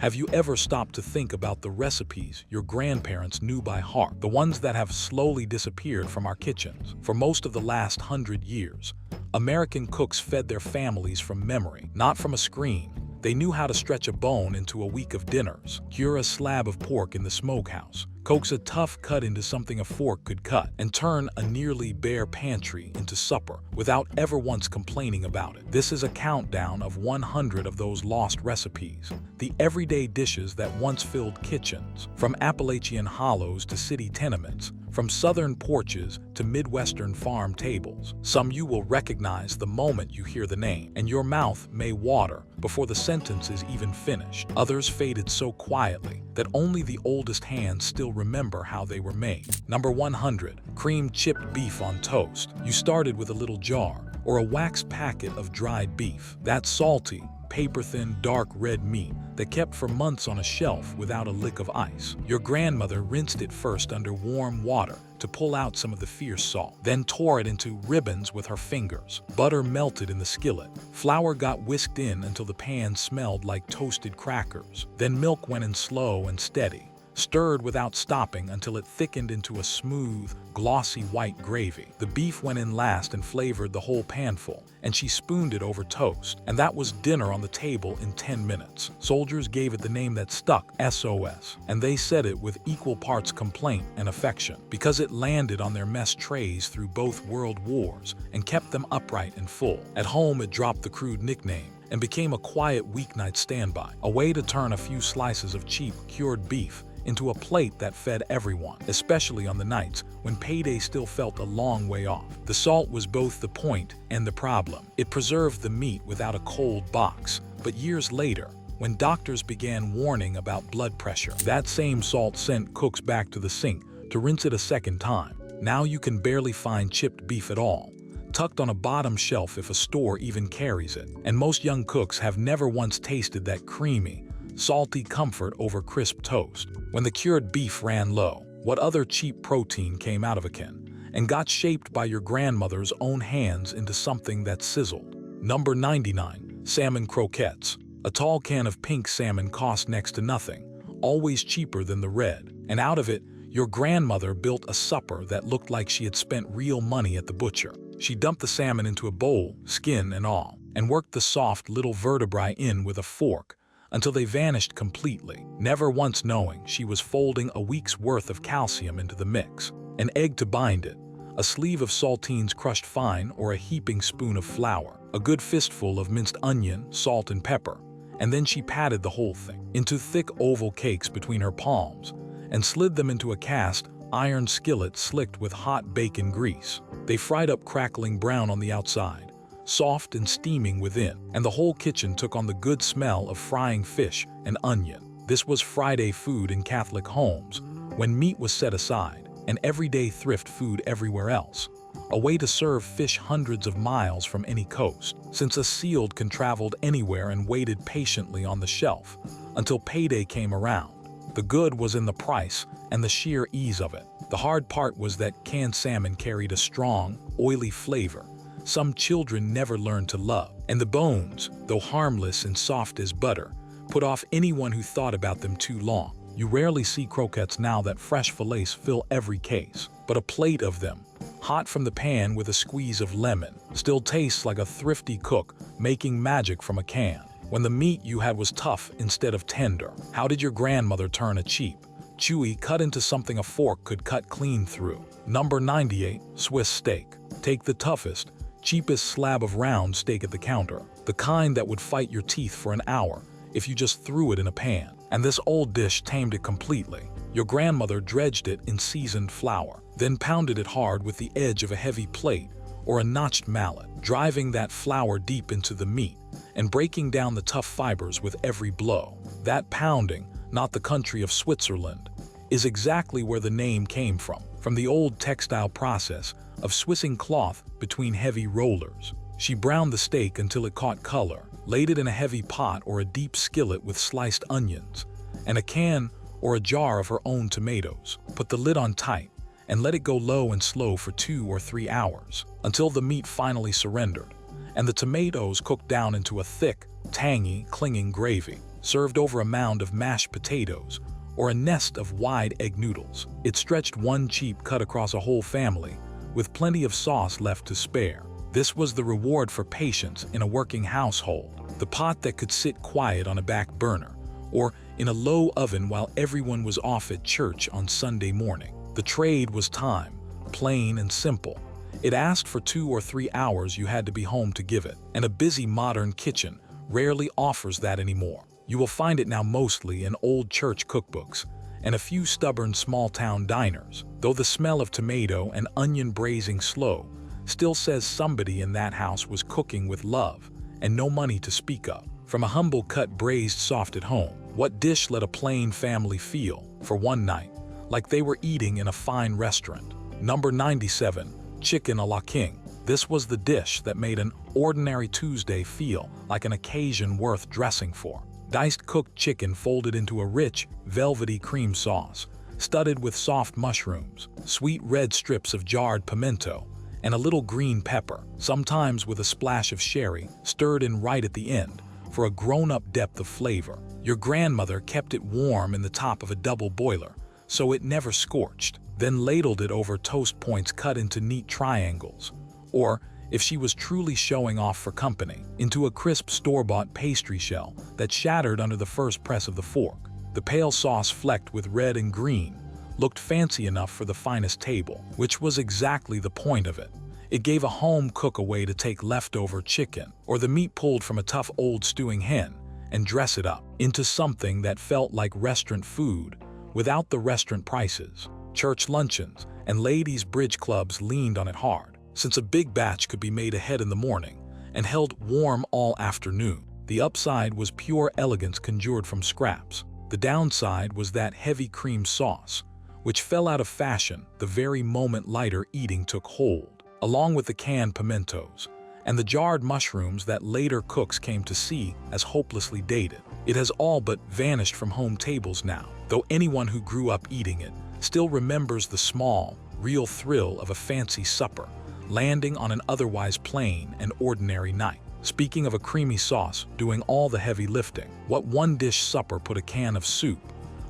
Have you ever stopped to think about the recipes your grandparents knew by heart, the ones that have slowly disappeared from our kitchens? For most of the last 100 years, American cooks fed their families from memory, not from a screen. They knew how to stretch a bone into a week of dinners, cure a slab of pork in the smokehouse, coax a tough cut into something a fork could cut, and turn a nearly bare pantry into supper without ever once complaining about it. This is a countdown of 100 of those lost recipes, the everyday dishes that once filled kitchens, from Appalachian hollows to city tenements, from southern porches to Midwestern farm tables. Some you will recognize the moment you hear the name, and your mouth may water before the sentence is even finished. Others faded so quietly that only the oldest hands still remember how they were made. Number 100. Creamed chipped beef on toast. You started with a little jar or a wax packet of dried beef. That salty, paper-thin, dark red meat that kept for months on a shelf without a lick of ice. Your grandmother rinsed it first under warm water to pull out some of the fierce salt, then tore it into ribbons with her fingers. Butter melted in the skillet. Flour got whisked in until the pan smelled like toasted crackers. Then milk went in slow and steady, stirred without stopping until it thickened into a smooth, glossy white gravy. The beef went in last and flavored the whole panful, and she spooned it over toast. And that was dinner on the table in 10 minutes. Soldiers gave it the name that stuck, SOS, and they said it with equal parts complaint and affection, because it landed on their mess trays through both world wars and kept them upright and full. At home, it dropped the crude nickname and became a quiet weeknight standby, a way to turn a few slices of cheap, cured beef into a plate that fed everyone, especially on the nights when payday still felt a long way off. The salt was both the point and the problem. It preserved the meat without a cold box, but years later, when doctors began warning about blood pressure, that same salt sent cooks back to the sink to rinse it a second time. Now you can barely find chipped beef at all, tucked on a bottom shelf if a store even carries it. And most young cooks have never once tasted that creamy, salty comfort over crisp toast. When the cured beef ran low, what other cheap protein came out of a can and got shaped by your grandmother's own hands into something that sizzled? Number 99. Salmon croquettes. A tall can of pink salmon cost next to nothing, always cheaper than the red, and out of it, your grandmother built a supper that looked like she had spent real money at the butcher. She dumped the salmon into a bowl, skin and all, and worked the soft little vertebrae in with a fork until they vanished completely, never once knowing she was folding a week's worth of calcium into the mix. An egg to bind it, a sleeve of saltines crushed fine or a heaping spoon of flour, a good fistful of minced onion, salt and pepper, and then she patted the whole thing into thick oval cakes between her palms and slid them into a cast iron skillet slicked with hot bacon grease. They fried up crackling brown on the outside, soft and steaming within, and the whole kitchen took on the good smell of frying fish and onion. This was Friday food in Catholic homes, when meat was set aside, and everyday thrift food everywhere else. A way to serve fish hundreds of miles from any coast, since a sealed can travel anywhere and waited patiently on the shelf until payday came around. The good was in the price and the sheer ease of it. The hard part was that canned salmon carried a strong, oily flavor some children never learned to love, and the bones, though harmless and soft as butter, put off anyone who thought about them too long. You rarely see croquettes now that fresh fillets fill every case, but a plate of them, hot from the pan with a squeeze of lemon, still tastes like a thrifty cook making magic from a can. When the meat you had was tough instead of tender, how did your grandmother turn a cheap, chewy cut into something a fork could cut clean through? Number 98. Swiss steak. Take the toughest, cheapest slab of round steak at the counter, the kind that would fight your teeth for an hour if you just threw it in a pan. And this old dish tamed it completely. Your grandmother dredged it in seasoned flour, then pounded it hard with the edge of a heavy plate or a notched mallet, driving that flour deep into the meat and breaking down the tough fibers with every blow. That pounding, not the country of Switzerland, is exactly where the name came from the old textile process of Swissing cloth between heavy rollers. She browned the steak until it caught color, laid it in a heavy pot or a deep skillet with sliced onions, and a can or a jar of her own tomatoes. Put the lid on tight and let it go low and slow for 2 or 3 hours until the meat finally surrendered and the tomatoes cooked down into a thick, tangy, clinging gravy. served over a mound of mashed potatoes, or a nest of wide egg noodles. It stretched one cheap cut across a whole family, with plenty of sauce left to spare. This was the reward for patience in a working household. The pot that could sit quiet on a back burner, or in a low oven while everyone was off at church on Sunday morning. The trade was time, plain and simple. It asked for 2 or 3 hours you had to be home to give it, and a busy modern kitchen rarely offers that anymore. You will find it now mostly in old church cookbooks and a few stubborn small-town diners, though the smell of tomato and onion braising slow still says somebody in that house was cooking with love and no money to speak of. From a humble cut braised soft at home, what dish let a plain family feel, for one night, like they were eating in a fine restaurant? Number 97, chicken a la king. This was the dish that made an ordinary Tuesday feel like an occasion worth dressing for. Diced cooked chicken folded into a rich, velvety cream sauce, studded with soft mushrooms, sweet red strips of jarred pimento, and a little green pepper, sometimes with a splash of sherry, stirred in right at the end for a grown-up depth of flavor. Your grandmother kept it warm in the top of a double boiler, so it never scorched, then ladled it over toast points cut into neat triangles, or, if she was truly showing off for company, into a crisp store-bought pastry shell that shattered under the first press of the fork. The pale sauce flecked with red and green looked fancy enough for the finest table, which was exactly the point of it. It gave a home cook a way to take leftover chicken, or the meat pulled from a tough old stewing hen, and dress it up into something that felt like restaurant food without the restaurant prices. Church luncheons and ladies' bridge clubs leaned on it hard, since a big batch could be made ahead in the morning and held warm all afternoon. The upside was pure elegance conjured from scraps. The downside was that heavy cream sauce, which fell out of fashion the very moment lighter eating took hold, along with the canned pimentos and the jarred mushrooms that later cooks came to see as hopelessly dated. It has all but vanished from home tables now, though anyone who grew up eating it still remembers the small, real thrill of a fancy supper, landing on an otherwise plain and ordinary night. Speaking of a creamy sauce doing all the heavy lifting, what one-dish supper put a can of soup,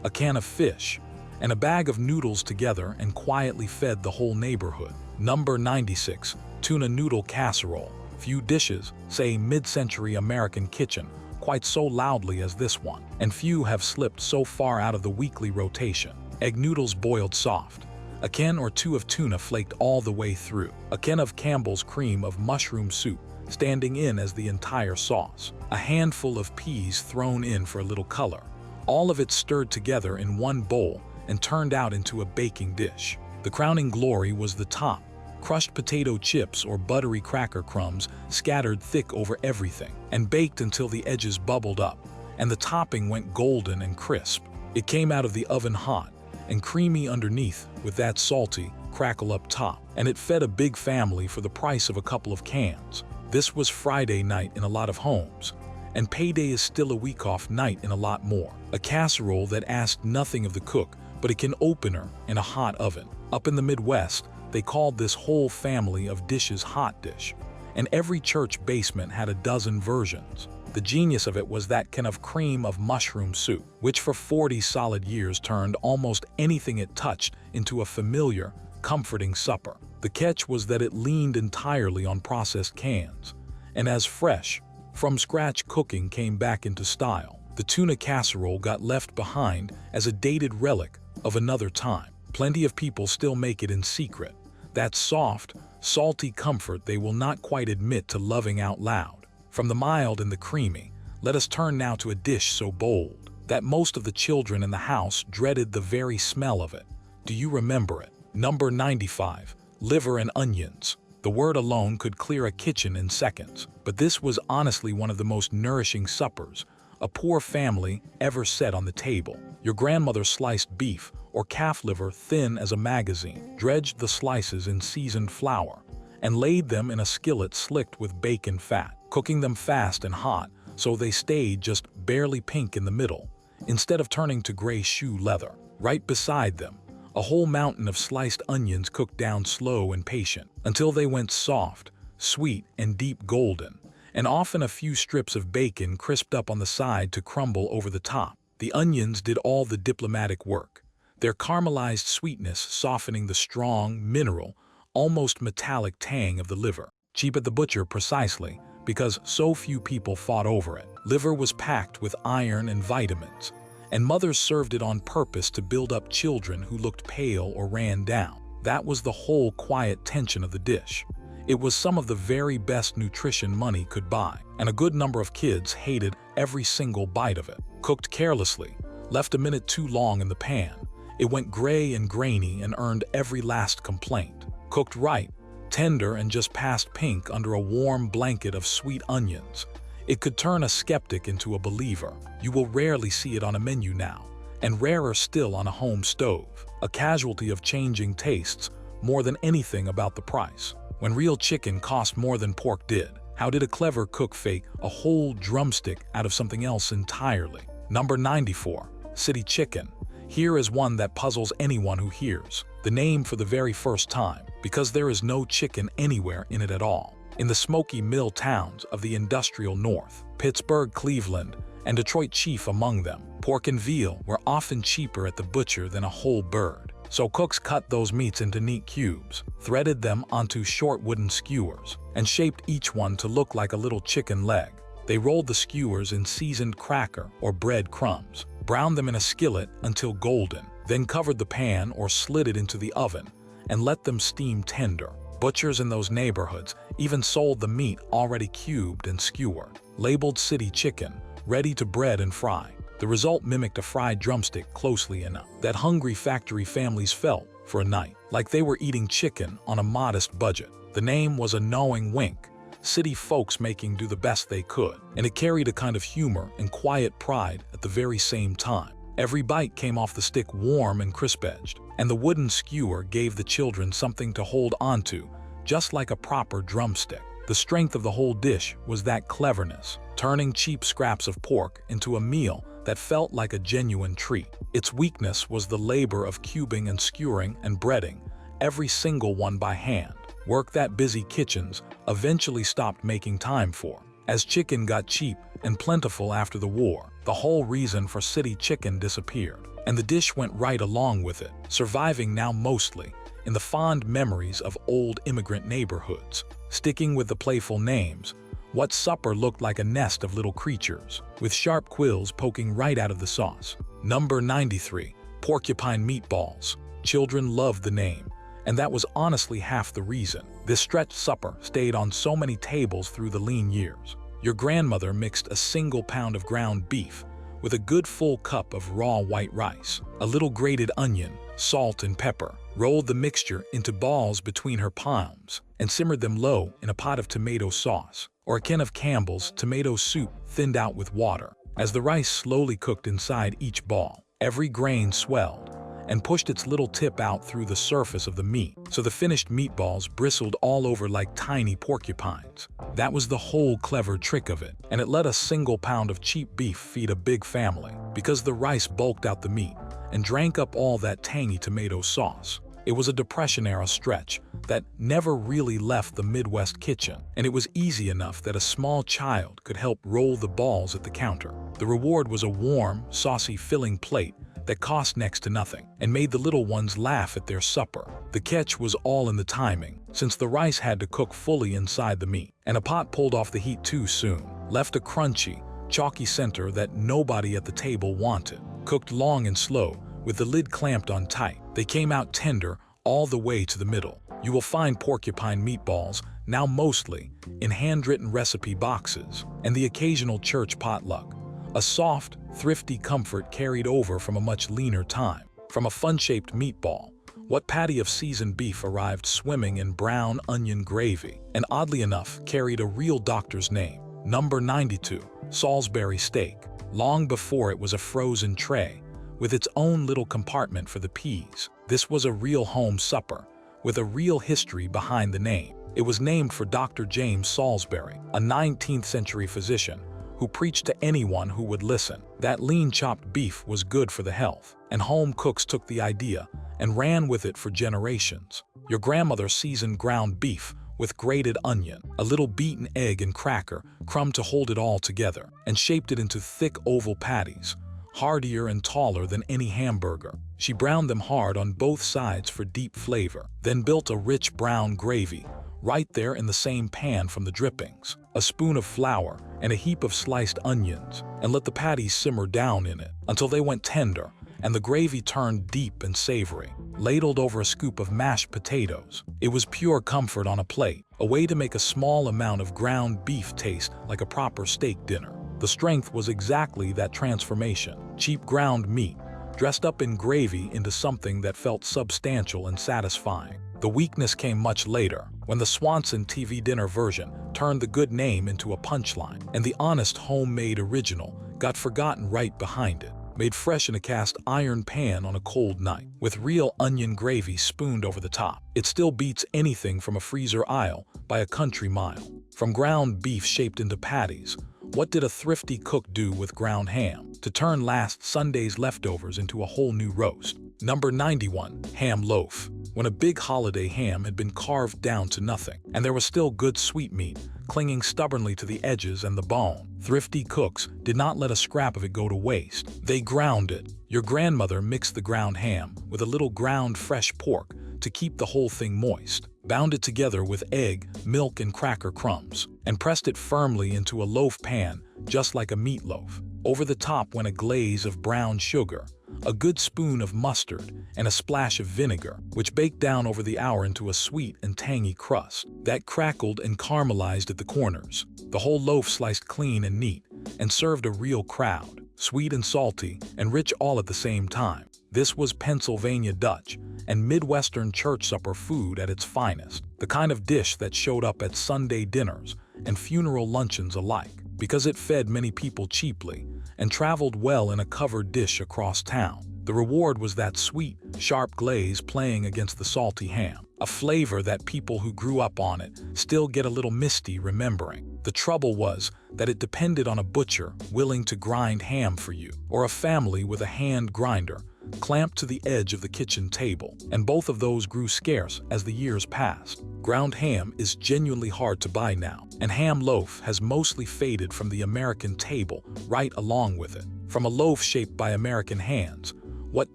a can of fish, and a bag of noodles together and quietly fed the whole neighborhood? Number 96, tuna noodle casserole. Few dishes say mid-century American kitchen quite so loudly as this one, and few have slipped so far out of the weekly rotation. Egg noodles boiled soft, a can or two of tuna flaked all the way through, a can of Campbell's cream of mushroom soup standing in as the entire sauce, a handful of peas thrown in for a little color, all of it stirred together in one bowl and turned out into a baking dish. The crowning glory was the top, crushed potato chips or buttery cracker crumbs scattered thick over everything and baked until the edges bubbled up and the topping went golden and crisp. It came out of the oven hot and creamy underneath with that salty crackle up top, and it fed a big family for the price of a couple of cans. This was Friday night in a lot of homes, and payday is still a week-off night in a lot more. A casserole that asked nothing of the cook but a can opener in a hot oven. Up in the Midwest, they called this whole family of dishes hot dish, and every church basement had a dozen versions. The genius of it was that can of cream of mushroom soup, which for 40 solid years turned almost anything it touched into a familiar, comforting supper. The catch was that it leaned entirely on processed cans, and as fresh, from-scratch cooking came back into style, the tuna casserole got left behind as a dated relic of another time. Plenty of people still make it in secret, that soft, salty comfort they will not quite admit to loving out loud. From the mild and the creamy, let us turn now to a dish so bold that most of the children in the house dreaded the very smell of it. Do you remember it? Number 95, liver and onions. The word alone could clear a kitchen in seconds, but this was honestly one of the most nourishing suppers a poor family ever set on the table. Your grandmother sliced beef or calf liver thin as a magazine, dredged the slices in seasoned flour, and laid them in a skillet slicked with bacon fat, cooking them fast and hot so they stayed just barely pink in the middle, instead of turning to gray shoe leather. Right beside them, a whole mountain of sliced onions cooked down slow and patient until they went soft, sweet, and deep golden, and often a few strips of bacon crisped up on the side to crumble over the top. The onions did all the diplomatic work, their caramelized sweetness softening the strong, mineral, almost metallic tang of the liver. Cheap at the butcher precisely because so few people fought over it. Liver was packed with iron and vitamins, and mothers served it on purpose to build up children who looked pale or ran down. That was the whole quiet tension of the dish. It was some of the very best nutrition money could buy, and a good number of kids hated every single bite of it. Cooked carelessly, left a minute too long in the pan, it went gray and grainy and earned every last complaint. Cooked right, tender and just past pink under a warm blanket of sweet onions, it could turn a skeptic into a believer. You will rarely see it on a menu now, and rarer still on a home stove, a casualty of changing tastes more than anything about the price. When real chicken cost more than pork did, how did a clever cook fake a whole drumstick out of something else entirely? Number 94. City Chicken. Here is one that puzzles anyone who hears the name for the very first time, because there is no chicken anywhere in it at all. In the smoky mill towns of the industrial North, Pittsburgh, Cleveland, and Detroit chief among them, pork and veal were often cheaper at the butcher than a whole bird. So cooks cut those meats into neat cubes, threaded them onto short wooden skewers, and shaped each one to look like a little chicken leg. They rolled the skewers in seasoned cracker or bread crumbs, browned them in a skillet until golden, then covered the pan or slid it into the oven and let them steam tender. Butchers in those neighborhoods even sold the meat already cubed and skewered, labeled city chicken, ready to bread and fry. The result mimicked a fried drumstick closely enough that hungry factory families felt, for a night, like they were eating chicken on a modest budget. The name was a knowing wink, city folks making do the best they could, and it carried a kind of humor and quiet pride at the very same time. Every bite came off the stick warm and crisp-edged, and the wooden skewer gave the children something to hold onto, just like a proper drumstick. The strength of the whole dish was that cleverness, turning cheap scraps of pork into a meal that felt like a genuine treat. Its weakness was the labor of cubing and skewering and breading, every single one by hand, work that busy kitchens eventually stopped making time for. As chicken got cheap and plentiful after the war, the whole reason for city chicken disappeared, and the dish went right along with it, surviving now mostly in the fond memories of old immigrant neighborhoods. Sticking with the playful names, what supper looked like a nest of little creatures, with sharp quills poking right out of the sauce. Number 93. Porcupine meatballs. Children loved the name, and that was honestly half the reason this stretched supper stayed on so many tables through the lean years. Your grandmother mixed a single pound of ground beef with a good full cup of raw white rice, a little grated onion, salt and pepper, rolled the mixture into balls between her palms, and simmered them low in a pot of tomato sauce, or a can of Campbell's tomato soup thinned out with water. As the rice slowly cooked inside each ball, every grain swelled and pushed its little tip out through the surface of the meat, so the finished meatballs bristled all over like tiny porcupines. That was the whole clever trick of it, and it let a single pound of cheap beef feed a big family, because the rice bulked out the meat and drank up all that tangy tomato sauce. It was a Depression-era stretch that never really left the Midwest kitchen, and it was easy enough that a small child could help roll the balls at the counter. The reward was a warm, saucy filling plate that cost next to nothing and made the little ones laugh at their supper. The catch was all in the timing, since the rice had to cook fully inside the meat, and a pot pulled off the heat too soon left a crunchy, chalky center that nobody at the table wanted. Cooked long and slow, with the lid clamped on tight, they came out tender all the way to the middle. You will find porcupine meatballs now mostly in handwritten recipe boxes and the occasional church potluck, a soft, thrifty comfort carried over from a much leaner time. From a fun-shaped meatball, what patty of seasoned beef arrived swimming in brown onion gravy, and oddly enough carried a real doctor's name. Number 92. Salisbury steak. Long before it was a frozen tray, with its own little compartment for the peas, this was a real home supper, with a real history behind the name. It was named for Dr. James Salisbury, a 19th century physician who preached to anyone who would listen that lean chopped beef was good for the health, and home cooks took the idea and ran with it for generations. Your grandmother seasoned ground beef with grated onion, a little beaten egg and cracker, crumbed to hold it all together, and shaped it into thick oval patties, heartier and taller than any hamburger. She browned them hard on both sides for deep flavor, then built a rich brown gravy, right there in the same pan from the drippings, a spoon of flour, and a heap of sliced onions, and let the patties simmer down in it until they went tender and the gravy turned deep and savory. Ladled over a scoop of mashed potatoes, it was pure comfort on a plate, a way to make a small amount of ground beef taste like a proper steak dinner. The strength was exactly that transformation: cheap ground meat, dressed up in gravy into something that felt substantial and satisfying. The weakness came much later, when the Swanson TV dinner version turned the good name into a punchline, and the honest homemade original got forgotten right behind it. Made fresh in a cast iron pan on a cold night, with real onion gravy spooned over the top. It still beats anything from a freezer aisle by a country mile. From ground beef shaped into patties, what did a thrifty cook do with ground ham to turn last Sunday's leftovers into a whole new roast? Number 91. Ham loaf. When a big holiday ham had been carved down to nothing, and there was still good sweetmeat clinging stubbornly to the edges and the bone, thrifty cooks did not let a scrap of it go to waste. They ground it. Your grandmother mixed the ground ham with a little ground fresh pork to keep the whole thing moist, bound it together with egg, milk, and cracker crumbs, and pressed it firmly into a loaf pan just like a meatloaf. Over the top went a glaze of brown sugar, a good spoon of mustard, and a splash of vinegar, which baked down over the hour into a sweet and tangy crust that crackled and caramelized at the corners. The whole loaf sliced clean and neat, and served a real crowd, sweet and salty and rich all at the same time. This was Pennsylvania Dutch and Midwestern church supper food at its finest, the kind of dish that showed up at Sunday dinners and funeral luncheons alike, because it fed many people cheaply and traveled well in a covered dish across town. The reward was that sweet, sharp glaze playing against the salty ham, a flavor that people who grew up on it still get a little misty remembering. The trouble was that it depended on a butcher willing to grind ham for you, or a family with a hand grinder clamped to the edge of the kitchen table, and both of those grew scarce as the years passed. Ground ham is genuinely hard to buy now, and ham loaf has mostly faded from the American table right along with it. From a loaf shaped by American hands, what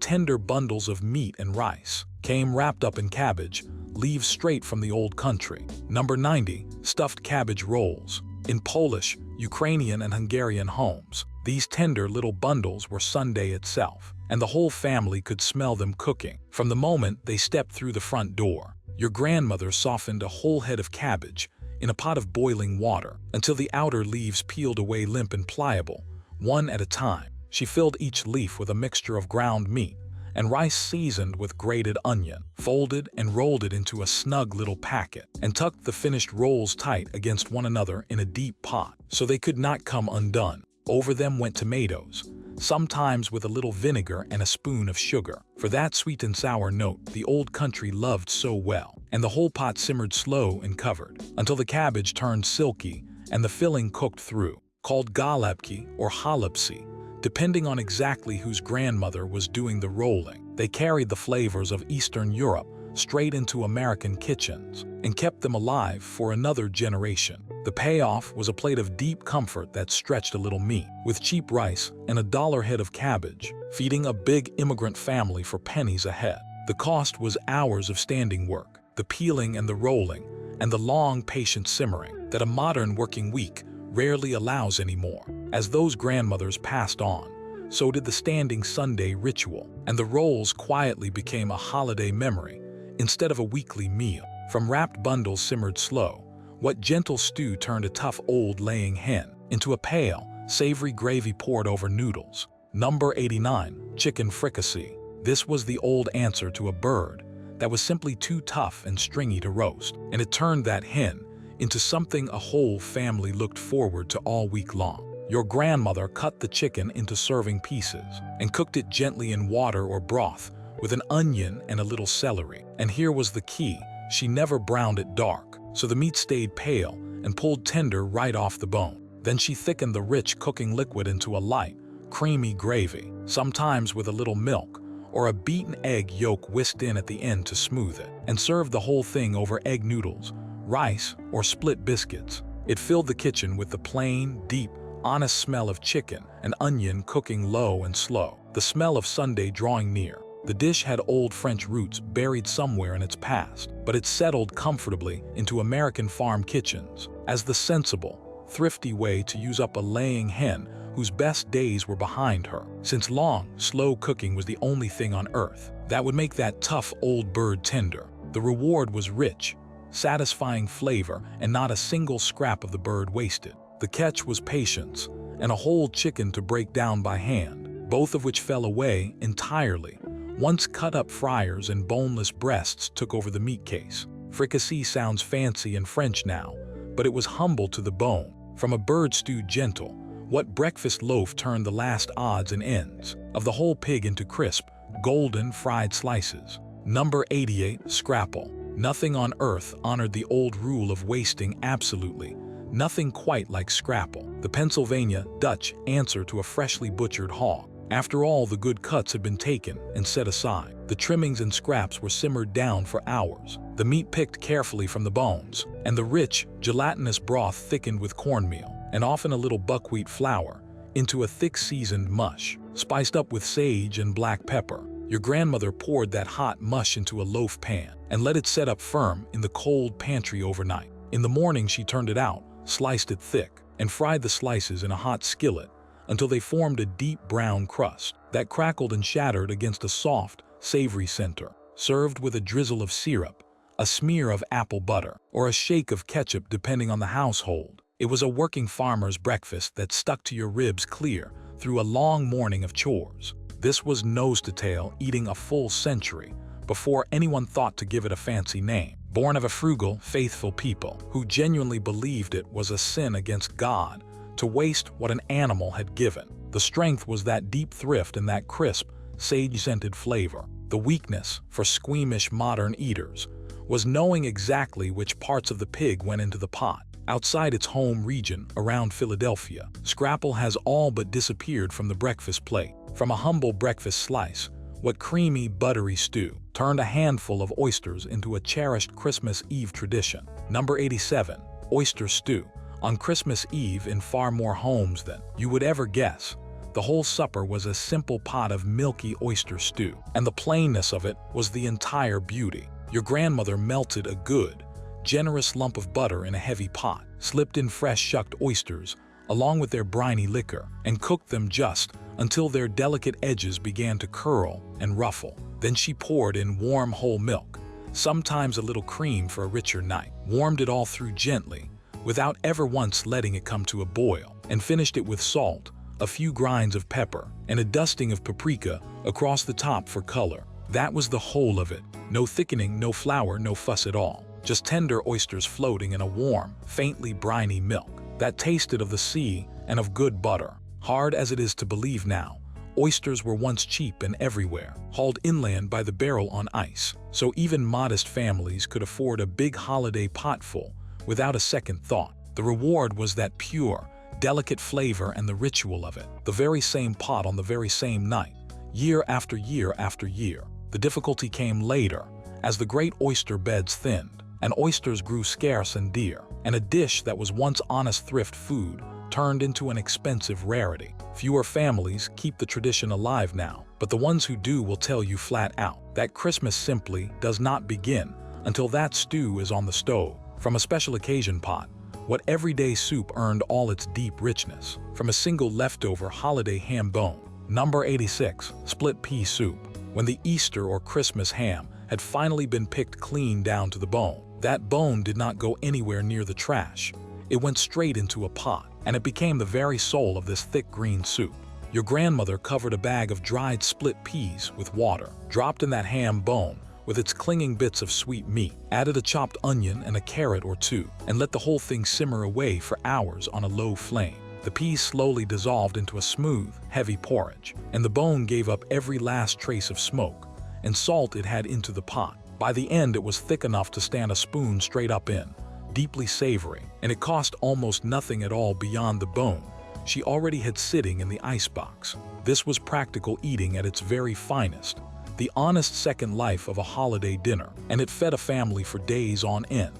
tender bundles of meat and rice came wrapped up in cabbage, leaves straight from the old country. Number 90. Stuffed cabbage rolls. In Polish, Ukrainian, and Hungarian homes, these tender little bundles were Sunday itself, and the whole family could smell them cooking from the moment they stepped through the front door. Your grandmother softened a whole head of cabbage in a pot of boiling water until the outer leaves peeled away limp and pliable, one at a time. She filled each leaf with a mixture of ground meat and rice seasoned with grated onion, folded and rolled it into a snug little packet, and tucked the finished rolls tight against one another in a deep pot so they could not come undone. Over them went tomatoes, sometimes with a little vinegar and a spoon of sugar, for that sweet and sour note the old country loved so well, and the whole pot simmered slow and covered until the cabbage turned silky and the filling cooked through, called galapki or halapsi, depending on exactly whose grandmother was doing the rolling. They carried the flavors of Eastern Europe straight into American kitchens and kept them alive for another generation. The payoff was a plate of deep comfort that stretched a little meat, with cheap rice and a dollar head of cabbage, feeding a big immigrant family for pennies a head. The cost was hours of standing work, the peeling and the rolling, and the long, patient simmering that a modern working week rarely allows anymore. As those grandmothers passed on, so did the standing Sunday ritual, and the rolls quietly became a holiday memory instead of a weekly meal. From wrapped bundles simmered slow, what gentle stew turned a tough old laying hen into a pale, savory gravy poured over noodles. Number 89. Chicken fricassee. This was the old answer to a bird that was simply too tough and stringy to roast, and it turned that hen into something a whole family looked forward to all week long. Your grandmother cut the chicken into serving pieces and cooked it gently in water or broth with an onion and a little celery. And here was the key: she never browned it dark, so the meat stayed pale and pulled tender right off the bone. Then she thickened the rich cooking liquid into a light, creamy gravy, sometimes with a little milk or a beaten egg yolk whisked in at the end to smooth it, and served the whole thing over egg noodles, rice, or split biscuits. It filled the kitchen with the plain, deep, honest smell of chicken and onion cooking low and slow, the smell of Sunday drawing near. The dish had old French roots buried somewhere in its past, but it settled comfortably into American farm kitchens as the sensible, thrifty way to use up a laying hen whose best days were behind her, since long, slow cooking was the only thing on earth that would make that tough old bird tender. The reward was rich, satisfying flavor, and not a single scrap of the bird wasted. The catch was patience and a whole chicken to break down by hand, both of which fell away entirely once cut-up fryers and boneless breasts took over the meat case. Fricassee sounds fancy and French now, but it was humble to the bone. From a bird stew gentle, what breakfast loaf turned the last odds and ends of the whole pig into crisp, golden fried slices. Number 88, Scrapple. Nothing on earth honored the old rule of wasting absolutely. Nothing quite like Scrapple, the Pennsylvania Dutch answer to a freshly butchered hog. After all the good cuts had been taken and set aside, the trimmings and scraps were simmered down for hours, the meat picked carefully from the bones, and the rich, gelatinous broth thickened with cornmeal, and often a little buckwheat flour, into a thick seasoned mush, spiced up with sage and black pepper. Your grandmother poured that hot mush into a loaf pan and let it set up firm in the cold pantry overnight. In the morning she turned it out, sliced it thick, and fried the slices in a hot skillet until they formed a deep brown crust that crackled and shattered against a soft, savory center, served with a drizzle of syrup, a smear of apple butter, or a shake of ketchup depending on the household. It was a working farmer's breakfast that stuck to your ribs clear through a long morning of chores. This was nose to tail eating a full century before anyone thought to give it a fancy name. Born of a frugal, faithful people who genuinely believed it was a sin against God to waste what an animal had given. The strength was that deep thrift and that crisp, sage-scented flavor. The weakness, for squeamish modern eaters, was knowing exactly which parts of the pig went into the pot. Outside its home region, around Philadelphia, Scrapple has all but disappeared from the breakfast plate. From a humble breakfast slice, what creamy, buttery stew turned a handful of oysters into a cherished Christmas Eve tradition. Number 87, Oyster Stew. On Christmas Eve, in far more homes than you would ever guess, the whole supper was a simple pot of milky oyster stew, and the plainness of it was the entire beauty. Your grandmother melted a good, generous lump of butter in a heavy pot, slipped in fresh shucked oysters along with their briny liquor, and cooked them just until their delicate edges began to curl and ruffle. Then she poured in warm whole milk, sometimes a little cream for a richer night, warmed it all through gently, without ever once letting it come to a boil, and finished it with salt, a few grinds of pepper, and a dusting of paprika across the top for color. That was the whole of it. No thickening, no flour, no fuss at all. Just tender oysters floating in a warm, faintly briny milk that tasted of the sea and of good butter. Hard as it is to believe now, oysters were once cheap and everywhere, hauled inland by the barrel on ice, so even modest families could afford a big holiday potful without a second thought. The reward was that pure, delicate flavor and the ritual of it. The very same pot on the very same night, year after year after year. The difficulty came later, as the great oyster beds thinned, and oysters grew scarce and dear, and a dish that was once honest thrift food turned into an expensive rarity. Fewer families keep the tradition alive now, but the ones who do will tell you flat out that Christmas simply does not begin until that stew is on the stove. From a special occasion pot, what everyday soup earned all its deep richness from a single leftover holiday ham bone. Number 86, Split Pea Soup. When the Easter or Christmas ham had finally been picked clean down to the bone, that bone did not go anywhere near the trash. It went straight into a pot, and it became the very soul of this thick green soup. Your grandmother covered a bag of dried split peas with water, dropped in that ham bone with its clinging bits of sweet meat, added a chopped onion and a carrot or two, and let the whole thing simmer away for hours on a low flame. The peas slowly dissolved into a smooth, heavy porridge, and the bone gave up every last trace of smoke and salt it had into the pot. By the end, it was thick enough to stand a spoon straight up in, deeply savory, and it cost almost nothing at all beyond the bone she already had sitting in the icebox. This was practical eating at its very finest, the honest second life of a holiday dinner, and it fed a family for days on end.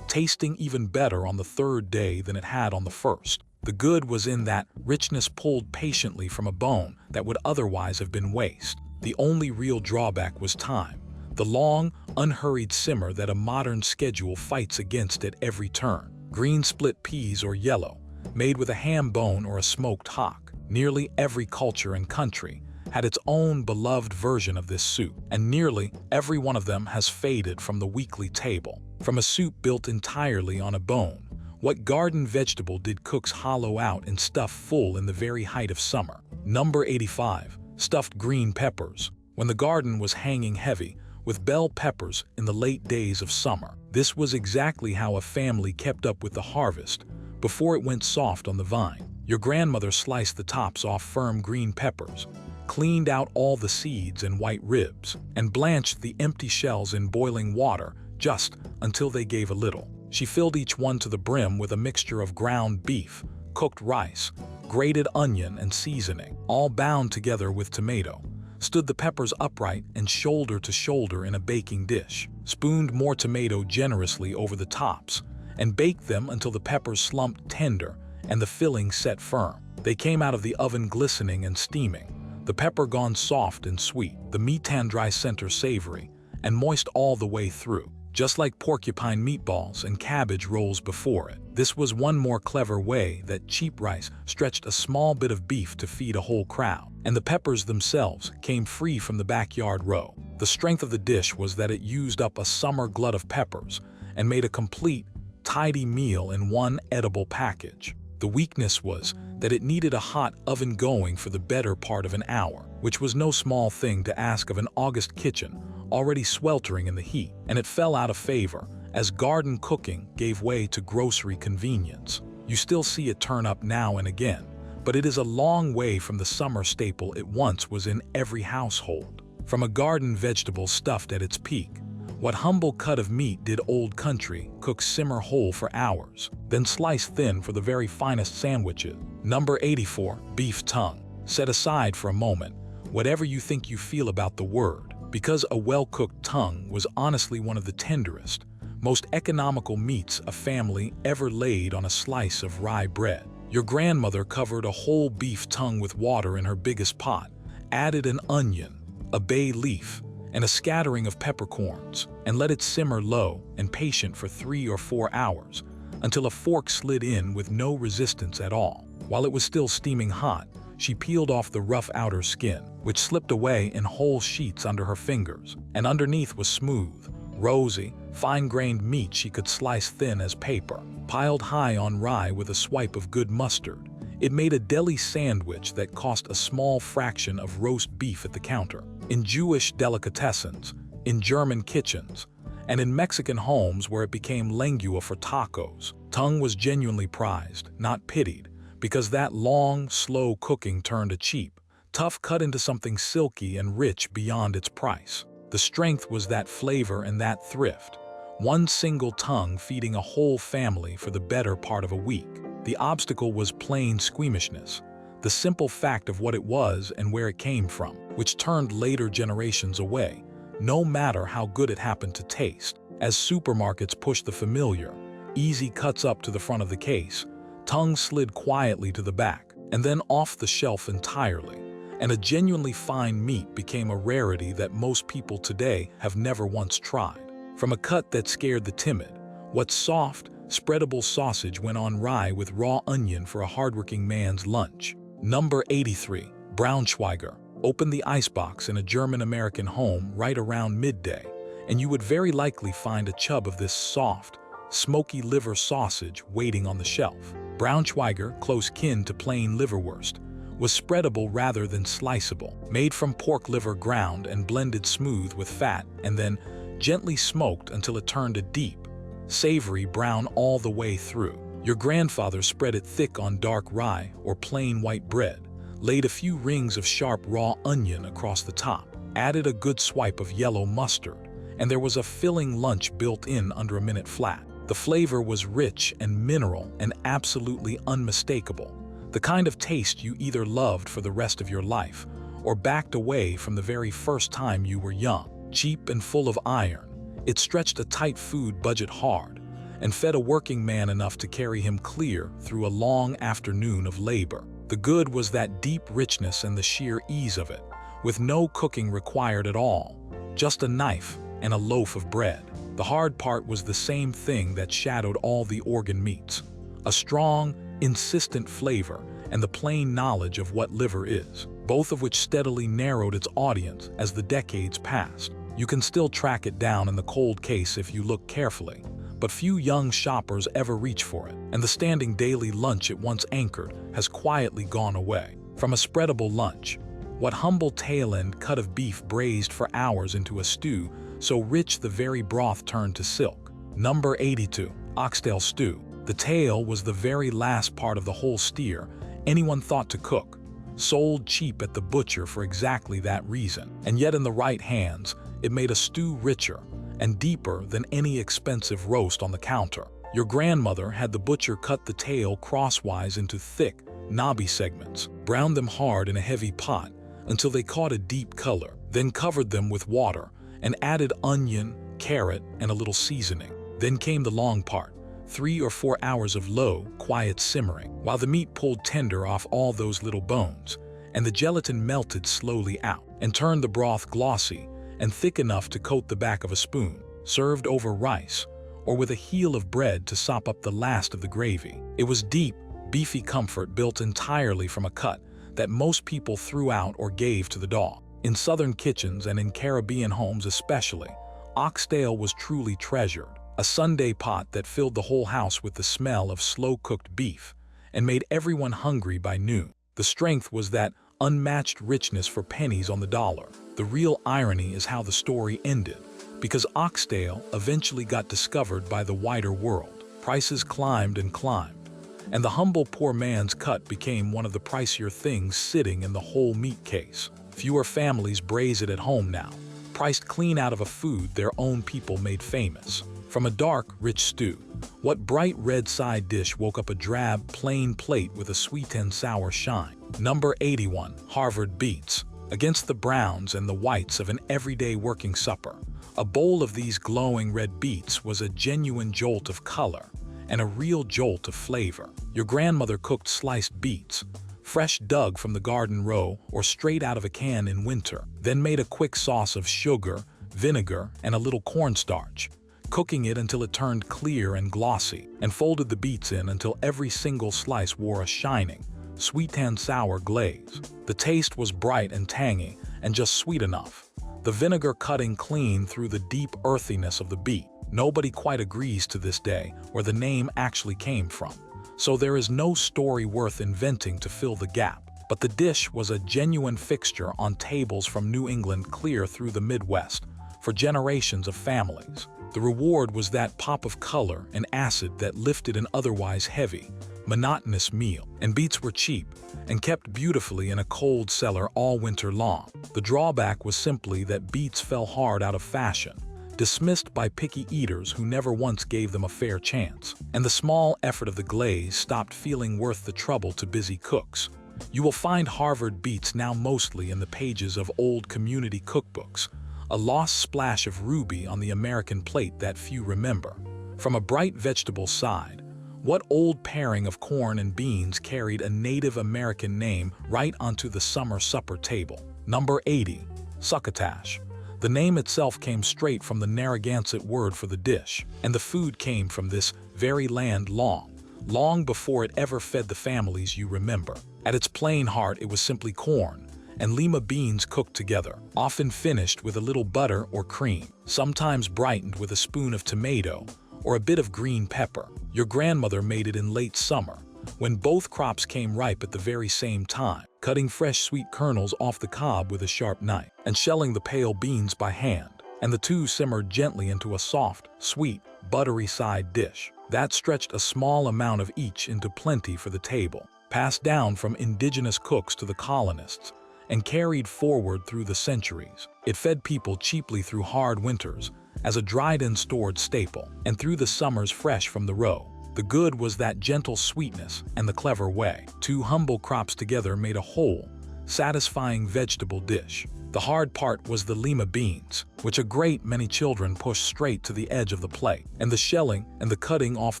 tasting even better on the third day than it had on the first. The good was in that richness pulled patiently from a bone that would otherwise have been waste. The only real drawback was time, the long, unhurried simmer that a modern schedule fights against at every turn. Green split peas or yellow, made with a ham bone or a smoked hock. Nearly every culture and country had its own beloved version of this soup, and nearly every one of them has faded from the weekly table. From a soup built entirely on a bone, what garden vegetable did cooks hollow out and stuff full in the very height of summer? Number 85. Stuffed green peppers. When the garden was hanging heavy with bell peppers in the late days of summer, this was exactly how a family kept up with the harvest before it went soft on the vine. Your grandmother sliced the tops off firm green peppers, cleaned out all the seeds and white ribs, and blanched the empty shells in boiling water just until they gave a little. She filled each one to the brim with a mixture of ground beef, cooked rice, grated onion, and seasoning, all bound together with tomato, stood the peppers upright and shoulder to shoulder in a baking dish, spooned more tomato generously over the tops, and baked them until the peppers slumped tender and the filling set firm. They came out of the oven glistening and steaming, the pepper gone soft and sweet, the meat dry center savory and moist all the way through, just like porcupine meatballs and cabbage rolls before it. This was one more clever way that cheap rice stretched a small bit of beef to feed a whole crowd, and the peppers themselves came free from the backyard row. The strength of the dish was that it used up a summer glut of peppers and made a complete, tidy meal in one edible package. The weakness was that it needed a hot oven going for the better part of an hour, which was no small thing to ask of an August kitchen already sweltering in the heat, and it fell out of favor as garden cooking gave way to grocery convenience. You still see it turn up now and again, but it is a long way from the summer staple it once was in every household. From a garden vegetable stuffed at its peak, what humble cut of meat did Old Country cook simmer whole for hours, then slice thin for the very finest sandwiches? Number 84. Beef tongue. Set aside for a moment whatever you think you feel about the word, because a well-cooked tongue was honestly one of the tenderest, most economical meats a family ever laid on a slice of rye bread. Your grandmother covered a whole beef tongue with water in her biggest pot, added an onion, a bay leaf, and a scattering of peppercorns, and let it simmer low and patient for 3 or 4 hours until a fork slid in with no resistance at all. While it was still steaming hot, she peeled off the rough outer skin, which slipped away in whole sheets under her fingers, and underneath was smooth, rosy, fine-grained meat she could slice thin as paper. Piled high on rye with a swipe of good mustard, it made a deli sandwich that cost a small fraction of roast beef at the counter. In Jewish delicatessens, in German kitchens, and in Mexican homes where it became lengua for tacos, tongue was genuinely prized, not pitied, because that long, slow cooking turned a cheap, tough cut into something silky and rich beyond its price. The strength was that flavor and that thrift, one single tongue feeding a whole family for the better part of a week. The obstacle was plain squeamishness, the simple fact of what it was and where it came from, which turned later generations away, no matter how good it happened to taste. As supermarkets pushed the familiar, easy cuts up to the front of the case, tongue slid quietly to the back, and then off the shelf entirely, and a genuinely fine meat became a rarity that most people today have never once tried. From a cut that scared the timid, what soft, spreadable sausage went on rye with raw onion for a hardworking man's lunch? Number 83. Braunschweiger. Open the icebox in a German-American home right around midday, and you would very likely find a chub of this soft, smoky liver sausage waiting on the shelf. Braunschweiger, close kin to plain liverwurst, was spreadable rather than sliceable, made from pork liver ground and blended smooth with fat and then gently smoked until it turned a deep, savory brown all the way through. Your grandfather spread it thick on dark rye or plain white bread, laid a few rings of sharp raw onion across the top, added a good swipe of yellow mustard, and there was a filling lunch built in under a minute flat. The flavor was rich and mineral and absolutely unmistakable, the kind of taste you either loved for the rest of your life or backed away from the very first time you were young. Cheap and full of iron, it stretched a tight food budget hard and fed a working man enough to carry him clear through a long afternoon of labor. The good was that deep richness and the sheer ease of it, with no cooking required at all, just a knife and a loaf of bread. The hard part was the same thing that shadowed all the organ meats: a strong, insistent flavor and the plain knowledge of what liver is, both of which steadily narrowed its audience as the decades passed. You can still track it down in the cold case if you look carefully, but few young shoppers ever reach for it, and the standing daily lunch it once anchored has quietly gone away. From a spreadable lunch, what humble tail-end cut of beef braised for hours into a stew so rich the very broth turned to silk. Number 82. Oxtail stew. The tail was the very last part of the whole steer anyone thought to cook, sold cheap at the butcher for exactly that reason. And yet in the right hands, it made a stew richer and deeper than any expensive roast on the counter. Your grandmother had the butcher cut the tail crosswise into thick, knobby segments, browned them hard in a heavy pot until they caught a deep color, then covered them with water and added onion, carrot, and a little seasoning. Then came the long part, 3 or 4 hours of low, quiet simmering, while the meat pulled tender off all those little bones, and the gelatin melted slowly out and turned the broth glossy and thick enough to coat the back of a spoon, served over rice, or with a heel of bread to sop up the last of the gravy. It was deep, beefy comfort built entirely from a cut that most people threw out or gave to the dog. In Southern kitchens and in Caribbean homes especially, oxtail was truly treasured, a Sunday pot that filled the whole house with the smell of slow-cooked beef and made everyone hungry by noon. The strength was that unmatched richness for pennies on the dollar. The real irony is how the story ended, because oxtail eventually got discovered by the wider world. Prices climbed and climbed, and the humble poor man's cut became one of the pricier things sitting in the whole meat case. Fewer families braise it at home now, priced clean out of a food their own people made famous. From a dark, rich stew, what bright red side dish woke up a drab, plain plate with a sweet and sour shine? Number 81. Harvard Beets. Against the browns and the whites of an everyday working supper, a bowl of these glowing red beets was a genuine jolt of color and a real jolt of flavor. Your grandmother cooked sliced beets, fresh dug from the garden row or straight out of a can in winter, then made a quick sauce of sugar, vinegar, and a little cornstarch, cooking it until it turned clear and glossy, and folded the beets in until every single slice wore a shining, sweet and sour glaze. The taste was bright and tangy and just sweet enough, the vinegar cutting clean through the deep earthiness of the beet. Nobody quite agrees to this day where the name actually came from, so there is no story worth inventing to fill the gap. But the dish was a genuine fixture on tables from New England clear through the Midwest for generations of families. The reward was that pop of color and acid that lifted an otherwise heavy, monotonous meal. And beets were cheap and kept beautifully in a cold cellar all winter long. The drawback was simply that beets fell hard out of fashion, dismissed by picky eaters who never once gave them a fair chance. And the small effort of the glaze stopped feeling worth the trouble to busy cooks. You will find Harvard Beets now mostly in the pages of old community cookbooks, a lost splash of ruby on the American plate that few remember. From a bright vegetable side, what old pairing of corn and beans carried a Native American name right onto the summer supper table? Number 80. Succotash. The name itself came straight from the Narragansett word for the dish, and the food came from this very land long before it ever fed the families you remember. At its plain heart, it was simply corn and lima beans cooked together, often finished with a little butter or cream, sometimes brightened with a spoon of tomato or a bit of green pepper. Your grandmother made it in late summer, when both crops came ripe at the very same time, cutting fresh sweet kernels off the cob with a sharp knife and shelling the pale beans by hand, and the two simmered gently into a soft, sweet, buttery side dish that stretched a small amount of each into plenty for the table, passed down from indigenous cooks to the colonists and carried forward through the centuries. It fed people cheaply through hard winters as a dried and stored staple, and through the summers fresh from the row. The good was that gentle sweetness and the clever way. Two humble crops together made a whole, satisfying vegetable dish. The hard part was the lima beans, which a great many children pushed straight to the edge of the plate, and the shelling and the cutting off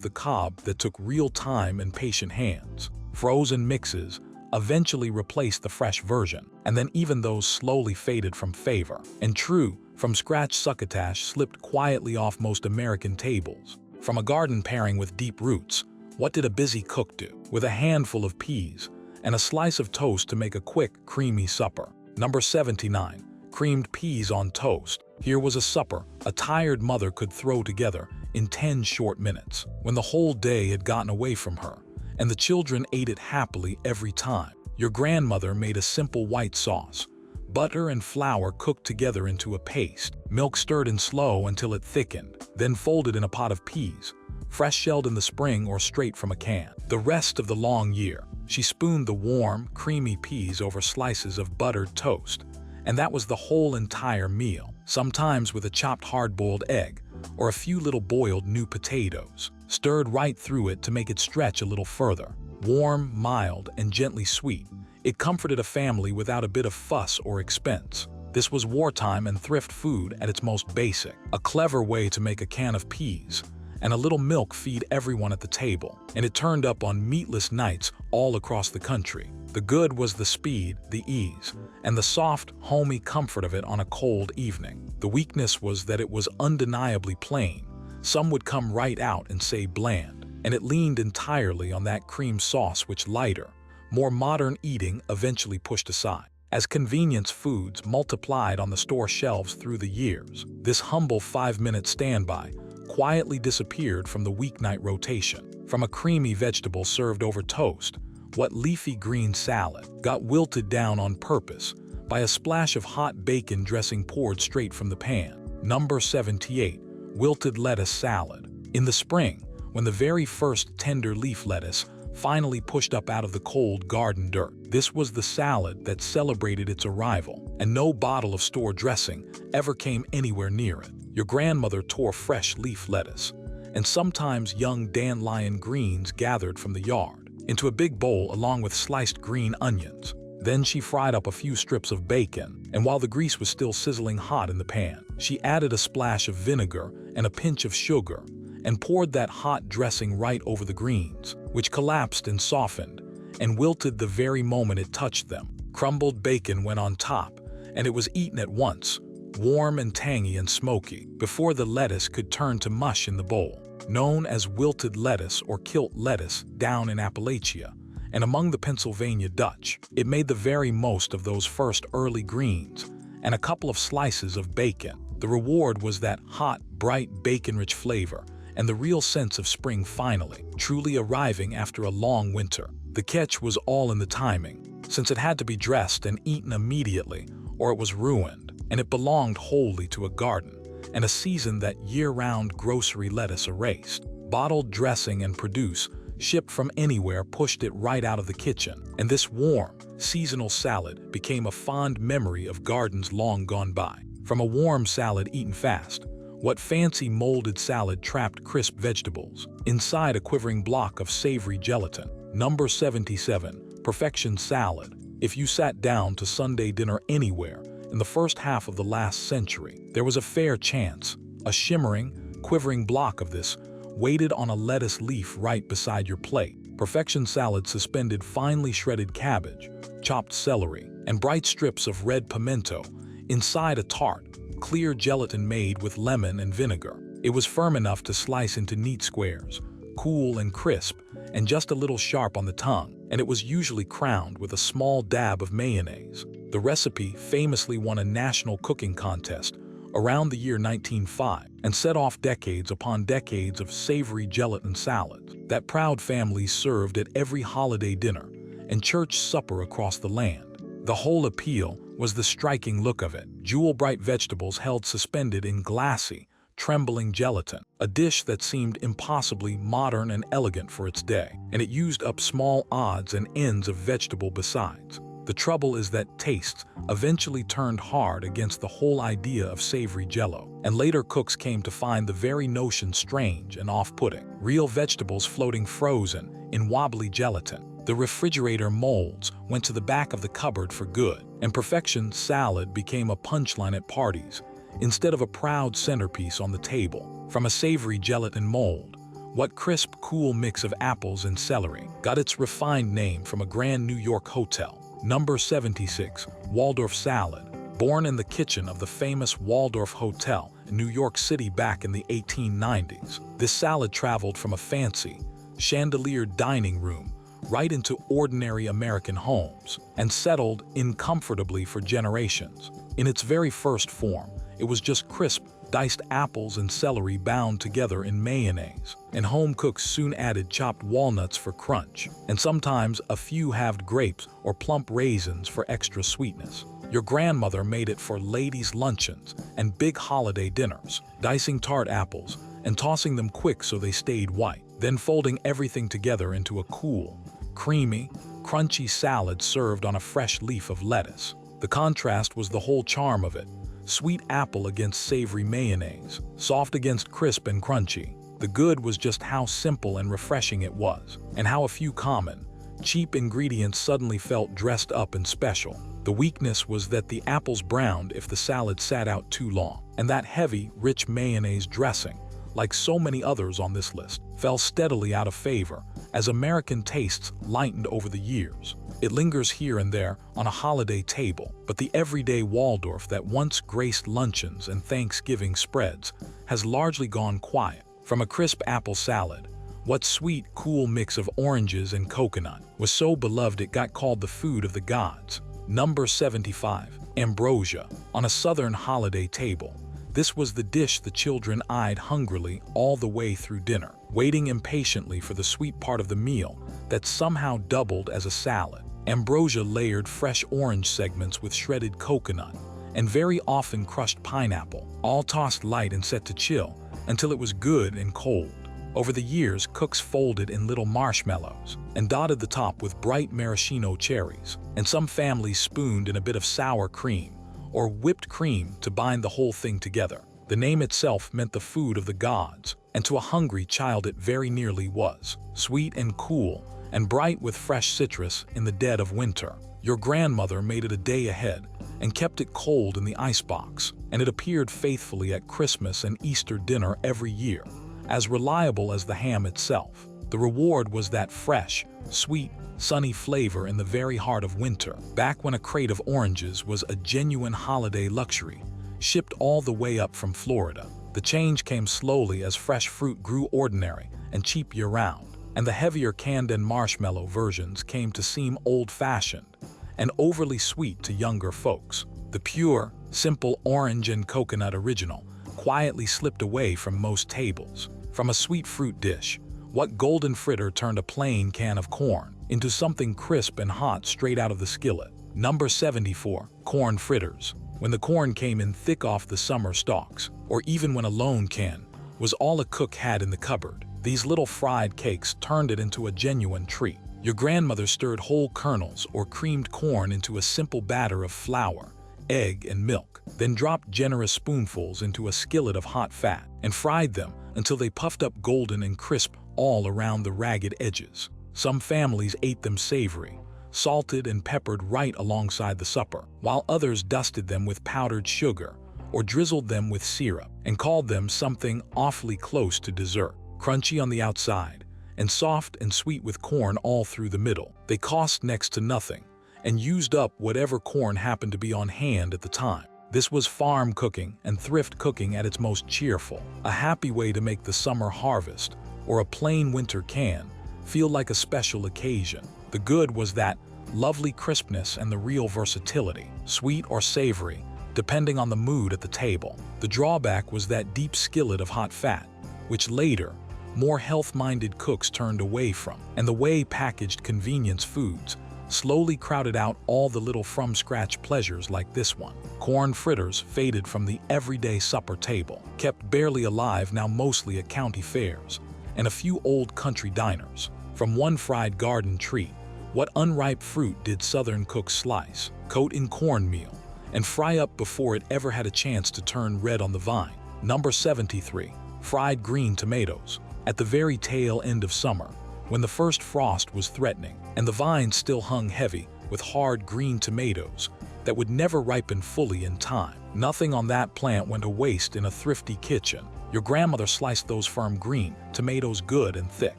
the cob that took real time and patient hands. Frozen mixes eventually replaced the fresh version, and then even those slowly faded from favor. And true, from-scratch succotash slipped quietly off most American tables. From a garden pairing with deep roots, what did a busy cook do? With a handful of peas and a slice of toast to make a quick, creamy supper. Number 79. Creamed peas on toast. Here was a supper a tired mother could throw together in 10 short minutes, when the whole day had gotten away from her, and the children ate it happily every time. Your grandmother made a simple white sauce. Butter and flour cooked together into a paste, milk stirred in slow until it thickened, then folded in a pot of peas, fresh shelled in the spring or straight from a can. The rest of the long year, she spooned the warm, creamy peas over slices of buttered toast, and that was the whole entire meal, sometimes with a chopped hard-boiled egg or a few little boiled new potatoes, stirred right through it to make it stretch a little further. Warm, mild, and gently sweet, it comforted a family without a bit of fuss or expense. This was wartime and thrift food at its most basic, a clever way to make a can of peas and a little milk feed everyone at the table, and it turned up on meatless nights all across the country. The good was the speed, the ease, and the soft, homey comfort of it on a cold evening. The weakness was that it was undeniably plain. Some would come right out and say bland, and it leaned entirely on that cream sauce which lighter, more modern eating eventually pushed aside. As convenience foods multiplied on the store shelves through the years, this humble 5-minute standby quietly disappeared from the weeknight rotation. From a creamy vegetable served over toast, what leafy green salad got wilted down on purpose by a splash of hot bacon dressing poured straight from the pan. Number 78. Wilted lettuce salad. In the spring, when the very first tender leaf lettuce finally pushed up out of the cold garden dirt, this was the salad that celebrated its arrival, and no bottle of store dressing ever came anywhere near it. Your grandmother tore fresh leaf lettuce, and sometimes young dandelion greens gathered from the yard, into a big bowl along with sliced green onions. Then she fried up a few strips of bacon, and while the grease was still sizzling hot in the pan, she added a splash of vinegar and a pinch of sugar, and poured that hot dressing right over the greens, which collapsed and softened, and wilted the very moment it touched them. Crumbled bacon went on top, and it was eaten at once, warm and tangy and smoky, before the lettuce could turn to mush in the bowl. Known as wilted lettuce or kilt lettuce down in Appalachia, and among the Pennsylvania Dutch, it made the very most of those first early greens and a couple of slices of bacon. The reward was that hot, bright, bacon-rich flavor and the real sense of spring finally, truly arriving after a long winter. The catch was all in the timing, since it had to be dressed and eaten immediately, or it was ruined, and it belonged wholly to a garden and a season that year-round grocery lettuce erased. Bottled dressing and produce shipped from anywhere pushed it right out of the kitchen, and this warm, seasonal salad became a fond memory of gardens long gone by. From a warm salad eaten fast, what fancy molded salad trapped crisp vegetables inside a quivering block of savory gelatin? Number 77. Perfection salad. If you sat down to Sunday dinner anywhere in the first half of the last century, there was a fair chance a shimmering, quivering block of this waited on a lettuce leaf right beside your plate. Perfection salad suspended finely shredded cabbage, chopped celery, and bright strips of red pimento inside a tart, clear gelatin made with lemon and vinegar. It was firm enough to slice into neat squares, cool and crisp, and just a little sharp on the tongue, and it was usually crowned with a small dab of mayonnaise. The recipe famously won a national cooking contest around the year 1905 and set off decades upon decades of savory gelatin salads that proud families served at every holiday dinner and church supper across the land. The whole appeal was the striking look of it, jewel-bright vegetables held suspended in glassy, trembling gelatin, a dish that seemed impossibly modern and elegant for its day, and it used up small odds and ends of vegetable besides. The trouble is that tastes eventually turned hard against the whole idea of savory jello, and later cooks came to find the very notion strange and off-putting. Real vegetables floating frozen in wobbly gelatin. The refrigerator molds went to the back of the cupboard for good, and perfection salad became a punchline at parties instead of a proud centerpiece on the table. From a savory gelatin mold, what crisp, cool mix of apples and celery got its refined name from a grand New York hotel. Number 76, Waldorf salad. Born in the kitchen of the famous Waldorf Hotel in New York City back in the 1890s, this salad traveled from a fancy, chandeliered dining room right into ordinary American homes and settled in comfortably for generations. In its very first form, it was just crisp, diced apples and celery bound together in mayonnaise, and home cooks soon added chopped walnuts for crunch, and sometimes a few halved grapes or plump raisins for extra sweetness. Your grandmother made it for ladies' luncheons and big holiday dinners, dicing tart apples and tossing them quick so they stayed white, then folding everything together into a cool, creamy, crunchy salad served on a fresh leaf of lettuce. The contrast was the whole charm of it. Sweet apple against savory mayonnaise, soft against crisp and crunchy. The good was just how simple and refreshing it was, and how a few common, cheap ingredients suddenly felt dressed up and special. The weakness was that the apples browned if the salad sat out too long, and that heavy, rich mayonnaise dressing, like so many others on this list, fell steadily out of favor as American tastes lightened over the years. It lingers here and there on a holiday table, but the everyday Waldorf that once graced luncheons and Thanksgiving spreads has largely gone quiet. From a crisp apple salad, what sweet, cool mix of oranges and coconut was so beloved it got called the food of the gods. Number 75, ambrosia. On a southern holiday table, this was the dish the children eyed hungrily all the way through dinner, waiting impatiently for the sweet part of the meal that somehow doubled as a salad. Ambrosia layered fresh orange segments with shredded coconut and very often crushed pineapple, all tossed light and set to chill until it was good and cold. Over the years, cooks folded in little marshmallows and dotted the top with bright maraschino cherries, and some families spooned in a bit of sour cream or whipped cream to bind the whole thing together. The name itself meant the food of the gods, and to a hungry child it very nearly was. Sweet and cool, and bright with fresh citrus in the dead of winter. Your grandmother made it a day ahead and kept it cold in the icebox, and it appeared faithfully at Christmas and Easter dinner every year, as reliable as the ham itself. The reward was that fresh, sweet, sunny flavor in the very heart of winter, back when a crate of oranges was a genuine holiday luxury, shipped all the way up from Florida. The change came slowly as fresh fruit grew ordinary and cheap year-round, and the heavier canned and marshmallow versions came to seem old-fashioned and overly sweet to younger folks. The pure, simple orange and coconut original quietly slipped away from most tables. From a sweet fruit dish, what golden fritter turned a plain can of corn into something crisp and hot straight out of the skillet? Number 74, corn fritters. When the corn came in thick off the summer stalks, or even when a lone can was all a cook had in the cupboard, these little fried cakes turned it into a genuine treat. Your grandmother stirred whole kernels or creamed corn into a simple batter of flour, egg, and milk, then dropped generous spoonfuls into a skillet of hot fat and fried them until they puffed up golden and crisp all around the ragged edges. Some families ate them savory, salted and peppered right alongside the supper, while others dusted them with powdered sugar or drizzled them with syrup and called them something awfully close to dessert. Crunchy on the outside and soft and sweet with corn all through the middle, they cost next to nothing and used up whatever corn happened to be on hand at the time. This was farm cooking and thrift cooking at its most cheerful, a happy way to make the summer harvest or a plain winter can feel like a special occasion. The good was that lovely crispness and the real versatility, sweet or savory, depending on the mood at the table. The drawback was that deep skillet of hot fat, which later, more health-minded cooks turned away from, and the way packaged convenience foods slowly crowded out all the little from-scratch pleasures like this one. Corn fritters faded from the everyday supper table, kept barely alive now mostly at county fairs and a few old country diners. From one fried garden treat, what unripe fruit did Southern cooks slice, coat in cornmeal, and fry up before it ever had a chance to turn red on the vine? Number 73, fried green tomatoes. At the very tail end of summer, when the first frost was threatening, and the vines still hung heavy with hard green tomatoes that would never ripen fully in time. Nothing on that plant went to waste in a thrifty kitchen. Your grandmother sliced those firm green tomatoes good and thick,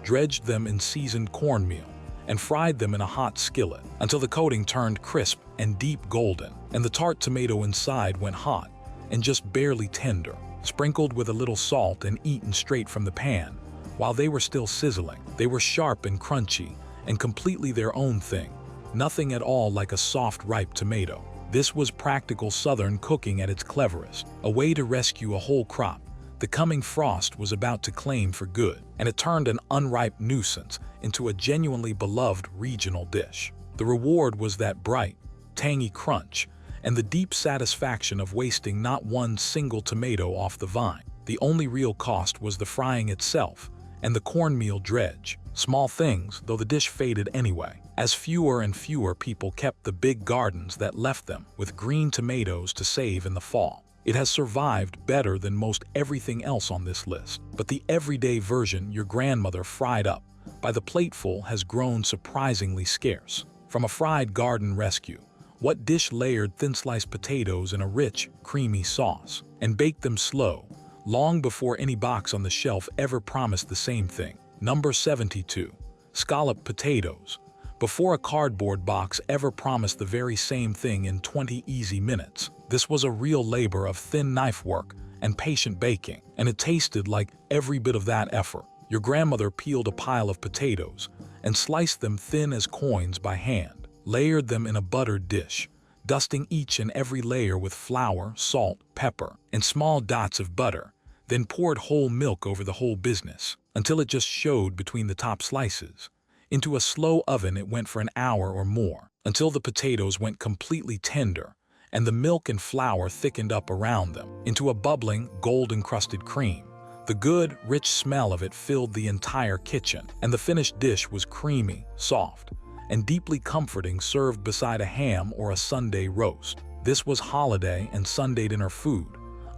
dredged them in seasoned cornmeal, and fried them in a hot skillet until the coating turned crisp and deep golden, and the tart tomato inside went hot and just barely tender, sprinkled with a little salt and eaten straight from the pan. While they were still sizzling, they were sharp and crunchy and completely their own thing, nothing at all like a soft, ripe tomato. This was practical Southern cooking at its cleverest, a way to rescue a whole crop the coming frost was about to claim for good, and it turned an unripe nuisance into a genuinely beloved regional dish. The reward was that bright, tangy crunch and the deep satisfaction of wasting not one single tomato off the vine. The only real cost was the frying itself and the cornmeal dredge. Small things, though the dish faded anyway, as fewer and fewer people kept the big gardens that left them with green tomatoes to save in the fall. It has survived better than most everything else on this list, but the everyday version your grandmother fried up by the plateful has grown surprisingly scarce. From a fried garden rescue, what dish layered thin-sliced potatoes in a rich, creamy sauce and baked them slow, long before any box on the shelf ever promised the same thing? Number 72. Scalloped potatoes. Before a cardboard box ever promised the very same thing in 20 easy minutes, this was a real labor of thin knife work and patient baking, and it tasted like every bit of that effort. Your grandmother peeled a pile of potatoes and sliced them thin as coins by hand, layered them in a buttered dish, dusting each and every layer with flour, salt, pepper, and small dots of butter, then poured whole milk over the whole business until it just showed between the top slices. Into a slow oven it went for an hour or more, until the potatoes went completely tender and the milk and flour thickened up around them into a bubbling, gold-encrusted cream. The good, rich smell of it filled the entire kitchen, and the finished dish was creamy, soft, and deeply comforting, served beside a ham or a Sunday roast. This was holiday and Sunday dinner food,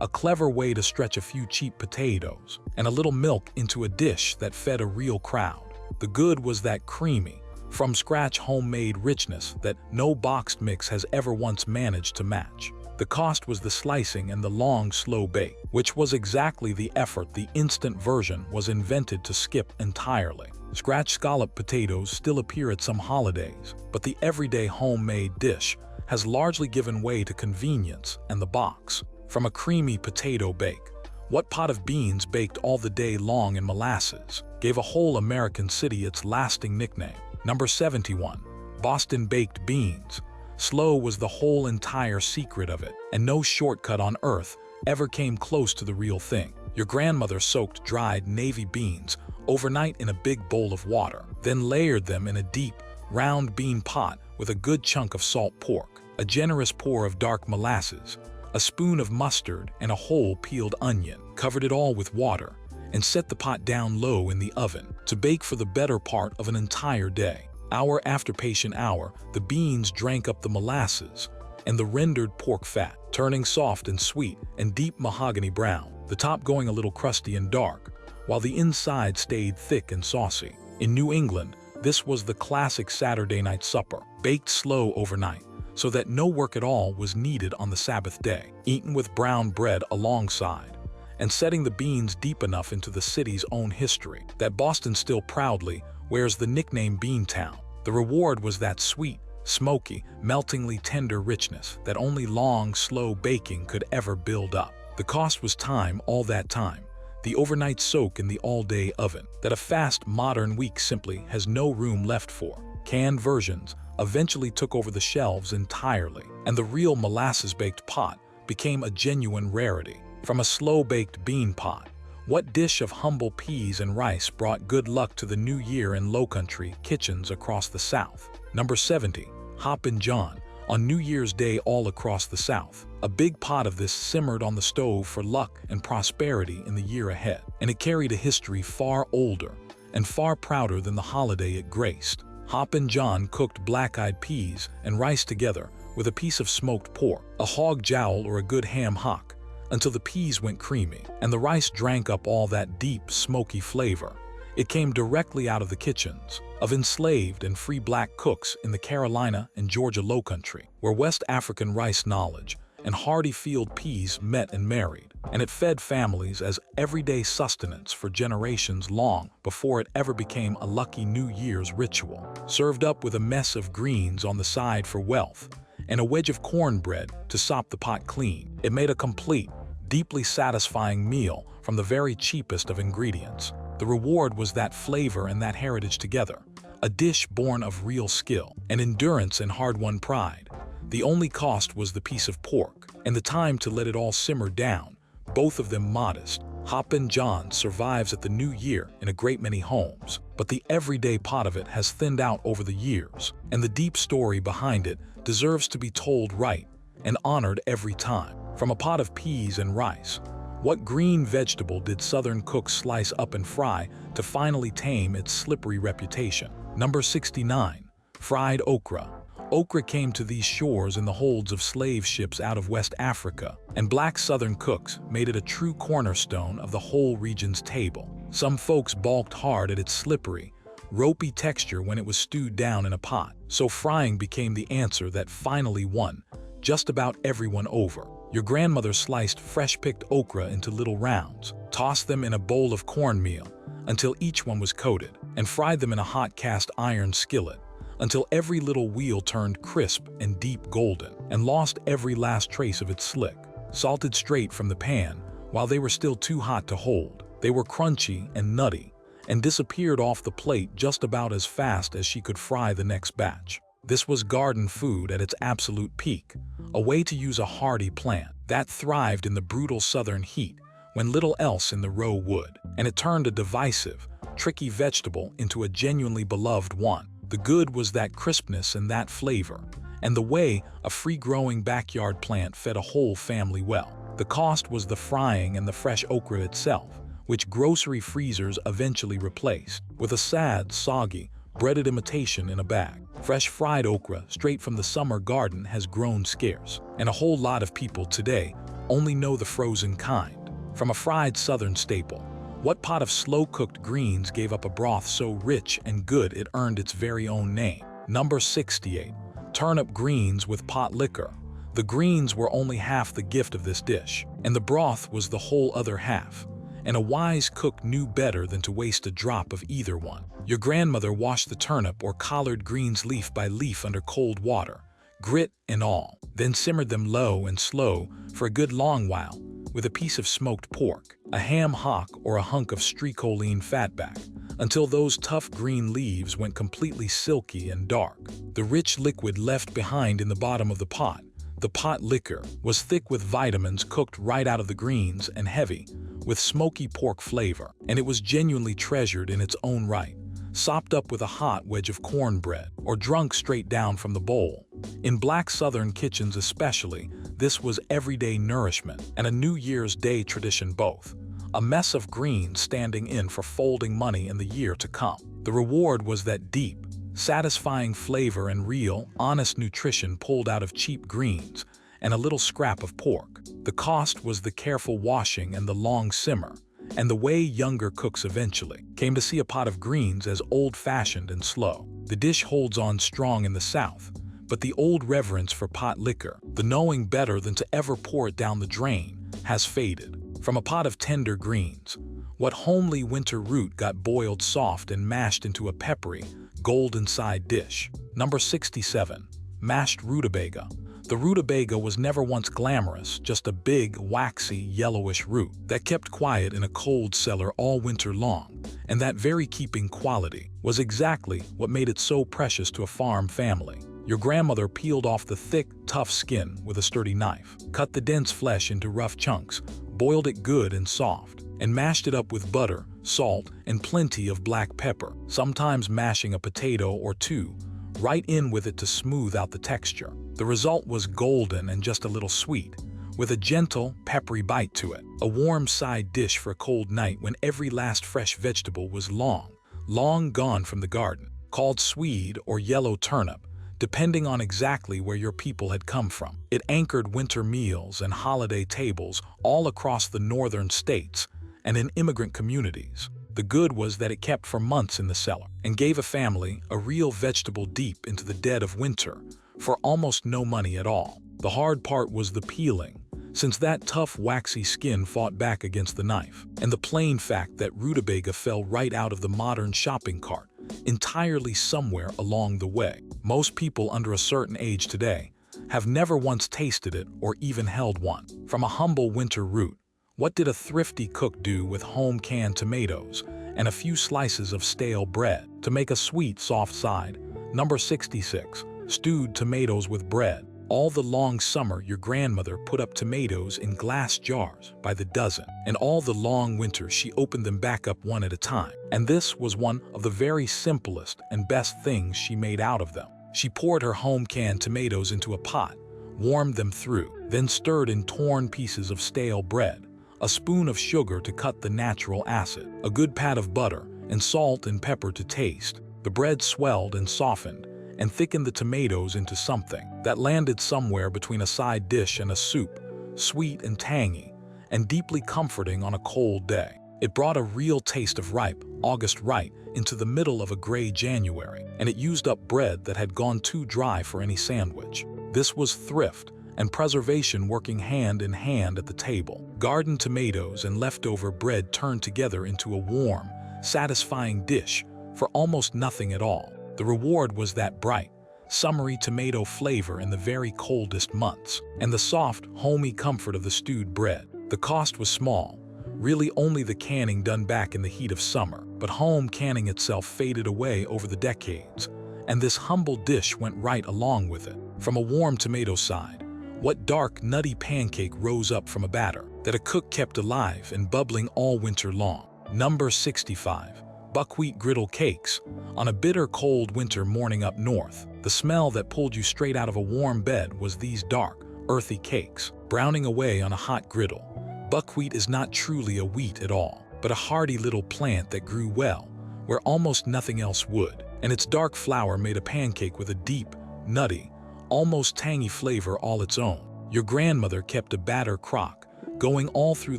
a clever way to stretch a few cheap potatoes and a little milk into a dish that fed a real crowd. The good was that creamy, from-scratch homemade richness that no boxed mix has ever once managed to match. The cost was the slicing and the long, slow bake, which was exactly the effort the instant version was invented to skip entirely. Scratch scalloped potatoes still appear at some holidays, but the everyday homemade dish has largely given way to convenience and the box. From a creamy potato bake, what pot of beans baked all the day long in molasses gave a whole American city its lasting nickname. Number 71. Boston baked beans. Slow was the whole entire secret of it, and no shortcut on earth ever came close to the real thing. Your grandmother soaked dried navy beans overnight in a big bowl of water, then layered them in a deep, round bean pot with a good chunk of salt pork, a generous pour of dark molasses, a spoon of mustard, and a whole peeled onion, covered it all with water, and set the pot down low in the oven to bake for the better part of an entire day. Hour after patient hour, the beans drank up the molasses and the rendered pork fat, turning soft and sweet and deep mahogany brown, the top going a little crusty and dark, while the inside stayed thick and saucy. In New England, this was the classic Saturday night supper, baked slow overnight, so that no work at all was needed on the Sabbath day, eaten with brown bread alongside, and setting the beans deep enough into the city's own history that Boston still proudly wears the nickname Beantown. The reward was that sweet, smoky, meltingly tender richness that only long, slow baking could ever build up. The cost was time, all that time, the overnight soak in the all-day oven that a fast, modern week simply has no room left for. Canned versions eventually took over the shelves entirely, and the real molasses-baked pot became a genuine rarity. From a slow-baked bean pot, what dish of humble peas and rice brought good luck to the new year in low-country kitchens across the South? Number 70. Hoppin' John. On New Year's Day all across the South, a big pot of this simmered on the stove for luck and prosperity in the year ahead, and it carried a history far older and far prouder than the holiday it graced. Hoppin' John cooked black-eyed peas and rice together with a piece of smoked pork, a hog jowl or a good ham hock, until the peas went creamy and the rice drank up all that deep, smoky flavor, It came directly out of the kitchens of enslaved and free black cooks in the Carolina and Georgia Lowcountry, where West African rice knowledge and hardy field peas met and married, and it fed families as everyday sustenance for generations long before it ever became a lucky New Year's ritual. Served up with a mess of greens on the side for wealth, and a wedge of cornbread to sop the pot clean, it made a complete, deeply satisfying meal from the very cheapest of ingredients. The reward was that flavor and that heritage together, a dish born of real skill, and endurance and hard-won pride. The only cost was the piece of pork, and the time to let it all simmer down, both of them modest. Hoppin' John's survives at the new year in a great many homes, but the everyday pot of it has thinned out over the years, and the deep story behind it deserves to be told right and honored every time. From a pot of peas and rice, what green vegetable did Southern cooks slice up and fry to finally tame its slippery reputation? Number 69. Fried okra. Okra came to these shores in the holds of slave ships out of West Africa, and black Southern cooks made it a true cornerstone of the whole region's table. Some folks balked hard at its slippery, ropey texture when it was stewed down in a pot, so frying became the answer that finally won just about everyone over. Your grandmother sliced fresh-picked okra into little rounds, tossed them in a bowl of cornmeal until each one was coated, and fried them in a hot cast iron skillet until every little wheel turned crisp and deep golden and lost every last trace of its slick. Salted straight from the pan while they were still too hot to hold, they were crunchy and nutty and disappeared off the plate just about as fast as she could fry the next batch. This was garden food at its absolute peak, a way to use a hardy plant that thrived in the brutal southern heat when little else in the row would, and it turned a divisive, tricky vegetable into a genuinely beloved one. The good was that crispness and that flavor, and the way a free-growing backyard plant fed a whole family well. The cost was the frying and the fresh okra itself, which grocery freezers eventually replaced with a sad, soggy, breaded imitation in a bag. Fresh fried okra straight from the summer garden has grown scarce, and a whole lot of people today only know the frozen kind. From a fried southern staple, what pot of slow-cooked greens gave up a broth so rich and good it earned its very own name? Number 68. Turnip greens with pot liquor. The greens were only half the gift of this dish, and the broth was the whole other half, and a wise cook knew better than to waste a drop of either one. Your grandmother washed the turnip or collard greens leaf by leaf under cold water, grit and all, then simmered them low and slow for a good long while with a piece of smoked pork, a ham hock, or a hunk of stricoline fatback, until those tough green leaves went completely silky and dark. The rich liquid left behind in the bottom of the pot liquor, was thick with vitamins cooked right out of the greens and heavy with smoky pork flavor, and it was genuinely treasured in its own right, sopped up with a hot wedge of cornbread or drunk straight down from the bowl. In black Southern kitchens especially, this was everyday nourishment and a New Year's Day tradition both, a mess of greens standing in for folding money in the year to come. The reward was that deep, satisfying flavor and real, honest nutrition pulled out of cheap greens and a little scrap of pork. The cost was the careful washing and the long simmer, and the way younger cooks eventually came to see a pot of greens as old-fashioned and slow. The dish holds on strong in the South, but the old reverence for pot liquor, the knowing better than to ever pour it down the drain, has faded. From a pot of tender greens, what homely winter root got boiled soft and mashed into a peppery, golden-side dish? Number 67. Mashed rutabaga. The rutabaga was never once glamorous, just a big, waxy, yellowish root that kept quiet in a cold cellar all winter long, and that very keeping quality was exactly what made it so precious to a farm family. Your grandmother peeled off the thick, tough skin with a sturdy knife, cut the dense flesh into rough chunks, boiled it good and soft, and mashed it up with butter, salt, and plenty of black pepper, sometimes mashing a potato or two right in with it to smooth out the texture. The result was golden and just a little sweet, with a gentle, peppery bite to it. A warm side dish for a cold night when every last fresh vegetable was long gone from the garden. Called swede or yellow turnip, depending on exactly where your people had come from. It anchored winter meals and holiday tables all across the northern states and in immigrant communities. The good was that it kept for months in the cellar and gave a family a real vegetable deep into the dead of winter for almost no money at all. The hard part was the peeling, since that tough, waxy skin fought back against the knife, and the plain fact that rutabaga fell right out of the modern shopping cart entirely somewhere along the way. Most people under a certain age today have never once tasted it or even held one. From a humble winter root, what did a thrifty cook do with home canned tomatoes and a few slices of stale bread to make a sweet, soft side? Number 66. Stewed tomatoes with bread. All the long summer, your grandmother put up tomatoes in glass jars by the dozen, and all the long winter she opened them back up one at a time. And this was one of the very simplest and best things she made out of them. She poured her home-canned tomatoes into a pot, warmed them through, then stirred in torn pieces of stale bread, a spoon of sugar to cut the natural acid, a good pat of butter, and salt and pepper to taste. The bread swelled and softened, and thickened the tomatoes into something that landed somewhere between a side dish and a soup, sweet and tangy, and deeply comforting on a cold day. It brought a real taste of ripe, August right into the middle of a gray January, and it used up bread that had gone too dry for any sandwich. This was thrift and preservation working hand in hand at the table. Garden tomatoes and leftover bread turned together into a warm, satisfying dish for almost nothing at all. The reward was that bright, summery tomato flavor in the very coldest months, and the soft, homey comfort of the stewed bread. The cost was small, really only the canning done back in the heat of summer, but home canning itself faded away over the decades, and this humble dish went right along with it. From a warm tomato side, what dark, nutty pancake rose up from a batter that a cook kept alive and bubbling all winter long? Number 65. Buckwheat griddle cakes. On a bitter cold winter morning up north, the smell that pulled you straight out of a warm bed was these dark, earthy cakes, browning away on a hot griddle. Buckwheat is not truly a wheat at all, but a hardy little plant that grew well where almost nothing else would, and its dark flour made a pancake with a deep, nutty, almost tangy flavor all its own. Your grandmother kept a batter crock going all through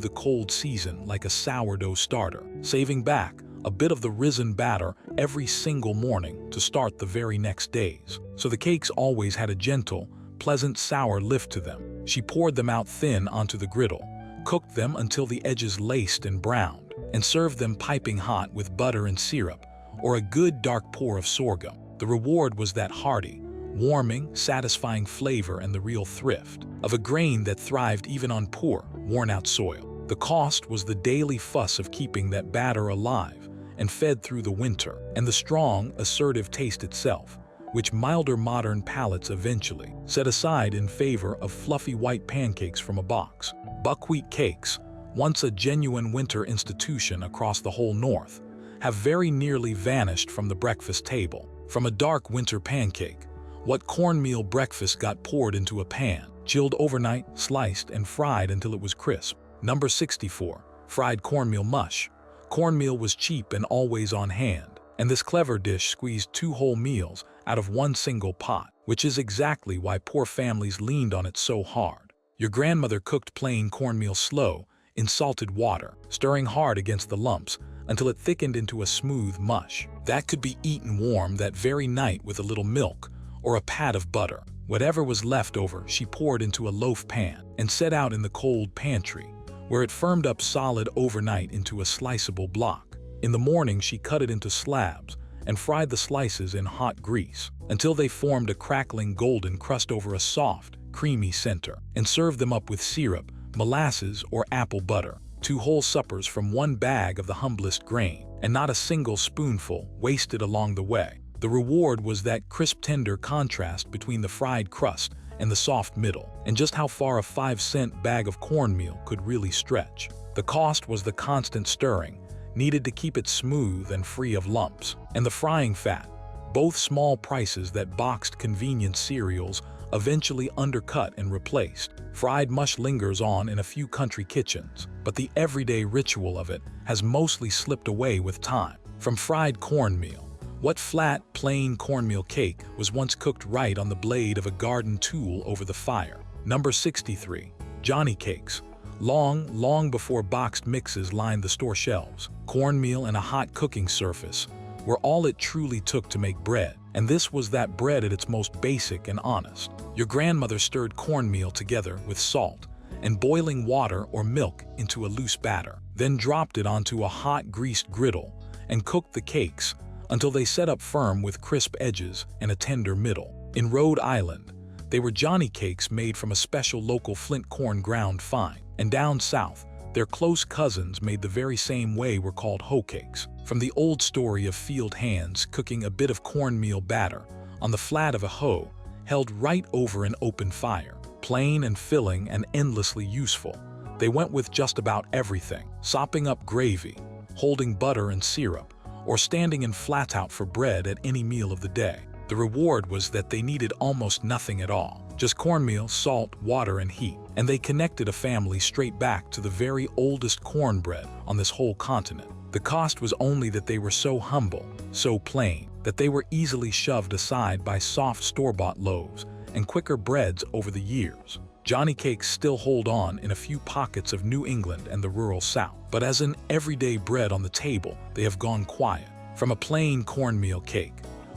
the cold season like a sourdough starter, saving back a bit of the risen batter every single morning to start the very next days. So the cakes always had a gentle, pleasant sour lift to them. She poured them out thin onto the griddle, cooked them until the edges laced and browned, and served them piping hot with butter and syrup or a good dark pour of sorghum. The reward was that hearty, warming, satisfying flavor and the real thrift of a grain that thrived even on poor, worn-out soil. The cost was the daily fuss of keeping that batter alive and fed through the winter, and the strong, assertive taste itself, which milder modern palates eventually set aside in favor of fluffy white pancakes from a box. Buckwheat cakes, once a genuine winter institution across the whole North, have very nearly vanished from the breakfast table. From a dark winter pancake, what cornmeal breakfast got poured into a pan, chilled overnight, sliced, and fried until it was crisp. Number 64. Fried cornmeal mush. Cornmeal was cheap and always on hand, and this clever dish squeezed 2 whole meals out of one single pot, which is exactly why poor families leaned on it so hard. Your grandmother cooked plain cornmeal slow in salted water, stirring hard against the lumps until it thickened into a smooth mush that could be eaten warm that very night with a little milk or a pat of butter. Whatever was left over, she poured into a loaf pan and set out in the cold pantry, where it firmed up solid overnight into a sliceable block. In the morning, she cut it into slabs and fried the slices in hot grease until they formed a crackling golden crust over a soft, creamy center, and served them up with syrup, molasses, or apple butter. 2 whole suppers from one bag of the humblest grain, and not a single spoonful wasted along the way. The reward was that crisp, tender contrast between the fried crust and the soft middle, and just how far a 5-cent bag of cornmeal could really stretch. The cost was the constant stirring needed to keep it smooth and free of lumps, and the frying fat, both small prices that boxed convenience cereals eventually undercut and replaced. Fried mush lingers on in a few country kitchens, but the everyday ritual of it has mostly slipped away with time. From fried cornmeal, what flat, plain cornmeal cake was once cooked right on the blade of a garden tool over the fire? Number 63. Johnny cakes. Long before boxed mixes lined the store shelves, cornmeal and a hot cooking surface were all it truly took to make bread. And this was that bread at its most basic and honest. Your grandmother stirred cornmeal together with salt and boiling water or milk into a loose batter, then dropped it onto a hot greased griddle and cooked the cakes until they set up firm with crisp edges and a tender middle. In Rhode Island, they were Johnny cakes made from a special local flint corn ground fine. And down south, their close cousins made the very same way were called hoe cakes. From the old story of field hands cooking a bit of cornmeal batter on the flat of a hoe held right over an open fire, plain and filling and endlessly useful, they went with just about everything, sopping up gravy, holding butter and syrup, or standing in flat out for bread at any meal of the day. The reward was that they needed almost nothing at all, just cornmeal, salt, water, and heat, and they connected a family straight back to the very oldest cornbread on this whole continent. The cost was only that they were so humble, so plain, that they were easily shoved aside by soft store-bought loaves and quicker breads over the years. Johnny cakes still hold on in a few pockets of New England and the rural South, but as an everyday bread on the table, they have gone quiet. From a plain cornmeal cake,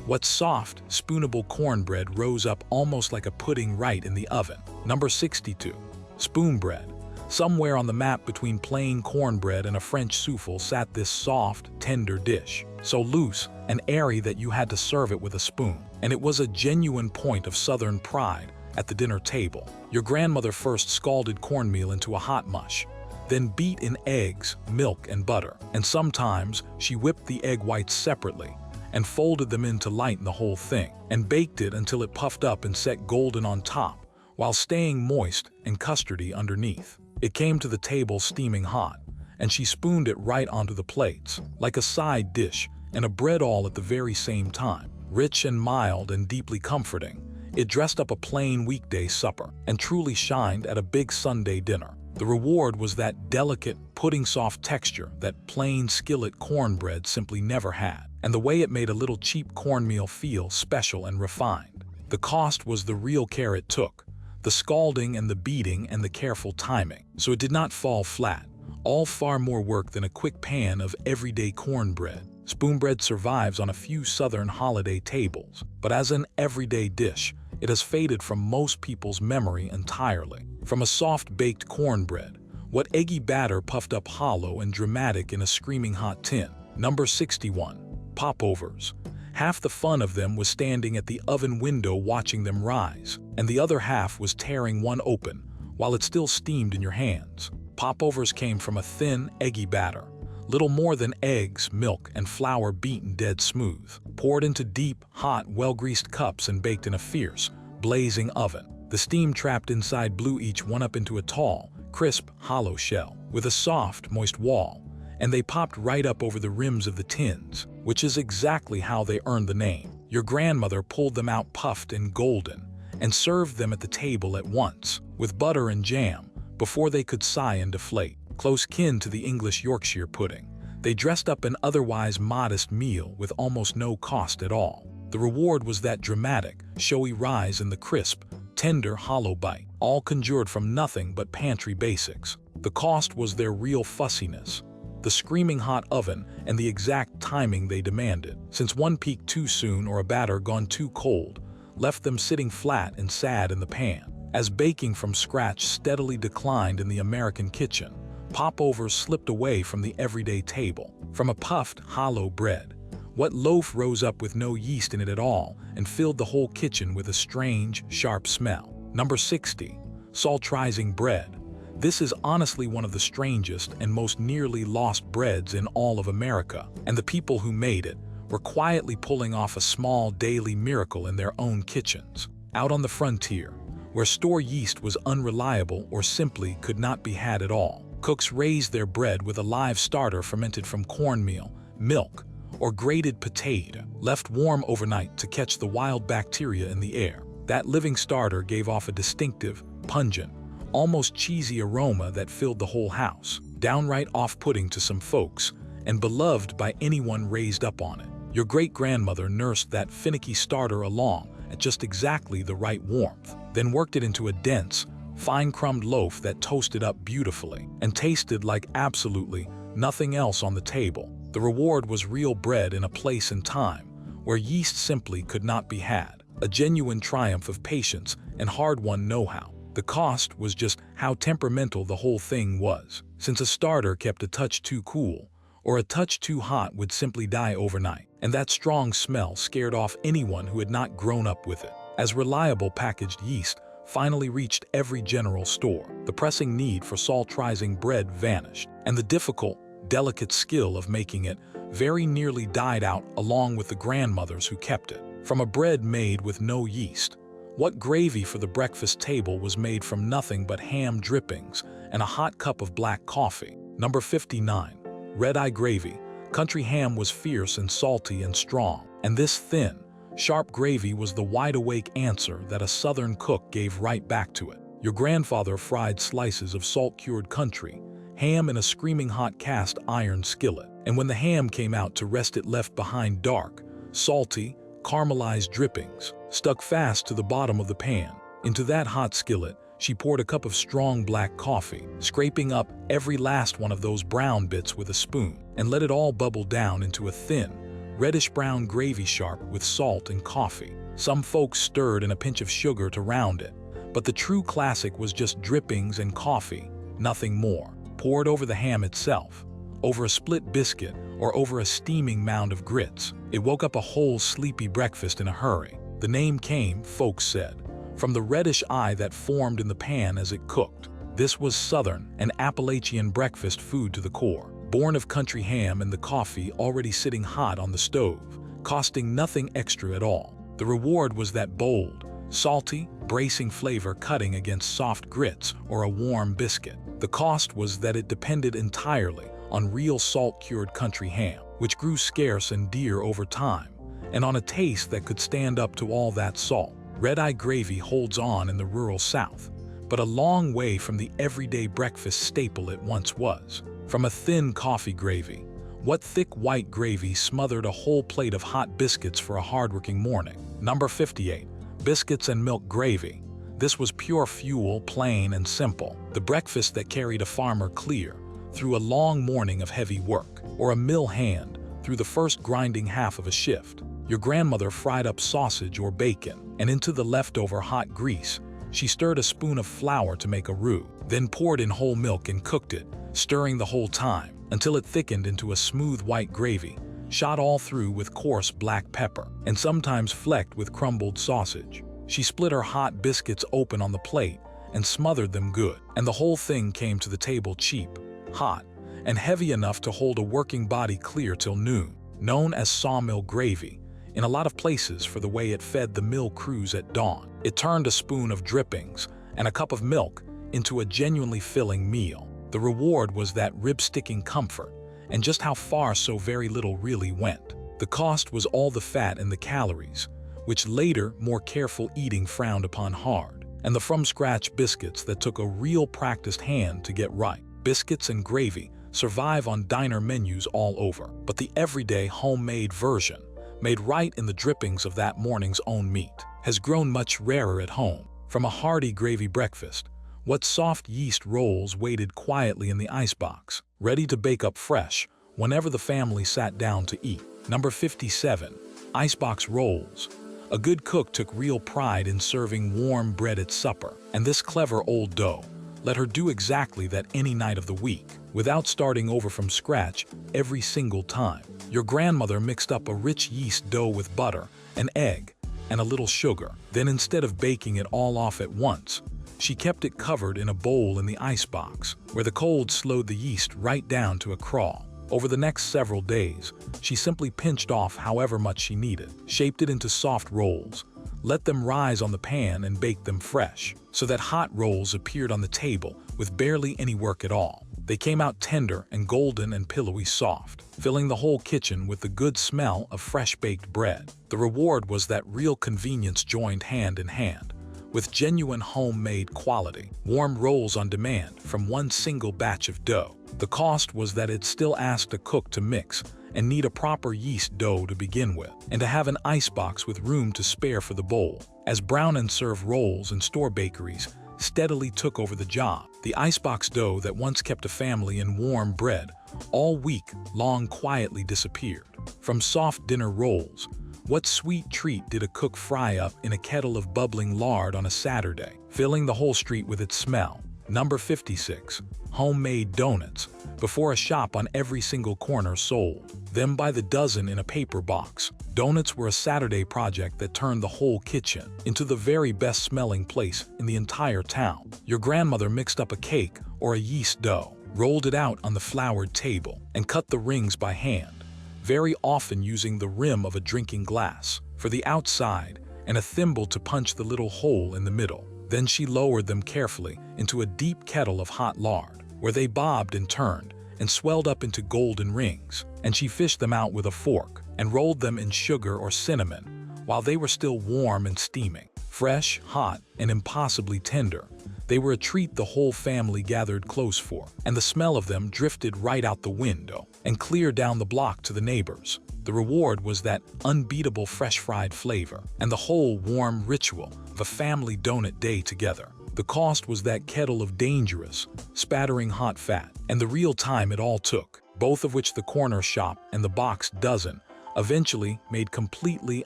what soft, spoonable cornbread rose up almost like a pudding right in the oven. Number 62. Spoon bread. Somewhere on the map between plain cornbread and a French souffle sat this soft, tender dish, so loose and airy that you had to serve it with a spoon. And it was a genuine point of Southern pride at the dinner table. Your grandmother first scalded cornmeal into a hot mush, then beat in eggs, milk, and butter. And sometimes she whipped the egg whites separately and folded them in to lighten the whole thing, and baked it until it puffed up and set golden on top, while staying moist and custardy underneath. It came to the table steaming hot, and she spooned it right onto the plates, like a side dish and a bread all at the very same time. Rich and mild and deeply comforting, it dressed up a plain weekday supper, and truly shined at a big Sunday dinner. The reward was that delicate, pudding-soft texture that plain skillet cornbread simply never had, and the way it made a little cheap cornmeal feel special and refined. The cost was the real care it took, the scalding and the beating and the careful timing, so it did not fall flat, all far more work than a quick pan of everyday cornbread. Spoonbread survives on a few Southern holiday tables, but as an everyday dish, it has faded from most people's memory entirely. From a soft-baked cornbread, what eggy batter puffed up hollow and dramatic in a screaming hot tin. Number 61. Popovers. Half the fun of them was standing at the oven window watching them rise, and the other half was tearing one open while it still steamed in your hands. Popovers came from a thin, eggy batter, little more than eggs, milk, and flour beaten dead smooth, poured into deep, hot, well-greased cups and baked in a fierce, blazing oven. The steam trapped inside blew each one up into a tall, crisp, hollow shell with a soft, moist wall, and they popped right up over the rims of the tins, which is exactly how they earned the name. Your grandmother pulled them out puffed and golden and served them at the table at once, with butter and jam, before they could sigh and deflate. Close kin to the English Yorkshire pudding, they dressed up an otherwise modest meal with almost no cost at all. The reward was that dramatic, showy rise in the crisp, tender, hollow bite, all conjured from nothing but pantry basics. The cost was their real fussiness, the screaming hot oven, and the exact timing they demanded, since one peaked too soon or a batter gone too cold left them sitting flat and sad in the pan. As baking from scratch steadily declined in the American kitchen, popovers slipped away from the everyday table. From a puffed, hollow bread, what loaf rose up with no yeast in it at all and filled the whole kitchen with a strange, sharp smell. Number 60. Salt-rising bread. This is honestly one of the strangest and most nearly lost breads in all of America, and the people who made it were quietly pulling off a small daily miracle in their own kitchens. Out on the frontier, where store yeast was unreliable or simply could not be had at all, cooks raised their bread with a live starter fermented from cornmeal, milk, or grated potato, left warm overnight to catch the wild bacteria in the air. That living starter gave off a distinctive, pungent, almost cheesy aroma that filled the whole house, downright off-putting to some folks, and beloved by anyone raised up on it. Your great-grandmother nursed that finicky starter along at just exactly the right warmth, then worked it into a dense, fine crumbed loaf that toasted up beautifully and tasted like absolutely nothing else on the table. The reward was real bread in a place and time where yeast simply could not be had, a genuine triumph of patience and hard-won know-how. The cost was just how temperamental the whole thing was, since a starter kept a touch too cool or a touch too hot would simply die overnight, and that strong smell scared off anyone who had not grown up with it. As reliable packaged yeast finally reached every general store, the pressing need for salt-rising bread vanished, and the difficult, delicate skill of making it very nearly died out along with the grandmothers who kept it. From a bread made with no yeast, what gravy for the breakfast table was made from nothing but ham drippings and a hot cup of black coffee. Number 59. Red-eye gravy. Country ham was fierce and salty and strong, and this thin, sharp gravy was the wide-awake answer that a southern cook gave right back to it. Your grandfather fried slices of salt-cured country ham in a screaming hot cast iron skillet, and when the ham came out to rest it left behind dark, salty, caramelized drippings stuck fast to the bottom of the pan. Into that hot skillet, she poured a cup of strong black coffee, scraping up every last one of those brown bits with a spoon, and let it all bubble down into a thin, reddish-brown gravy sharp with salt and coffee. Some folks stirred in a pinch of sugar to round it, but the true classic was just drippings and coffee, nothing more. Poured over the ham itself, over a split biscuit, or over a steaming mound of grits. It woke up a whole sleepy breakfast in a hurry. The name came, folks said, from the reddish eye that formed in the pan as it cooked. This was Southern and Appalachian breakfast food to the core, born of country ham and the coffee already sitting hot on the stove, costing nothing extra at all. The reward was that bold, salty, bracing flavor cutting against soft grits or a warm biscuit. The cost was that it depended entirely on real salt-cured country ham, which grew scarce and dear over time, and on a taste that could stand up to all that salt. Red-eye gravy holds on in the rural South, but a long way from the everyday breakfast staple it once was. From a thin coffee gravy, what thick white gravy smothered a whole plate of hot biscuits for a hardworking morning. Number 58. Biscuits and milk gravy. This was pure fuel, plain and simple. The breakfast that carried a farmer clear through a long morning of heavy work, or a mill hand through the first grinding half of a shift. Your grandmother fried up sausage or bacon, and into the leftover hot grease, she stirred a spoon of flour to make a roux, then poured in whole milk and cooked it, stirring the whole time, until it thickened into a smooth white gravy, shot all through with coarse black pepper, and sometimes flecked with crumbled sausage. She split her hot biscuits open on the plate and smothered them good, and the whole thing came to the table cheap, hot, and heavy enough to hold a working body clear till noon. Known as sawmill gravy in a lot of places for the way it fed the mill crews at dawn. It turned a spoon of drippings and a cup of milk into a genuinely filling meal. The reward was that rib-sticking comfort, and just how far so very little really went. The cost was all the fat and the calories, which later more careful eating frowned upon hard, and the from-scratch biscuits that took a real practiced hand to get right. Biscuits and gravy survive on diner menus all over, but the everyday homemade version, made right in the drippings of that morning's own meat, has grown much rarer at home. From a hearty gravy breakfast, what soft yeast rolls waited quietly in the icebox, ready to bake up fresh whenever the family sat down to eat. Number 57. Icebox rolls. A good cook took real pride in serving warm bread at supper, and this clever old dough let her do exactly that any night of the week, without starting over from scratch every single time. Your grandmother mixed up a rich yeast dough with butter, an egg, and a little sugar. Then instead of baking it all off at once, she kept it covered in a bowl in the icebox, where the cold slowed the yeast right down to a crawl. Over the next several days, she simply pinched off however much she needed, shaped it into soft rolls, let them rise on the pan and baked them fresh, so that hot rolls appeared on the table with barely any work at all. They came out tender and golden and pillowy soft, filling the whole kitchen with the good smell of fresh-baked bread. The reward was that real convenience joined hand in hand with genuine homemade quality, warm rolls on demand from one single batch of dough. The cost was that it still asked a cook to mix and knead a proper yeast dough to begin with, and to have an icebox with room to spare for the bowl, as Brown and Serve rolls in store bakeries steadily took over the job. The icebox dough that once kept a family in warm bread all week long quietly disappeared. From soft dinner rolls, what sweet treat did a cook fry up in a kettle of bubbling lard on a Saturday, filling the whole street with its smell? Number 56. Homemade donuts. Before, a shop on every single corner sold them by the dozen in a paper box, donuts were a Saturday project that turned the whole kitchen into the very best smelling place in the entire town. Your grandmother mixed up a cake or a yeast dough, rolled it out on the floured table, and cut the rings by hand, very often using the rim of a drinking glass for the outside and a thimble to punch the little hole in the middle. Then she lowered them carefully into a deep kettle of hot lard, where they bobbed and turned and swelled up into golden rings, and she fished them out with a fork and rolled them in sugar or cinnamon while they were still warm and steaming. Fresh, hot, and impossibly tender, they were a treat the whole family gathered close for, and the smell of them drifted right out the window and clear down the block to the neighbors. The reward was that unbeatable fresh fried flavor and the whole warm ritual of a family donut day together. The cost was that kettle of dangerous, spattering hot fat, and the real time it all took, both of which the corner shop and the box dozen eventually made completely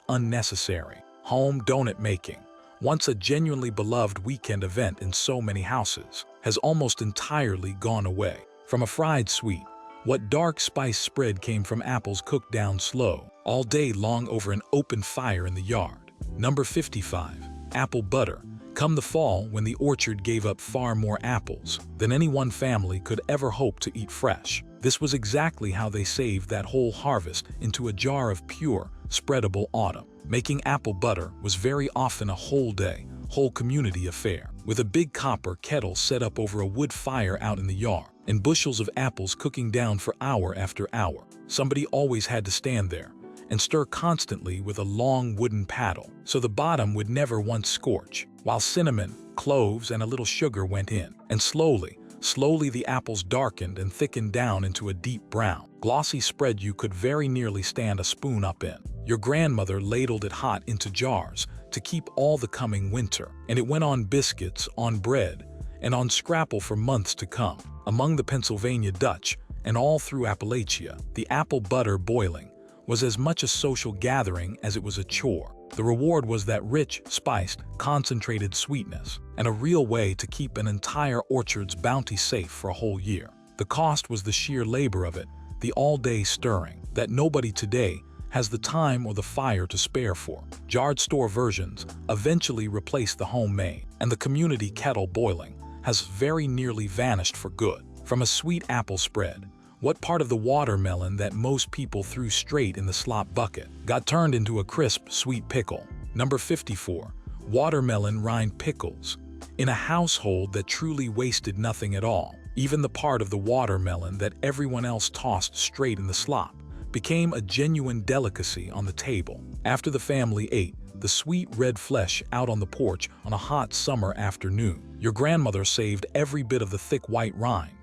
unnecessary. Home donut making, once a genuinely beloved weekend event in so many houses, has almost entirely gone away. From a fried sweet, what dark spice spread came from apples cooked down slow, all day long over an open fire in the yard. Number 55. Apple butter. Come the fall, when the orchard gave up far more apples than any one family could ever hope to eat fresh, this was exactly how they saved that whole harvest into a jar of pure, spreadable autumn. Making apple butter was very often a whole day, whole community affair, with a big copper kettle set up over a wood fire out in the yard, and bushels of apples cooking down for hour after hour. Somebody always had to stand there and stir constantly with a long wooden paddle, so the bottom would never once scorch, while cinnamon, cloves, and a little sugar went in, and slowly the apples darkened and thickened down into a deep brown, glossy spread you could very nearly stand a spoon up in. Your grandmother ladled it hot into jars to keep all the coming winter, and it went on biscuits, on bread, and on scrapple for months to come. Among the Pennsylvania Dutch and all through Appalachia, the apple butter boiling was as much a social gathering as it was a chore. The reward was that rich, spiced, concentrated sweetness, and a real way to keep an entire orchard's bounty safe for a whole year. The cost was the sheer labor of it, the all-day stirring, that nobody today has the time or the fire to spare for. Jarred store versions eventually replaced the homemade, and the community kettle boiling has very nearly vanished for good. From a sweet apple spread, what part of the watermelon that most people threw straight in the slop bucket got turned into a crisp, sweet pickle? Number 54. Watermelon rind pickles. In a household that truly wasted nothing at all, even the part of the watermelon that everyone else tossed straight in the slop became a genuine delicacy on the table. After the family ate the sweet red flesh out on the porch on a hot summer afternoon, your grandmother saved every bit of the thick white rind,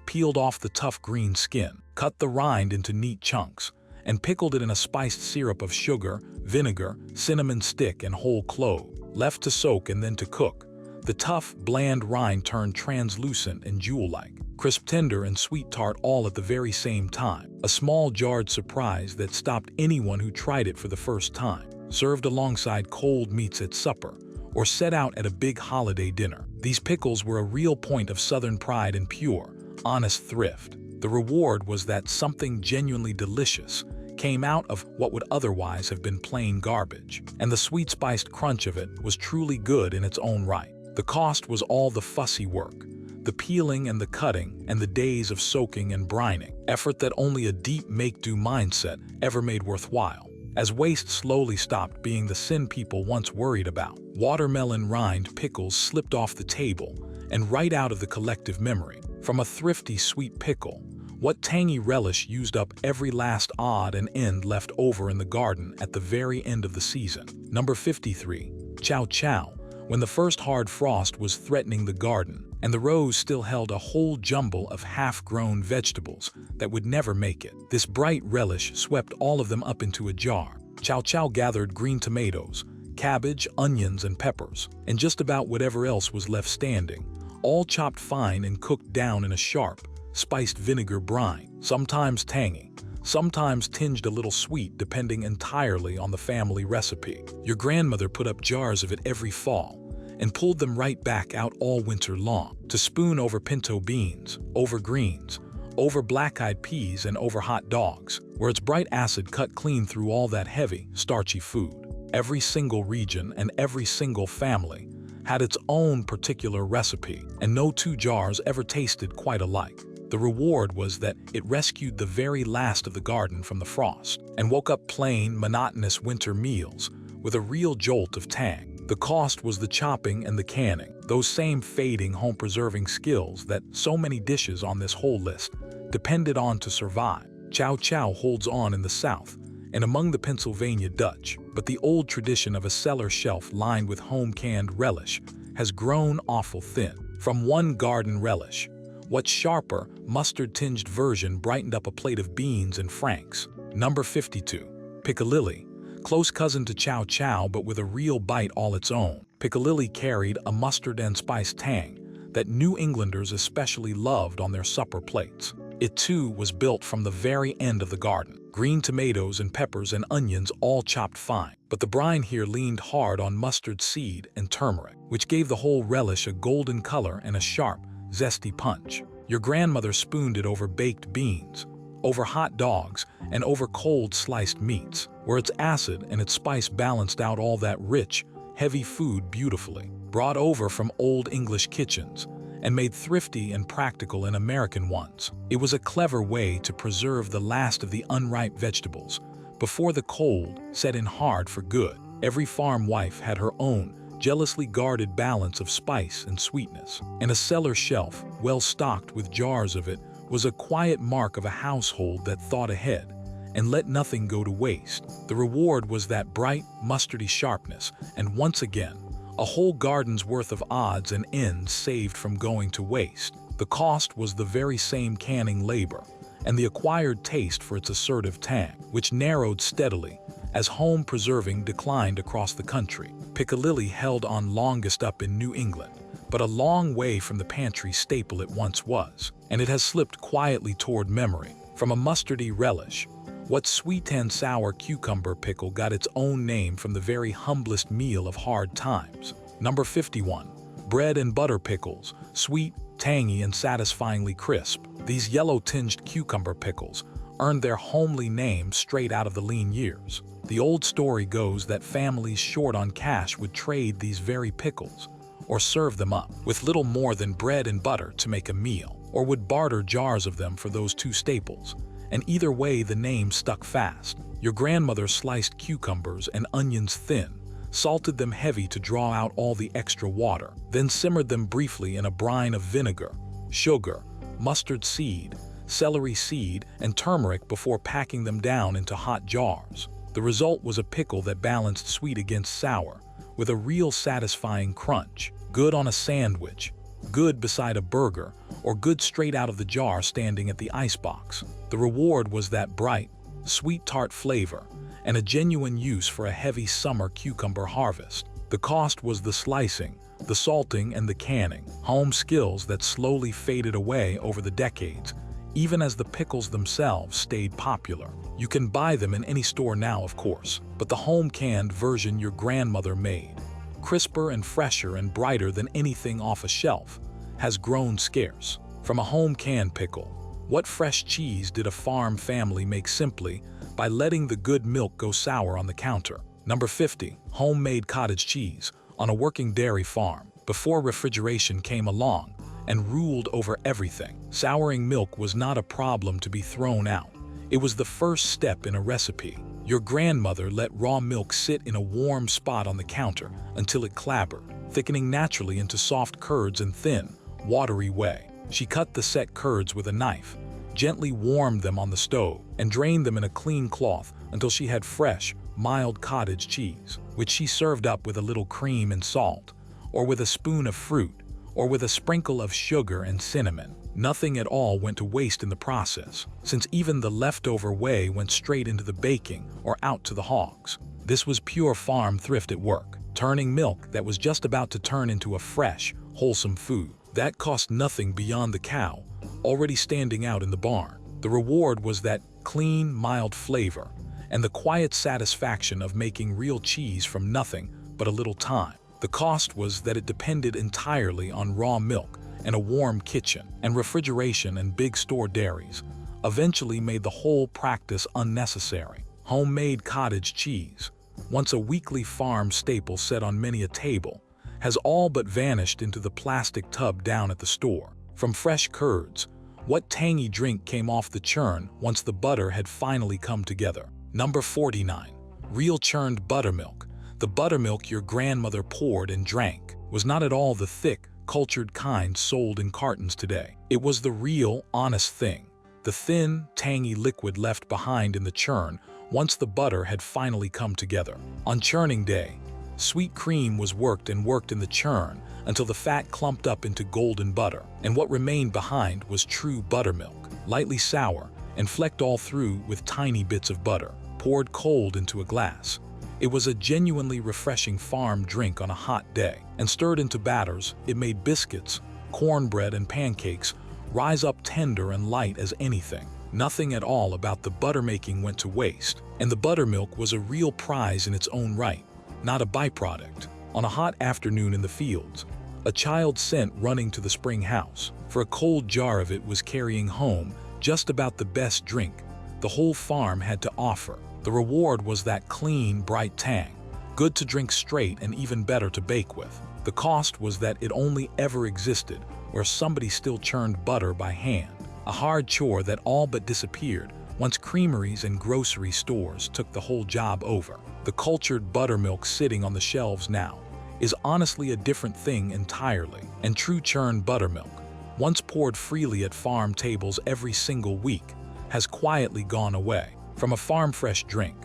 peeled off the tough green skin, cut the rind into neat chunks, and pickled it in a spiced syrup of sugar, vinegar, cinnamon stick, and whole clove. Left to soak and then to cook, the tough, bland rind turned translucent and jewel-like, crisp, tender, and sweet tart all at the very same time. A small jarred surprise that stopped anyone who tried it for the first time. Served alongside cold meats at supper, or set out at a big holiday dinner, these pickles were a real point of Southern pride and pure, honest thrift. The reward was that something genuinely delicious came out of what would otherwise have been plain garbage, and the sweet spiced crunch of it was truly good in its own right. The cost was all the fussy work, the peeling and the cutting and the days of soaking and brining, effort that only a deep make-do mindset ever made worthwhile. As waste slowly stopped being the sin people once worried about, watermelon rind pickles slipped off the table and right out of the collective memory. From a thrifty sweet pickle, what tangy relish used up every last odd and end left over in the garden at the very end of the season. Number 53. Chow chow. When the first hard frost was threatening the garden, and the rows still held a whole jumble of half-grown vegetables that would never make it, this bright relish swept all of them up into a jar. Chow chow gathered green tomatoes, cabbage, onions, and peppers, and just about whatever else was left standing, all chopped fine and cooked down in a sharp, spiced vinegar brine, sometimes tangy, sometimes tinged a little sweet depending entirely on the family recipe. Your grandmother put up jars of it every fall and pulled them right back out all winter long to spoon over pinto beans, over greens, over black-eyed peas, and over hot dogs, where its bright acid cut clean through all that heavy, starchy food. Every single region and every single family had its own particular recipe, and no two jars ever tasted quite alike. The reward was that it rescued the very last of the garden from the frost and woke up plain, monotonous winter meals with a real jolt of tang. The cost was the chopping and the canning, those same fading home-preserving skills that so many dishes on this whole list depended on to survive. Chow chow holds on in the South and among the Pennsylvania Dutch, but the old tradition of a cellar shelf lined with home-canned relish has grown awful thin. From one garden relish, what sharper, mustard-tinged version brightened up a plate of beans and franks? Number 52. Piccalilli, close cousin to chow chow but with a real bite all its own. Piccalilli carried a mustard and spice tang that New Englanders especially loved on their supper plates. It too was built from the very end of the garden. Green tomatoes and peppers and onions all chopped fine, but the brine here leaned hard on mustard seed and turmeric, which gave the whole relish a golden color and a sharp, zesty punch. Your grandmother spooned it over baked beans, over hot dogs, and over cold sliced meats, where its acid and its spice balanced out all that rich, heavy food beautifully, brought over from old English kitchens and made thrifty and practical in American ones. It was a clever way to preserve the last of the unripe vegetables before the cold set in hard for good. Every farm wife had her own jealously guarded balance of spice and sweetness, and a cellar shelf, well stocked with jars of it, was a quiet mark of a household that thought ahead and let nothing go to waste. The reward was that bright, mustardy sharpness, and once again, a whole garden's worth of odds and ends saved from going to waste. The cost was the very same canning labor, and the acquired taste for its assertive tang, which narrowed steadily as home preserving declined across the country. Piccalilli held on longest up in New England, but a long way from the pantry staple it once was, and it has slipped quietly toward memory. From a mustardy relish, what sweet and sour cucumber pickle got its own name from the very humblest meal of hard times. Number 51. Bread and butter pickles, sweet, tangy, and satisfyingly crisp. These yellow-tinged cucumber pickles earned their homely name straight out of the lean years. The old story goes that families short on cash would trade these very pickles, or serve them up with little more than bread and butter to make a meal, or would barter jars of them for those two staples, and either way the name stuck fast. Your grandmother sliced cucumbers and onions thin, salted them heavy to draw out all the extra water, then simmered them briefly in a brine of vinegar, sugar, mustard seed, celery seed, and turmeric before packing them down into hot jars. The result was a pickle that balanced sweet against sour, with a real satisfying crunch, good on a sandwich, good beside a burger, or good straight out of the jar standing at the icebox. The reward was that bright, sweet tart flavor, and a genuine use for a heavy summer cucumber harvest. The cost was the slicing, the salting, and the canning, home skills that slowly faded away over the decades, even as the pickles themselves stayed popular. You can buy them in any store now, of course, but the home-canned version your grandmother made, crisper and fresher and brighter than anything off a shelf, has grown scarce. From a home-canned pickle, what fresh cheese did a farm family make simply by letting the good milk go sour on the counter? Number 50. Homemade cottage cheese on a working dairy farm. Before refrigeration came along and ruled over everything, souring milk was not a problem to be thrown out. It was the first step in a recipe. Your grandmother let raw milk sit in a warm spot on the counter until it clabbered, thickening naturally into soft curds in thin, watery way. She cut the set curds with a knife, gently warmed them on the stove, and drained them in a clean cloth until she had fresh, mild cottage cheese, which she served up with a little cream and salt, or with a spoon of fruit, or with a sprinkle of sugar and cinnamon. Nothing at all went to waste in the process, since even the leftover whey went straight into the baking or out to the hogs. This was pure farm thrift at work, turning milk that was just about to turn into a fresh, wholesome food. That cost nothing beyond the cow, already standing out in the barn. The reward was that clean, mild flavor, and the quiet satisfaction of making real cheese from nothing but a little time. The cost was that it depended entirely on raw milk and a warm kitchen, and refrigeration and big store dairies eventually made the whole practice unnecessary. Homemade cottage cheese, once a weekly farm staple set on many a table, has all but vanished into the plastic tub down at the store. From fresh curds, what tangy drink came off the churn once the butter had finally come together? Number 49. Real churned buttermilk. The buttermilk your grandmother poured and drank was not at all the thick, cultured kind sold in cartons today. It was the real, honest thing. The thin, tangy liquid left behind in the churn once the butter had finally come together. On churning day, sweet cream was worked and worked in the churn until the fat clumped up into golden butter, and what remained behind was true buttermilk, lightly sour and flecked all through with tiny bits of butter, poured cold into a glass. It was a genuinely refreshing farm drink on a hot day, and stirred into batters, it made biscuits, cornbread, and pancakes rise up tender and light as anything. Nothing at all about the butter making went to waste, and the buttermilk was a real prize in its own right, not a byproduct. On a hot afternoon in the fields, a child sent running to the spring house, for a cold jar of it was carrying home just about the best drink the whole farm had to offer. The reward was that clean, bright tang, good to drink straight and even better to bake with. The cost was that it only ever existed where somebody still churned butter by hand, a hard chore that all but disappeared once creameries and grocery stores took the whole job over. The cultured buttermilk sitting on the shelves now is honestly a different thing entirely, and true churned buttermilk, once poured freely at farm tables every single week, has quietly gone away. From a farm-fresh drink,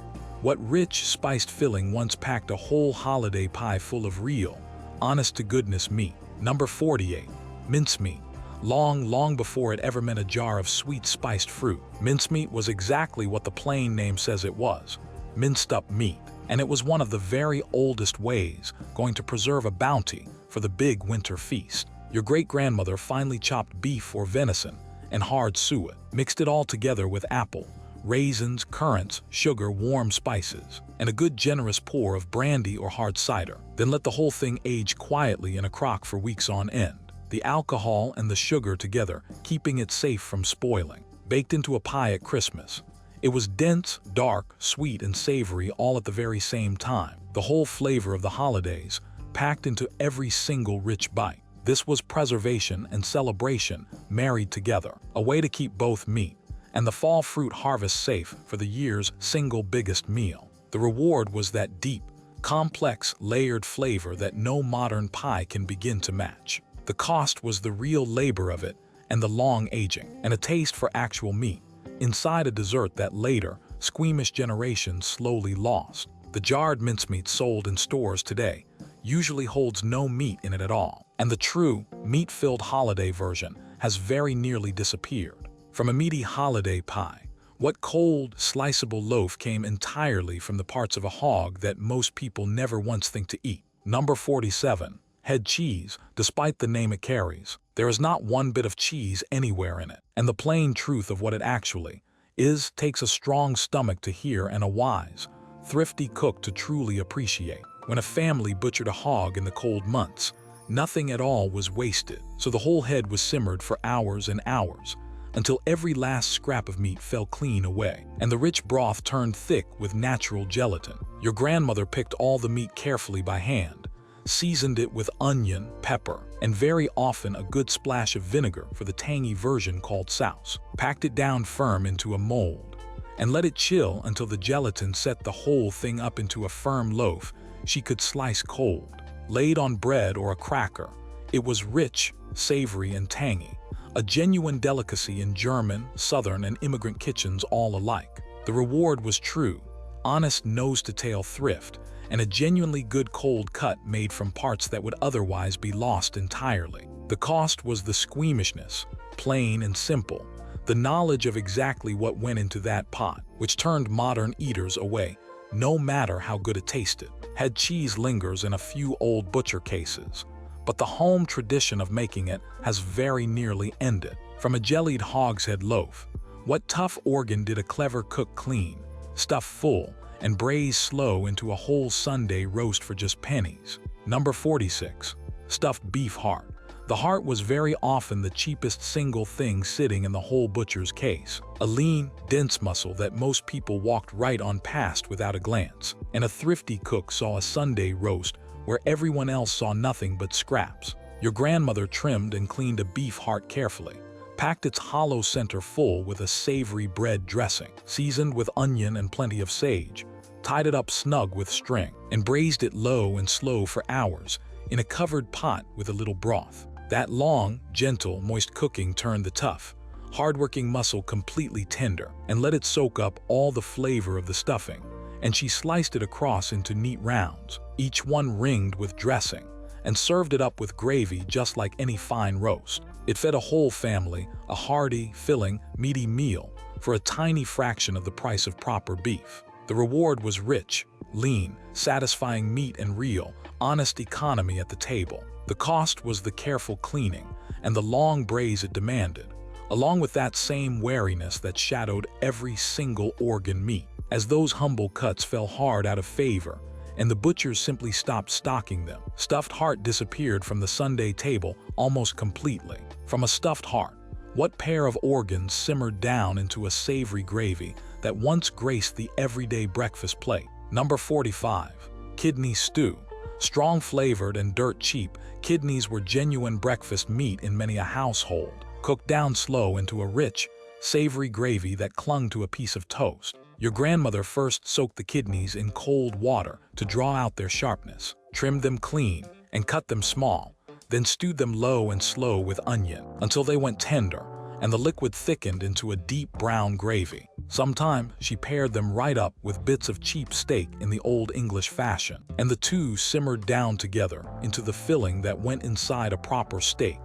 what rich, spiced filling once packed a whole holiday pie full of real, honest-to-goodness meat. Number 48. Mincemeat. Long before it ever meant a jar of sweet spiced fruit, mincemeat was exactly what the plain name says it was: minced-up meat. And it was one of the very oldest ways going to preserve a bounty for the big winter feast. Your great-grandmother finely chopped beef or venison and hard suet, mixed it all together with apple, raisins, currants, sugar, warm spices, and a good generous pour of brandy or hard cider. Then let the whole thing age quietly in a crock for weeks on end, the alcohol and the sugar together keeping it safe from spoiling. Baked into a pie at Christmas, it was dense, dark, sweet, and savory all at the very same time, the whole flavor of the holidays packed into every single rich bite. This was preservation and celebration married together, a way to keep both meat and the fall fruit harvest safe for the year's single biggest meal. The reward was that deep, complex, layered flavor that no modern pie can begin to match. The cost was the real labor of it and the long aging, and a taste for actual meat inside a dessert that later, squeamish generations slowly lost. The jarred mincemeat sold in stores today usually holds no meat in it at all, and the true, meat-filled holiday version has very nearly disappeared. From a meaty holiday pie, what cold, sliceable loaf came entirely from the parts of a hog that most people never once think to eat? Number 47. Head cheese. Despite the name it carries, there is not one bit of cheese anywhere in it, and the plain truth of what it actually is takes a strong stomach to hear and a wise, thrifty cook to truly appreciate. When a family butchered a hog in the cold months, nothing at all was wasted, so the whole head was simmered for hours and hours, until every last scrap of meat fell clean away, and the rich broth turned thick with natural gelatin. Your grandmother picked all the meat carefully by hand, seasoned it with onion, pepper, and very often a good splash of vinegar for the tangy version called sauce, packed it down firm into a mold, and let it chill until the gelatin set the whole thing up into a firm loaf she could slice cold. Laid on bread or a cracker, it was rich, savory, and tangy, a genuine delicacy in German, Southern, and immigrant kitchens all alike. The reward was true, honest nose-to-tail thrift, and a genuinely good cold cut made from parts that would otherwise be lost entirely. The cost was the squeamishness, plain and simple, the knowledge of exactly what went into that pot, which turned modern eaters away no matter how good it tasted. Head cheese lingers in a few old butcher cases, but the home tradition of making it has very nearly ended. From a jellied hogshead loaf, what tough organ did a clever cook clean, stuff full, and braise slow into a whole Sunday roast for just pennies? Number 46. Stuffed beef heart. The heart was very often the cheapest single thing sitting in the whole butcher's case. A lean, dense muscle that most people walked right on past without a glance. And a thrifty cook saw a Sunday roast where everyone else saw nothing but scraps. Your grandmother trimmed and cleaned a beef heart carefully, packed its hollow center full with a savory bread dressing, seasoned with onion and plenty of sage, tied it up snug with string, and braised it low and slow for hours in a covered pot with a little broth. That long, gentle, moist cooking turned the tough, hard-working muscle completely tender and let it soak up all the flavor of the stuffing, and she sliced it across into neat rounds, each one ringed with dressing, and served it up with gravy just like any fine roast. It fed a whole family a hearty, filling, meaty meal for a tiny fraction of the price of proper beef. The reward was rich, lean, satisfying meat and real, honest economy at the table. The cost was the careful cleaning and the long braise it demanded, along with that same wariness that shadowed every single organ meat. As those humble cuts fell hard out of favor and the butchers simply stopped stocking them, stuffed heart disappeared from the Sunday table almost completely. From a stuffed heart, what pair of organs simmered down into a savory gravy that once graced the everyday breakfast plate? Number 45. Kidney stew. Strong-flavored and dirt cheap, kidneys were genuine breakfast meat in many a household, cooked down slow into a rich, savory gravy that clung to a piece of toast. Your grandmother first soaked the kidneys in cold water to draw out their sharpness, trimmed them clean, and cut them small, then stewed them low and slow with onion until they went tender and the liquid thickened into a deep brown gravy. Sometimes she paired them right up with bits of cheap steak in the old English fashion, and the two simmered down together into the filling that went inside a proper steak,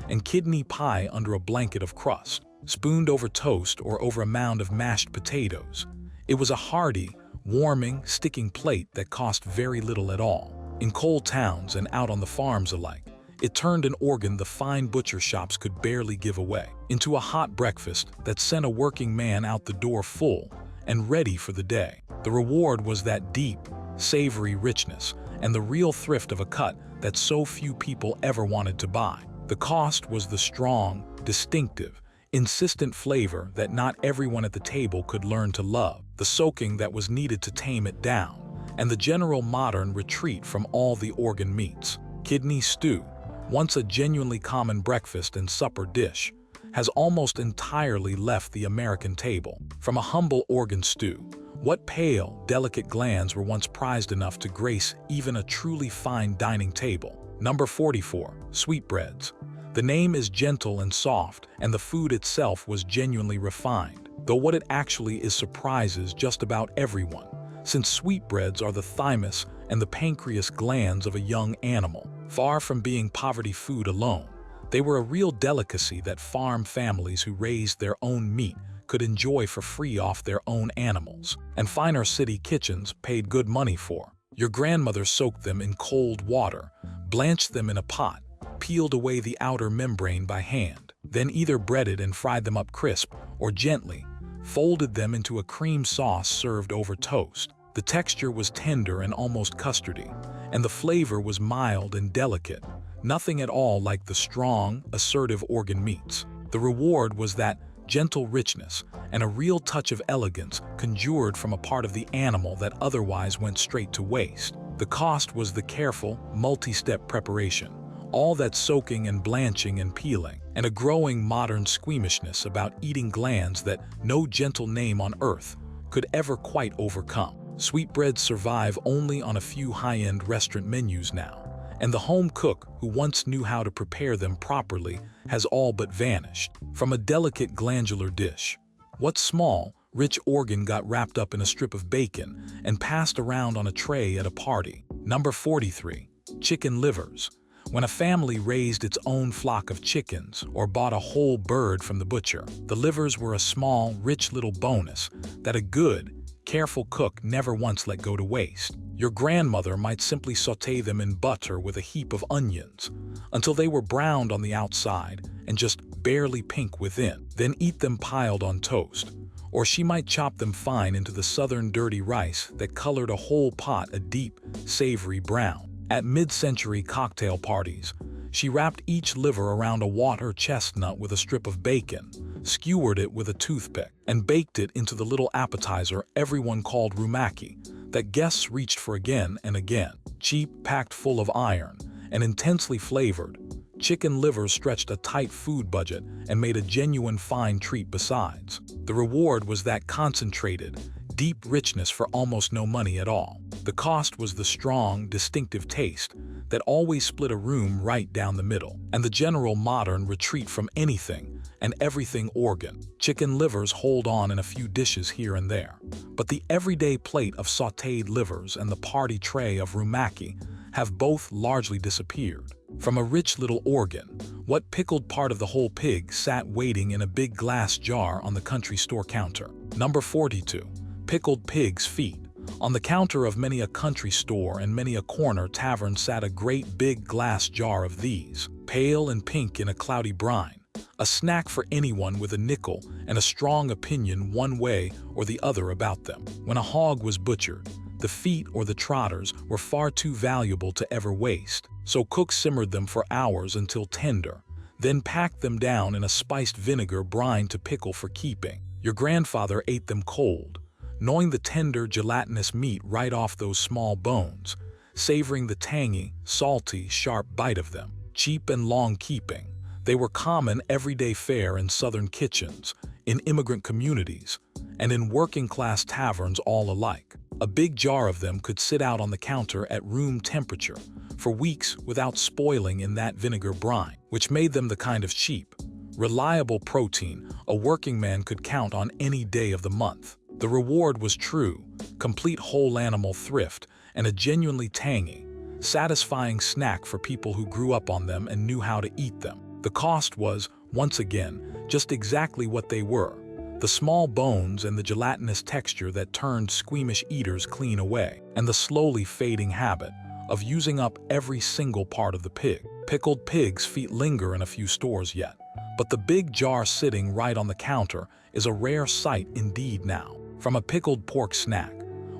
and kidney pie under a blanket of crust, spooned over toast or over a mound of mashed potatoes. It was a hearty, warming, sticking plate that cost very little at all. In coal towns and out on the farms alike, it turned an organ the fine butcher shops could barely give away into a hot breakfast that sent a working man out the door full and ready for the day. The reward was that deep, savory richness and the real thrift of a cut that so few people ever wanted to buy. The cost was the strong, distinctive, insistent flavor that not everyone at the table could learn to love, the soaking that was needed to tame it down, and the general modern retreat from all the organ meats. Kidney stew, once a genuinely common breakfast and supper dish, has almost entirely left the American table. From a humble organ stew, what pale, delicate glands were once prized enough to grace even a truly fine dining table? Number 44. Sweetbreads. The name is gentle and soft, and the food itself was genuinely refined, though what it actually is surprises just about everyone, since sweetbreads are the thymus and the pancreas glands of a young animal. Far from being poverty food alone, they were a real delicacy that farm families who raised their own meat could enjoy for free off their own animals, and finer city kitchens paid good money for. Your grandmother soaked them in cold water, blanched them in a pot, peeled away the outer membrane by hand, then either breaded and fried them up crisp or gently folded them into a cream sauce served over toast. The texture was tender and almost custardy, and the flavor was mild and delicate, nothing at all like the strong, assertive organ meats. The reward was that gentle richness and a real touch of elegance conjured from a part of the animal that otherwise went straight to waste. The cost was the careful, multi-step preparation, all that soaking and blanching and peeling, and a growing modern squeamishness about eating glands that no gentle name on earth could ever quite overcome. Sweetbreads survive only on a few high-end restaurant menus now, and the home cook who once knew how to prepare them properly has all but vanished. From a delicate glandular dish, what small, rich organ got wrapped up in a strip of bacon and passed around on a tray at a party? Number 43. Chicken livers. When a family raised its own flock of chickens or bought a whole bird from the butcher, the livers were a small, rich little bonus that a good, careful cook never once let go to waste. Your grandmother might simply sauté them in butter with a heap of onions until they were browned on the outside and just barely pink within, then eat them piled on toast. Or she might chop them fine into the southern dirty rice that colored a whole pot a deep, savory brown. At mid-century cocktail parties, she wrapped each liver around a water chestnut with a strip of bacon, skewered it with a toothpick, and baked it into the little appetizer everyone called rumaki that guests reached for again and again. Cheap, packed full of iron, and intensely flavored, chicken livers stretched a tight food budget and made a genuine fine treat besides. The reward was that concentrated, deep richness for almost no money at all. The cost was the strong, distinctive taste that always split a room right down the middle, and the general modern retreat from anything and everything organ. Chicken livers hold on in a few dishes here and there, but the everyday plate of sautéed livers and the party tray of rumaki have both largely disappeared. From a rich little organ, what pickled part of the whole pig sat waiting in a big glass jar on the country store counter. Number 42. Pickled pig's feet. On the counter of many a country store and many a corner tavern sat a great big glass jar of these, pale and pink in a cloudy brine, a snack for anyone with a nickel and a strong opinion one way or the other about them. When a hog was butchered, the feet or the trotters were far too valuable to ever waste, so cooks simmered them for hours until tender, then packed them down in a spiced vinegar brine to pickle for keeping. Your grandfather ate them cold, gnawing the tender, gelatinous meat right off those small bones, savoring the tangy, salty, sharp bite of them. Cheap and long-keeping, they were common everyday fare in southern kitchens, in immigrant communities, and in working-class taverns all alike. A big jar of them could sit out on the counter at room temperature for weeks without spoiling in that vinegar brine, which made them the kind of cheap, reliable protein a working man could count on any day of the month. The reward was true, complete whole animal thrift and a genuinely tangy, satisfying snack for people who grew up on them and knew how to eat them. The cost was, once again, just exactly what they were: the small bones and the gelatinous texture that turned squeamish eaters clean away, and the slowly fading habit of using up every single part of the pig. Pickled pig's feet linger in a few stores yet, but the big jar sitting right on the counter is a rare sight indeed now. From a pickled pork snack,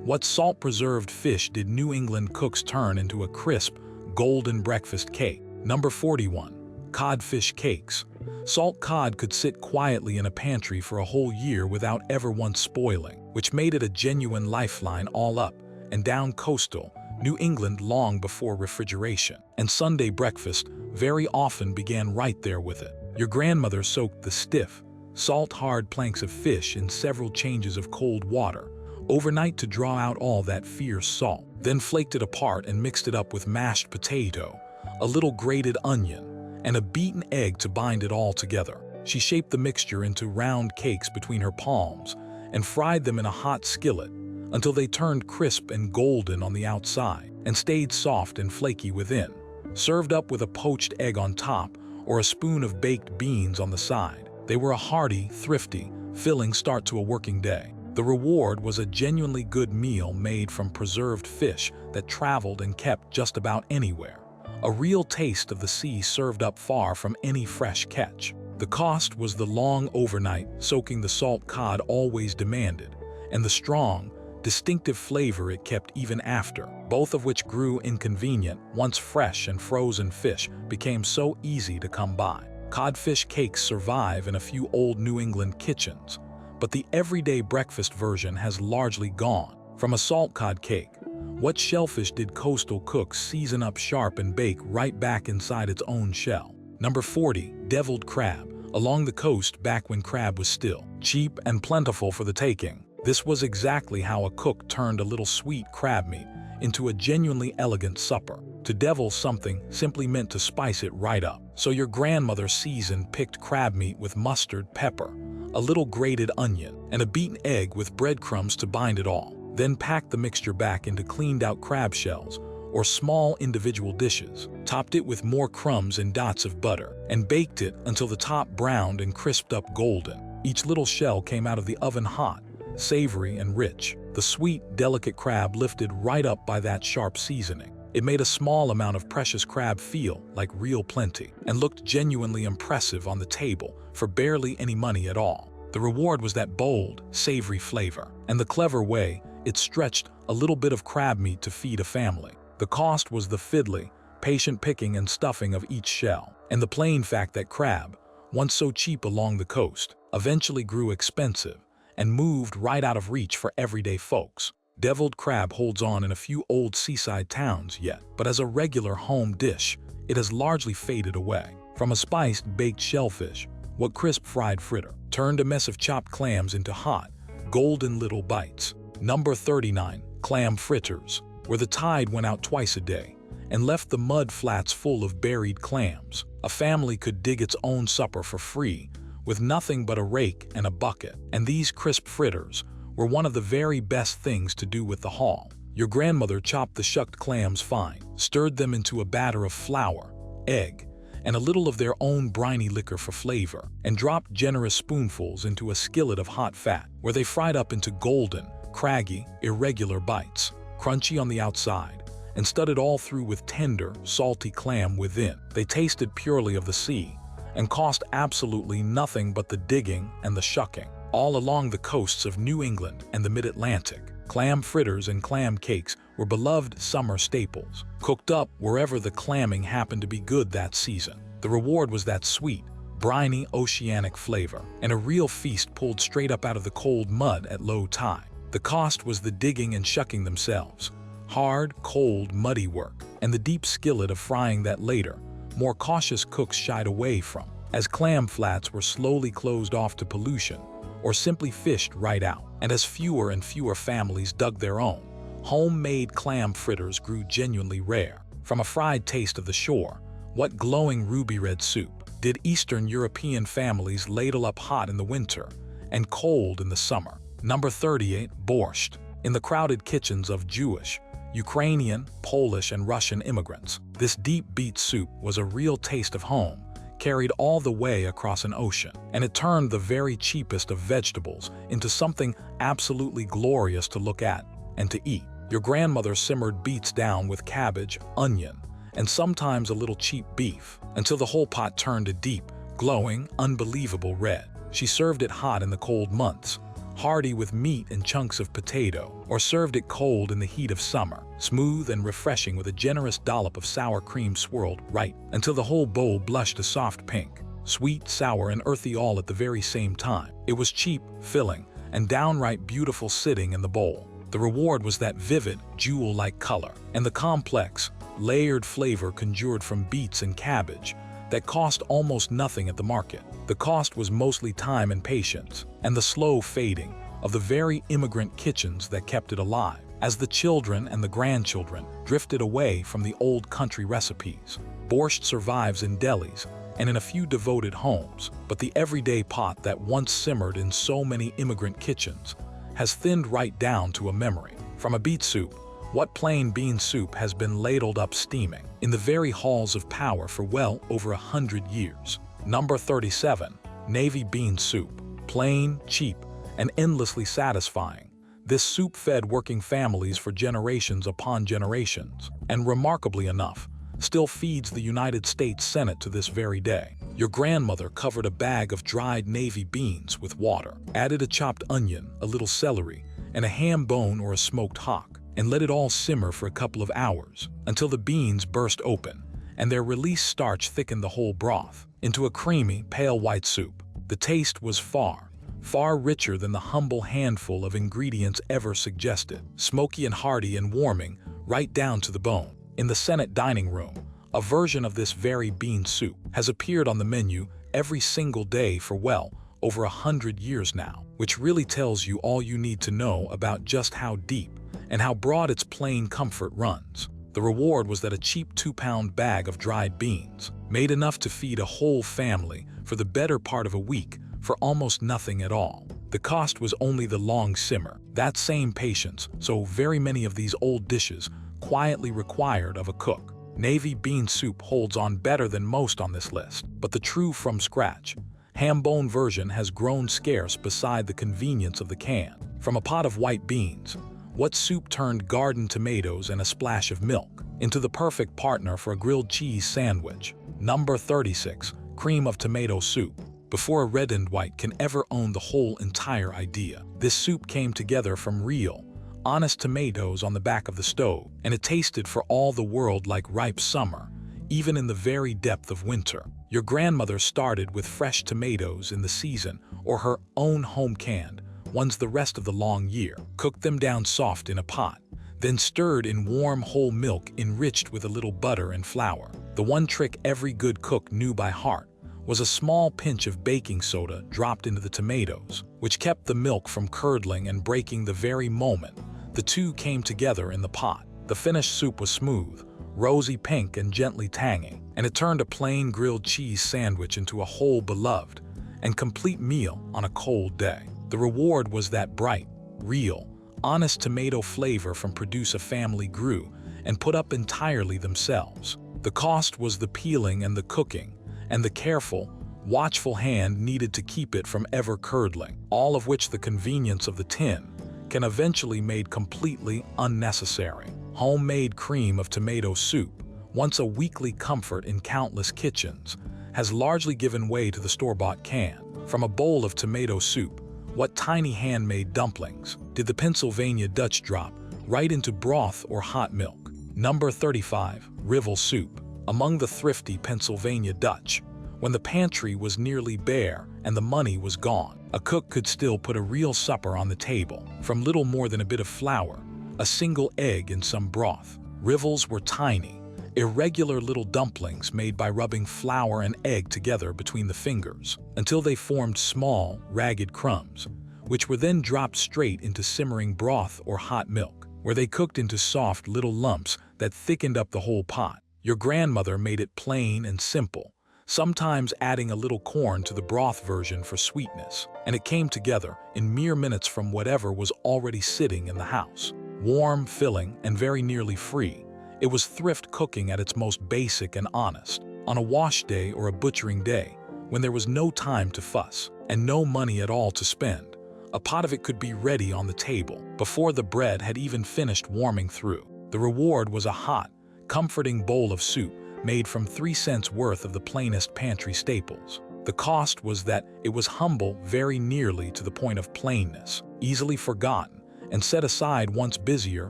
what salt-preserved fish did New England cooks turn into a crisp, golden breakfast cake? Number 41. Codfish cakes. Salt cod could sit quietly in a pantry for a whole year without ever once spoiling, which made it a genuine lifeline all up and down coastal New England long before refrigeration. And Sunday breakfast very often began right there with it. Your grandmother soaked the stiff, salt-hard planks of fish in several changes of cold water overnight to draw out all that fierce salt, then flaked it apart and mixed it up with mashed potato, a little grated onion, and a beaten egg to bind it all together. She shaped the mixture into round cakes between her palms and fried them in a hot skillet until they turned crisp and golden on the outside and stayed soft and flaky within, served up with a poached egg on top or a spoon of baked beans on the side. They were a hearty, thrifty, filling start to a working day. The reward was a genuinely good meal made from preserved fish that traveled and kept just about anywhere. A real taste of the sea served up far from any fresh catch. The cost was the long overnight soaking the salt cod always demanded, and the strong, distinctive flavor it kept even after, both of which grew inconvenient once fresh and frozen fish became so easy to come by. Codfish cakes survive in a few old New England kitchens, but the everyday breakfast version has largely gone. From a salt cod cake, what shellfish did coastal cooks season up sharp and bake right back inside its own shell? Number 40. Deviled crab. Along the coast back when crab was still cheap and plentiful for the taking, this was exactly how a cook turned a little sweet crab meat into a genuinely elegant supper. To devil something simply meant to spice it right up. So your grandmother seasoned picked crab meat with mustard, pepper, a little grated onion, and a beaten egg with breadcrumbs to bind it all. Then packed the mixture back into cleaned-out crab shells or small individual dishes, topped it with more crumbs and dots of butter, and baked it until the top browned and crisped up golden. Each little shell came out of the oven hot, savory and rich. The The sweet, delicate crab lifted right up by that sharp seasoning. It made a small amount of precious crab feel like real plenty and looked genuinely impressive on the table for barely any money at all. The reward was that bold, savory flavor, and the clever way it stretched a little bit of crab meat to feed a family. The cost was the fiddly, patient picking and stuffing of each shell, and the plain fact that crab, once so cheap along the coast, eventually grew expensive and moved right out of reach for everyday folks. Deviled crab holds on in a few old seaside towns yet, but as a regular home dish, it has largely faded away. From a spiced baked shellfish, what crisp fried fritter turned a mess of chopped clams into hot, golden little bites. Number 39, clam fritters, where the tide went out twice a day and left the mud flats full of buried clams. A family could dig its own supper for free with nothing but a rake and a bucket, and these crisp fritters were one of the very best things to do with the haul. Your grandmother chopped the shucked clams fine, stirred them into a batter of flour, egg, and a little of their own briny liquor for flavor, and dropped generous spoonfuls into a skillet of hot fat, where they fried up into golden, craggy, irregular bites, crunchy on the outside, and studded all through with tender, salty clam within. They tasted purely of the sea, and cost absolutely nothing but the digging and the shucking. All along the coasts of New England and the mid-Atlantic, clam fritters and clam cakes were beloved summer staples, cooked up wherever the clamming happened to be good that season. The reward was that sweet, briny oceanic flavor, and a real feast pulled straight up out of the cold mud at low tide. The cost was the digging and shucking themselves, hard, cold, muddy work, and the deep skillet of frying that later, more cautious cooks shied away from, as clam flats were slowly closed off to pollution or simply fished right out. And as fewer and fewer families dug their own, homemade clam fritters grew genuinely rare. From a fried taste of the shore, what glowing ruby red soup did Eastern European families ladle up hot in the winter and cold in the summer? Number 38, borscht. In the crowded kitchens of Jewish, Ukrainian, Polish, and Russian immigrants, this deep beet soup was a real taste of home, carried all the way across an ocean, and it turned the very cheapest of vegetables into something absolutely glorious to look at and to eat. Your grandmother simmered beets down with cabbage, onion, and sometimes a little cheap beef, until the whole pot turned a deep, glowing, unbelievable red. She served it hot in the cold months, hearty with meat and chunks of potato, or served it cold in the heat of summer, smooth and refreshing with a generous dollop of sour cream swirled right until the whole bowl blushed a soft pink, sweet, sour, and earthy all at the very same time. It was cheap, filling, and downright beautiful sitting in the bowl. The reward was that vivid, jewel-like color, and the complex, layered flavor conjured from beets and cabbage that cost almost nothing at the market. The cost was mostly time and patience, and the slow fading of the very immigrant kitchens that kept it alive, as the children and the grandchildren drifted away from the old country recipes. Borscht survives in delis and in a few devoted homes, but the everyday pot that once simmered in so many immigrant kitchens has thinned right down to a memory. From a beet soup, what plain bean soup has been ladled up steaming in the very halls of power for well over 100 years. Number 37, navy bean soup. Plain, cheap, and endlessly satisfying, this soup fed working families for generations upon generations, and remarkably enough, still feeds the United States Senate to this very day. Your grandmother covered a bag of dried navy beans with water, added a chopped onion, a little celery, and a ham bone or a smoked hock, and let it all simmer for a couple of hours until the beans burst open and their released starch thickened the whole broth into a creamy, pale white soup. The taste was far, far richer than the humble handful of ingredients ever suggested, smoky and hearty and warming right down to the bone. In the Senate dining room, a version of this very bean soup has appeared on the menu every single day for well over 100 years now, which really tells you all you need to know about just how deep and how broad its plain comfort runs. The reward was that a cheap 2-pound bag of dried beans, made enough to feed a whole family for the better part of a week for almost nothing at all. The cost was only the long simmer, that same patience so very many of these old dishes quietly required of a cook. Navy bean soup holds on better than most on this list, but the true from scratch, ham bone version has grown scarce beside the convenience of the can. From a pot of white beans, what soup turned garden tomatoes and a splash of milk into the perfect partner for a grilled cheese sandwich? Number 36. Cream of tomato soup. Before a red and white can ever own the whole entire idea, this soup came together from real, honest tomatoes on the back of the stove, and it tasted for all the world like ripe summer, even in the very depth of winter. Your grandmother started with fresh tomatoes in the season or her own home-canned ones the rest of the long year, cooked them down soft in a pot, then stirred in warm whole milk enriched with a little butter and flour. The one trick every good cook knew by heart was a small pinch of baking soda dropped into the tomatoes, which kept the milk from curdling and breaking the very moment the two came together in the pot. The finished soup was smooth, rosy pink and gently tangy, and it turned a plain grilled cheese sandwich into a whole beloved and complete meal on a cold day. The reward was that bright, real, honest tomato flavor from produce a family grew and put up entirely themselves. The cost was the peeling and the cooking, and the careful, watchful hand needed to keep it from ever curdling, all of which the convenience of the tin can eventually made completely unnecessary. Homemade cream of tomato soup, once a weekly comfort in countless kitchens, has largely given way to the store-bought can. From a bowl of tomato soup, what tiny handmade dumplings did the Pennsylvania Dutch drop right into broth or hot milk? Number 35. Rivel soup. Among the thrifty Pennsylvania Dutch, when the pantry was nearly bare and the money was gone, a cook could still put a real supper on the table from little more than a bit of flour, a single egg, and some broth. Rivels were tiny, irregular little dumplings made by rubbing flour and egg together between the fingers until they formed small, ragged crumbs, which were then dropped straight into simmering broth or hot milk, where they cooked into soft little lumps that thickened up the whole pot. Your grandmother made it plain and simple, sometimes adding a little corn to the broth version for sweetness, and it came together in mere minutes from whatever was already sitting in the house. Warm, filling, and very nearly free, it was thrift cooking at its most basic and honest. On a wash day or a butchering day, when there was no time to fuss and no money at all to spend, a pot of it could be ready on the table before the bread had even finished warming through. The reward was a hot, comforting bowl of soup made from 3 cents worth of the plainest pantry staples. The cost was that it was humble very nearly to the point of plainness, easily forgotten, and set aside once busier,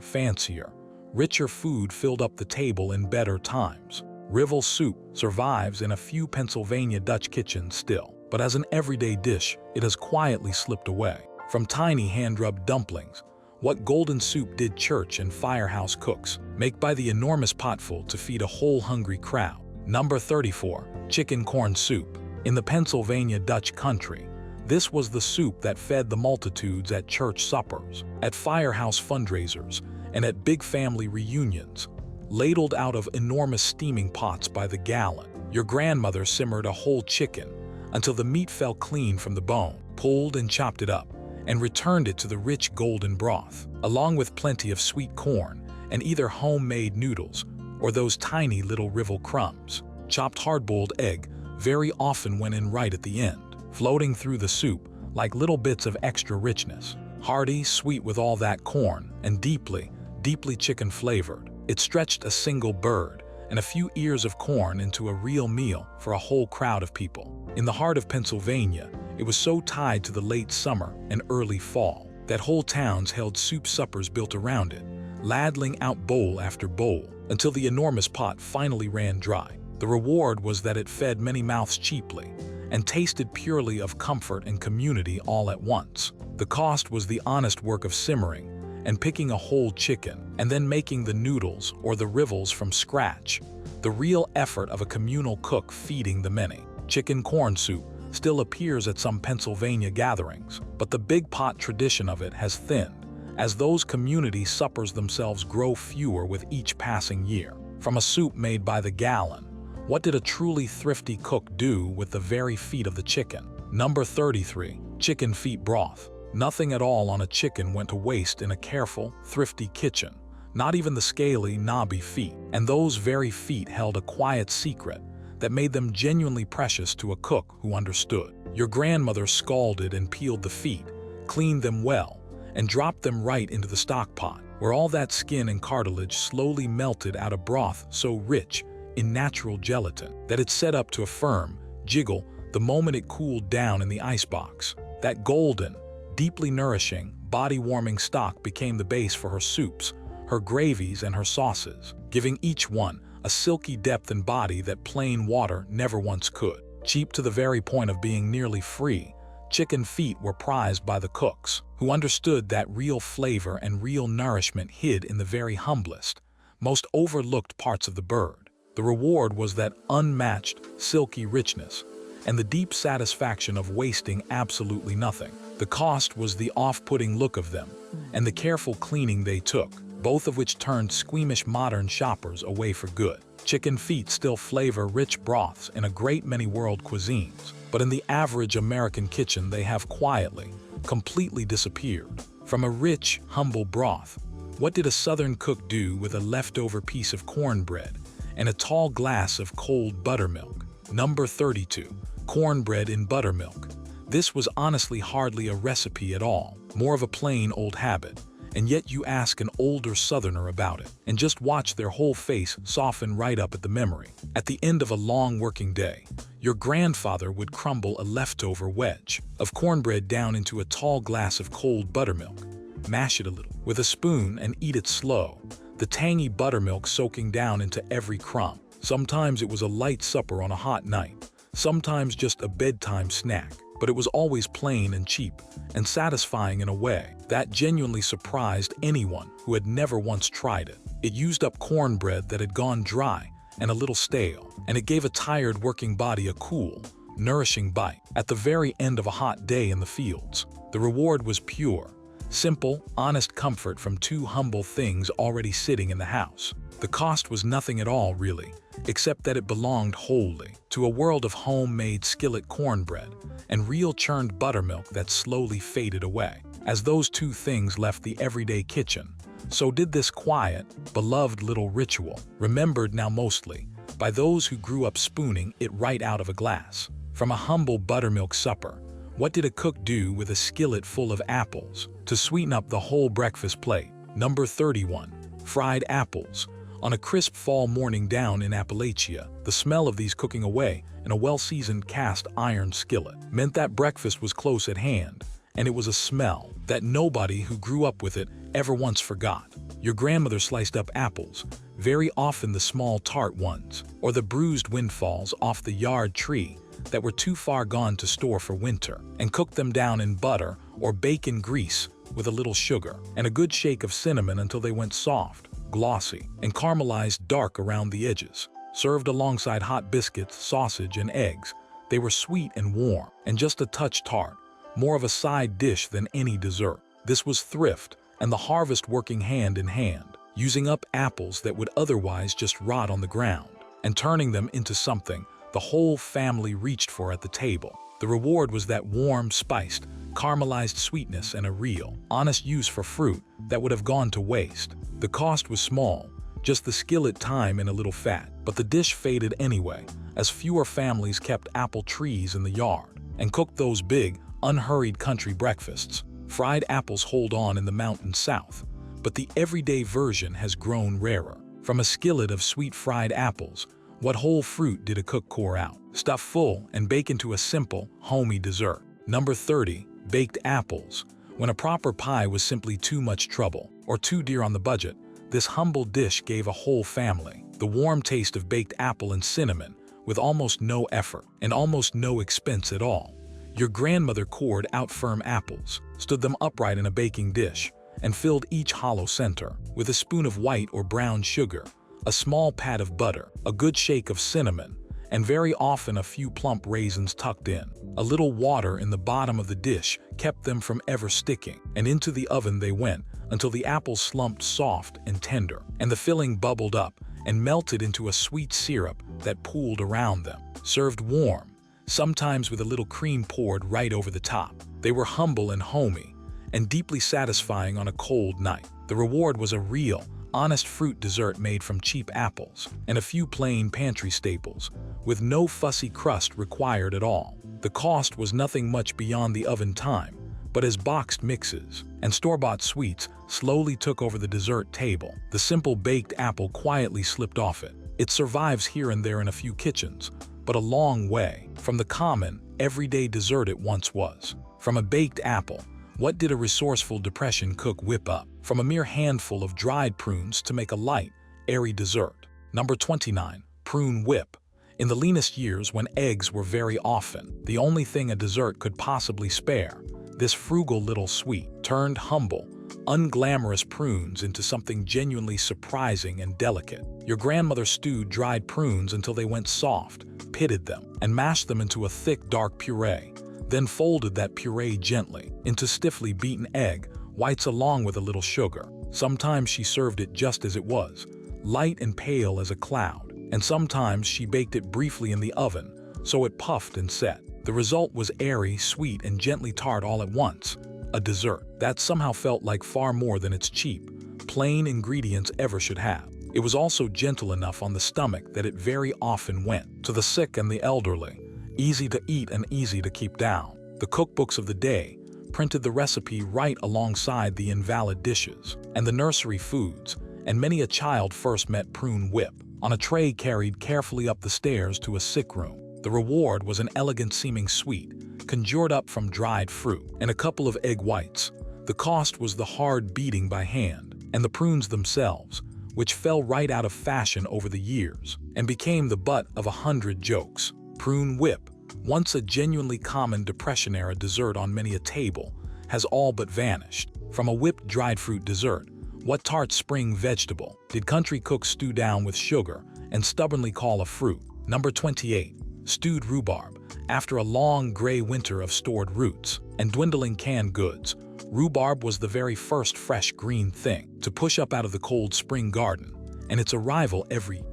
fancier, richer food filled up the table in better times. Rivel soup survives in a few Pennsylvania Dutch kitchens still, but as an everyday dish, it has quietly slipped away. From tiny hand-rubbed dumplings, what golden soup did church and firehouse cooks make by the enormous potful to feed a whole hungry crowd? Number 34. Chicken corn soup. In the Pennsylvania Dutch country, this was the soup that fed the multitudes at church suppers, at firehouse fundraisers, and at big family reunions. Ladled out of enormous steaming pots by the gallon, your grandmother simmered a whole chicken until the meat fell clean from the bone, pulled and chopped it up, and returned it to the rich golden broth, along with plenty of sweet corn and either homemade noodles or those tiny little rivel crumbs. Chopped hard-boiled egg very often went in right at the end, floating through the soup like little bits of extra richness. Hearty, sweet with all that corn, and deeply, deeply chicken-flavored, it stretched a single bird and a few ears of corn into a real meal for a whole crowd of people. In the heart of Pennsylvania, it was so tied to the late summer and early fall that whole towns held soup suppers built around it, ladling out bowl after bowl until the enormous pot finally ran dry. The reward was that it fed many mouths cheaply and tasted purely of comfort and community all at once. The cost was the honest work of simmering and picking a whole chicken and then making the noodles or the rivels from scratch, the real effort of a communal cook feeding the many. Chicken corn soup still appears at some Pennsylvania gatherings, but the big pot tradition of it has thinned as those community suppers themselves grow fewer with each passing year. From a soup made by the gallon, what did a truly thrifty cook do with the very feet of the chicken? Number 33. Chicken feet broth. Nothing at all on a chicken went to waste in a careful, thrifty kitchen, not even the scaly, knobby feet. And those very feet held a quiet secret that made them genuinely precious to a cook who understood. Your grandmother scalded and peeled the feet, cleaned them well, and dropped them right into the stock pot, where all that skin and cartilage slowly melted out a broth so rich in natural gelatin that it set up to a firm jiggle the moment it cooled down in the icebox. That golden, deeply nourishing, body-warming stock became the base for her soups, her gravies, and her sauces, giving each one a silky depth and body that plain water never once could. Cheap to the very point of being nearly free, chicken feet were prized by the cooks, who understood that real flavor and real nourishment hid in the very humblest, most overlooked parts of the bird. The reward was that unmatched, silky richness, and the deep satisfaction of wasting absolutely nothing. The cost was the off-putting look of them, and the careful cleaning they took, both of which turned squeamish modern shoppers away for good. Chicken feet still flavor rich broths in a great many world cuisines, but in the average American kitchen they have quietly, completely disappeared. From a rich, humble broth, what did a Southern cook do with a leftover piece of cornbread and a tall glass of cold buttermilk? Number 32. Cornbread in buttermilk. This was honestly hardly a recipe at all, more of a plain old habit. And yet you ask an older Southerner about it, and just watch their whole face soften right up at the memory. At the end of a long working day, your grandfather would crumble a leftover wedge of cornbread down into a tall glass of cold buttermilk, mash it a little with a spoon and eat it slow, the tangy buttermilk soaking down into every crumb. Sometimes it was a light supper on a hot night, sometimes just a bedtime snack, but it was always plain and cheap and satisfying in a way that genuinely surprised anyone who had never once tried it. It used up cornbread that had gone dry and a little stale, and it gave a tired working body a cool, nourishing bite at the very end of a hot day in the fields. The reward was pure, simple, honest comfort from two humble things already sitting in the house. The cost was nothing at all, really, except that it belonged wholly to a world of homemade skillet cornbread and real churned buttermilk that slowly faded away. As those two things left the everyday kitchen, so did this quiet, beloved little ritual, remembered now mostly by those who grew up spooning it right out of a glass. From a humble buttermilk supper, what did a cook do with a skillet full of apples to sweeten up the whole breakfast plate? Number 31. Fried apples. On a crisp fall morning down in Appalachia, the smell of these cooking away in a well-seasoned cast iron skillet meant that breakfast was close at hand, and it was a smell that nobody who grew up with it ever once forgot. Your grandmother sliced up apples, very often the small tart ones, or the bruised windfalls off the yard tree that were too far gone to store for winter, and cooked them down in butter or bacon grease with a little sugar and a good shake of cinnamon until they went soft, glossy, and caramelized dark around the edges. Served alongside hot biscuits, sausage, and eggs, they were sweet and warm, and just a touch tart, more of a side dish than any dessert. This was thrift and the harvest working hand in hand, using up apples that would otherwise just rot on the ground, and turning them into something the whole family reached for at the table. The reward was that warm, spiced, caramelized sweetness and a real, honest use for fruit that would have gone to waste. The cost was small, just the skillet time and a little fat, but the dish faded anyway, as fewer families kept apple trees in the yard and cooked those big, unhurried country breakfasts. Fried apples hold on in the mountain south, but the everyday version has grown rarer. From a skillet of sweet fried apples, what whole fruit did a cook core out, stuff full, and bake into a simple, homey dessert? Number 30. Baked apples. When a proper pie was simply too much trouble or too dear on the budget, this humble dish gave a whole family the warm taste of baked apple and cinnamon with almost no effort and almost no expense at all. Your grandmother cored out firm apples, stood them upright in a baking dish, and filled each hollow center with a spoon of white or brown sugar, a small pat of butter, a good shake of cinnamon, and very often a few plump raisins tucked in. A little water in the bottom of the dish kept them from ever sticking, and into the oven they went until the apples slumped soft and tender, and the filling bubbled up and melted into a sweet syrup that pooled around them. Served warm, sometimes with a little cream poured right over the top, they were humble and homey, and deeply satisfying on a cold night. The reward was a real, honest fruit dessert made from cheap apples and a few plain pantry staples, with no fussy crust required at all. The cost was nothing much beyond the oven time, but as boxed mixes and store-bought sweets slowly took over the dessert table, the simple baked apple quietly slipped off it. It survives here and there in a few kitchens, but a long way from the common, everyday dessert it once was. From a baked apple, what did a resourceful Depression cook whip up? From a mere handful of dried prunes to make a light, airy dessert. Number 29. Prune whip. In the leanest years, when eggs were very often the only thing a dessert could possibly spare, this frugal little sweet turned humble, unglamorous prunes into something genuinely surprising and delicate. Your grandmother stewed dried prunes until they went soft, pitted them, and mashed them into a thick, dark puree, then folded that puree gently into stiffly beaten egg whites along with a little sugar. Sometimes she served it just as it was, light and pale as a cloud, and sometimes she baked it briefly in the oven so it puffed and set. The result was airy, sweet, and gently tart all at once, a dessert that somehow felt like far more than its cheap, plain ingredients ever should have. It was also gentle enough on the stomach that it very often went to the sick and the elderly, easy to eat and easy to keep down. The cookbooks of the day printed the recipe right alongside the invalid dishes and the nursery foods, and many a child first met prune whip on a tray carried carefully up the stairs to a sick room. The reward was an elegant-seeming sweet, conjured up from dried fruit, and a couple of egg whites. The cost was the hard beating by hand, and the prunes themselves, which fell right out of fashion over the years, and became the butt of 100 jokes. Prune whip, once a genuinely common Depression-era dessert on many a table, has all but vanished. From a whipped dried fruit dessert, what tart spring vegetable did country cooks stew down with sugar and stubbornly call a fruit? Number 28. Stewed rhubarb. After a long gray winter of stored roots and dwindling canned goods, rhubarb was the very first fresh green thing to push up out of the cold spring garden, and its arrival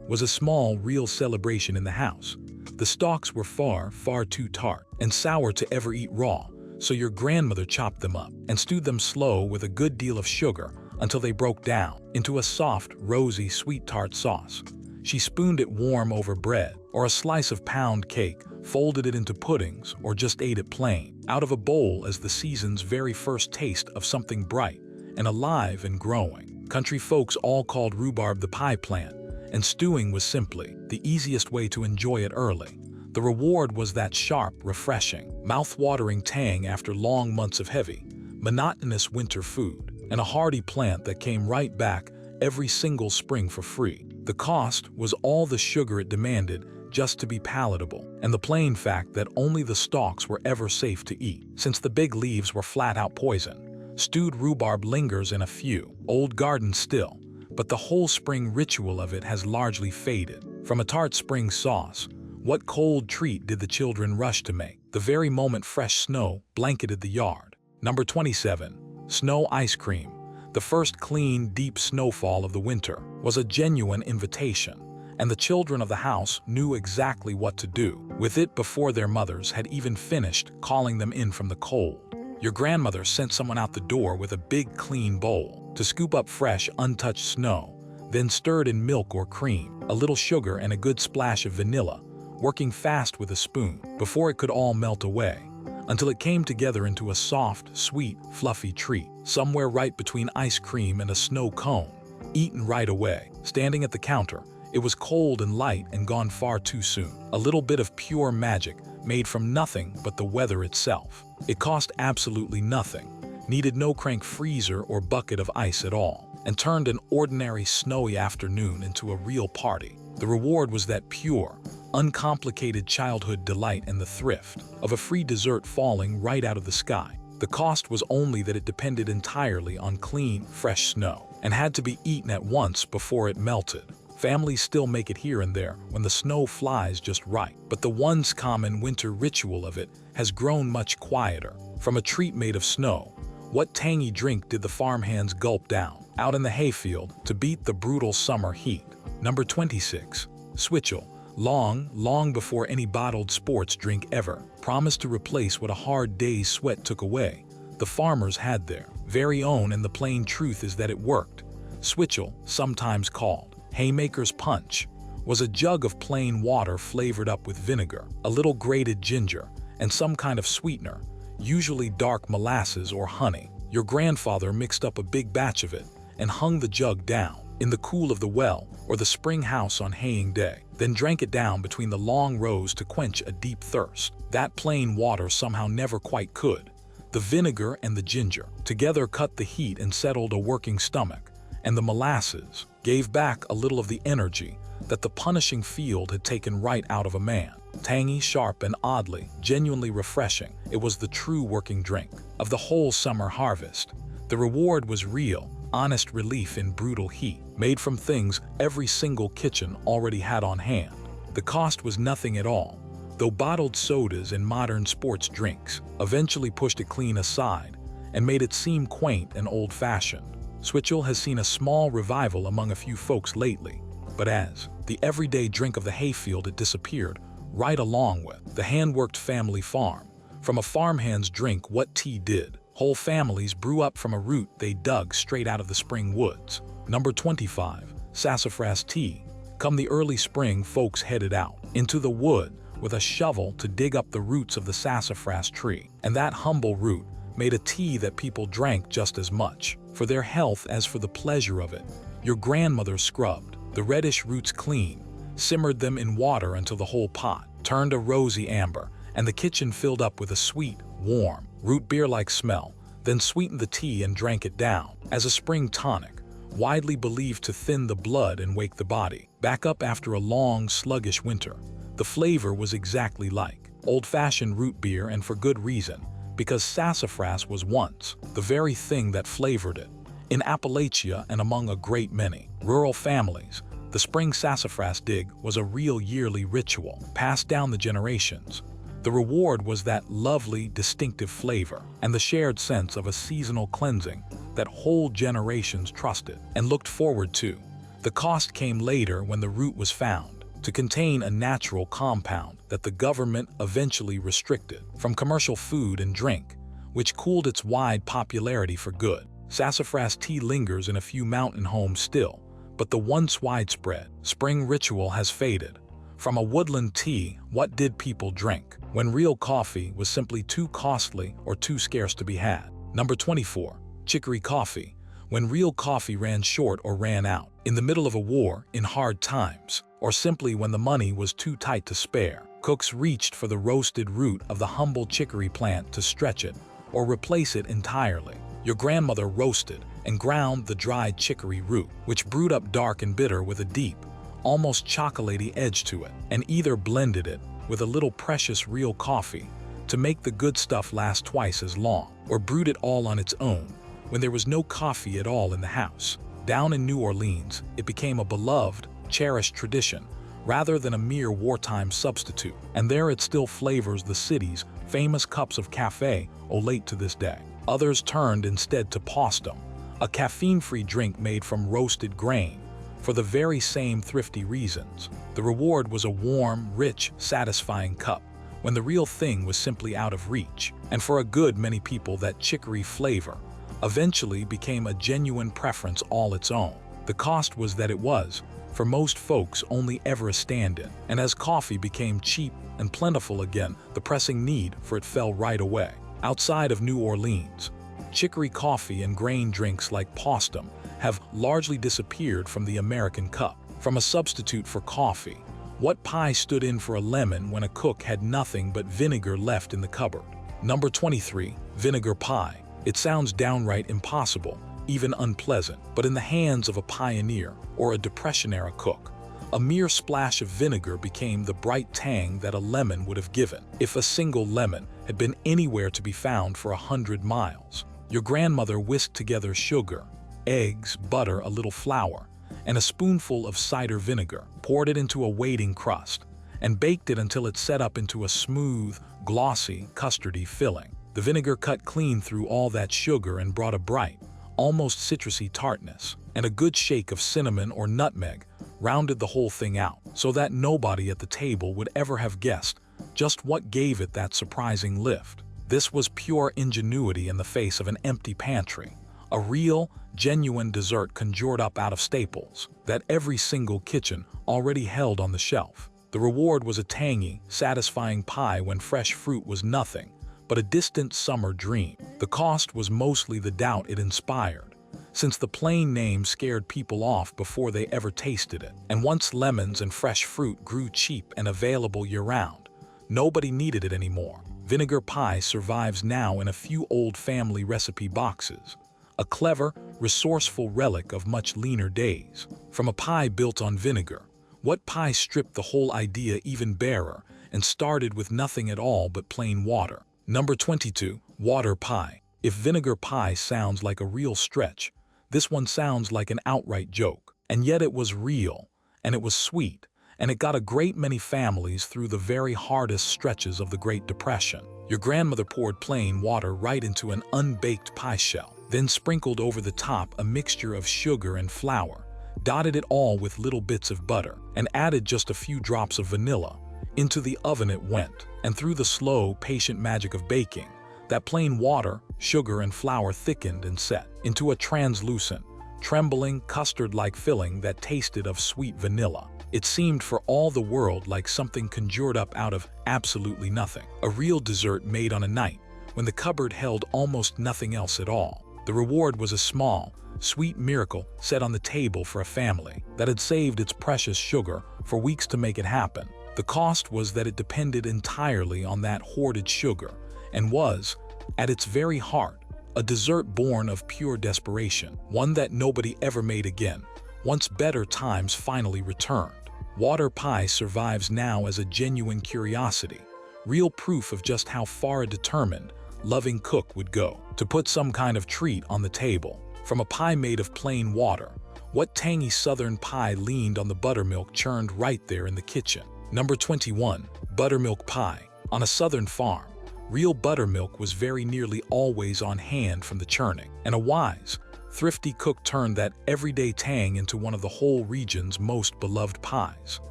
was a small, real celebration in the house. The stalks were far, far too tart and sour to ever eat raw, so your grandmother chopped them up and stewed them slow with a good deal of sugar until they broke down into a soft, rosy, sweet tart sauce. She spooned it warm over bread or a slice of pound cake, folded it into puddings, or just ate it plain out of a bowl as the season's very first taste of something bright and alive and growing. Country folks all called rhubarb the pie plant, and stewing was simply the easiest way to enjoy it early. The reward was that sharp, refreshing, mouth-watering tang after long months of heavy, monotonous winter food, and a hearty plant that came right back every single spring for free. The cost was all the sugar it demanded just to be palatable, and the plain fact that only the stalks were ever safe to eat, since the big leaves were flat-out poison. Stewed rhubarb lingers in a few old gardens still, but the whole spring ritual of it has largely faded. From a tart spring sauce, what cold treat did the children rush to make the very moment fresh snow blanketed the yard? Number 27. Snow ice cream. The first clean, deep snowfall of the winter was a genuine invitation, and the children of the house knew exactly what to do with it before their mothers had even finished calling them in from the cold. Your grandmother sent someone out the door with a big, clean bowl to scoop up fresh, untouched snow, then stirred in milk or cream, a little sugar, and a good splash of vanilla, working fast with a spoon before it could all melt away, until it came together into a soft, sweet, fluffy treat, somewhere right between ice cream and a snow cone, eaten right away. Standing at the counter, it was cold and light and gone far too soon. A little bit of pure magic made from nothing but the weather itself. It cost absolutely nothing, needed no crank freezer or bucket of ice at all, and turned an ordinary snowy afternoon into a real party. The reward was that pure, uncomplicated childhood delight and the thrift of a free dessert falling right out of the sky. The cost was only that it depended entirely on clean, fresh snow and had to be eaten at once before it melted. Families still make it here and there when the snow flies just right, but the once common winter ritual of it has grown much quieter. From a treat made of snow, what tangy drink did the farmhands gulp down out in the hayfield to beat the brutal summer heat? Number 26. Switchel. Long before any bottled sports drink ever promised to replace what a hard day's sweat took away, the farmers had their very own, and the plain truth is that it worked. Switchel, sometimes called Haymaker's Punch, was a jug of plain water flavored up with vinegar, a little grated ginger, and some kind of sweetener. usually dark molasses or honey. Your grandfather mixed up a big batch of it and hung the jug down in the cool of the well or the spring house on haying day, then drank it down between the long rows to quench a deep thirst. That plain water somehow never quite could. The vinegar and the ginger together cut the heat and settled a working stomach, and the molasses gave back a little of the energy that the punishing field had taken right out of a man. Tangy, sharp, and oddly, genuinely refreshing, it was the true working drink of the whole summer harvest. The reward was real, honest relief in brutal heat, made from things every single kitchen already had on hand. The cost was nothing at all, though bottled sodas and modern sports drinks eventually pushed it clean aside and made it seem quaint and old-fashioned. Switchell has seen a small revival among a few folks lately, but as the everyday drink of the hayfield, it disappeared right along with the hand-worked family farm. From a farmhand's drink, what tea did. Whole families brew up from a root they dug straight out of the spring woods. Number 25. Sassafras tea. Come the early spring, folks headed out into the wood with a shovel to dig up the roots of the sassafras tree, and that humble root made a tea that people drank just as much for their health as for the pleasure of it. Your grandmother scrubbed the reddish roots clean, simmered them in water until the whole pot turned a rosy amber, and the kitchen filled up with a sweet, warm, root beer-like smell, then sweetened the tea and drank it down as a spring tonic, widely believed to thin the blood and wake the body back up after a long, sluggish winter. The flavor was exactly like old-fashioned root beer, and for good reason, because sassafras was once the very thing that flavored it. In Appalachia and among a great many rural families, the spring sassafras dig was a real yearly ritual passed down the generations. The reward was that lovely, distinctive flavor and the shared sense of a seasonal cleansing that whole generations trusted and looked forward to. The cost came later when the root was found to contain a natural compound that the government eventually restricted from commercial food and drink, which cooled its wide popularity for good. Sassafras tea lingers in a few mountain homes still, but the once widespread spring ritual has faded. From a woodland tea, what did people drink when real coffee was simply too costly or too scarce to be had? Number 24. Chicory coffee. When real coffee ran short or ran out, in the middle of a war, in hard times, or simply when the money was too tight to spare, cooks reached for the roasted root of the humble chicory plant to stretch it or replace it entirely. Your grandmother roasted and ground the dried chicory root, which brewed up dark and bitter with a deep, almost chocolatey edge to it, and either blended it with a little precious real coffee to make the good stuff last twice as long, or brewed it all on its own when there was no coffee at all in the house. Down in New Orleans, it became a beloved, cherished tradition rather than a mere wartime substitute, and there it still flavors the city's famous cups of café au lait to this day. Others turned instead to postum, a caffeine-free drink made from roasted grain, for the very same thrifty reasons. The reward was a warm, rich, satisfying cup, when the real thing was simply out of reach. And for a good many people, that chicory flavor eventually became a genuine preference all its own. The cost was that it was, for most folks, only ever a stand-in, and as coffee became cheap and plentiful again, the pressing need for it fell right away. Outside of New Orleans, chicory coffee and grain drinks like postum have largely disappeared from the American cup. From a substitute for coffee, what pie stood in for a lemon when a cook had nothing but vinegar left in the cupboard? Number 23. Vinegar pie. It sounds downright impossible, even unpleasant, but in the hands of a pioneer or a Depression-era cook, a mere splash of vinegar became the bright tang that a lemon would have given if a single lemon had been anywhere to be found for 100 miles. Your grandmother whisked together sugar, eggs, butter, a little flour, and a spoonful of cider vinegar, poured it into a waiting crust, and baked it until it set up into a smooth, glossy, custardy filling. The vinegar cut clean through all that sugar and brought a bright, almost citrusy tartness, and a good shake of cinnamon or nutmeg rounded the whole thing out, so that nobody at the table would ever have guessed just what gave it that surprising lift. This was pure ingenuity in the face of an empty pantry, a real, genuine dessert conjured up out of staples that every single kitchen already held on the shelf. The reward was a tangy, satisfying pie when fresh fruit was nothing but a distant summer dream. The cost was mostly the doubt it inspired, since the plain name scared people off before they ever tasted it. And once lemons and fresh fruit grew cheap and available year-round, nobody needed it anymore. Vinegar pie survives now in a few old family recipe boxes, a clever, resourceful relic of much leaner days. From a pie built on vinegar, what pie stripped the whole idea even barer and started with nothing at all but plain water? Number 22. Water pie. If vinegar pie sounds like a real stretch, this one sounds like an outright joke. And yet it was real, and it was sweet, and it got a great many families through the very hardest stretches of the Great Depression. Your grandmother poured plain water right into an unbaked pie shell, then sprinkled over the top a mixture of sugar and flour, dotted it all with little bits of butter, and added just a few drops of vanilla. Into the oven it went, and through the slow, patient magic of baking, that plain water, sugar, and flour thickened and set into a translucent, trembling, custard-like filling that tasted of sweet vanilla. It seemed for all the world like something conjured up out of absolutely nothing. A real dessert made on a night when the cupboard held almost nothing else at all. The reward was a small, sweet miracle set on the table for a family that had saved its precious sugar for weeks to make it happen. The cost was that it depended entirely on that hoarded sugar and was, at its very heart, a dessert born of pure desperation, one that nobody ever made again, once better times finally returned. Water pie survives now as a genuine curiosity, real proof of just how far a determined, loving cook would go to put some kind of treat on the table. From a pie made of plain water, what tangy southern pie leaned on the buttermilk churned right there in the kitchen? Number 21. Buttermilk pie. On a southern farm, real buttermilk was very nearly always on hand from the churning, and a wise, thrifty cook turned that everyday tang into one of the whole region's most beloved pies.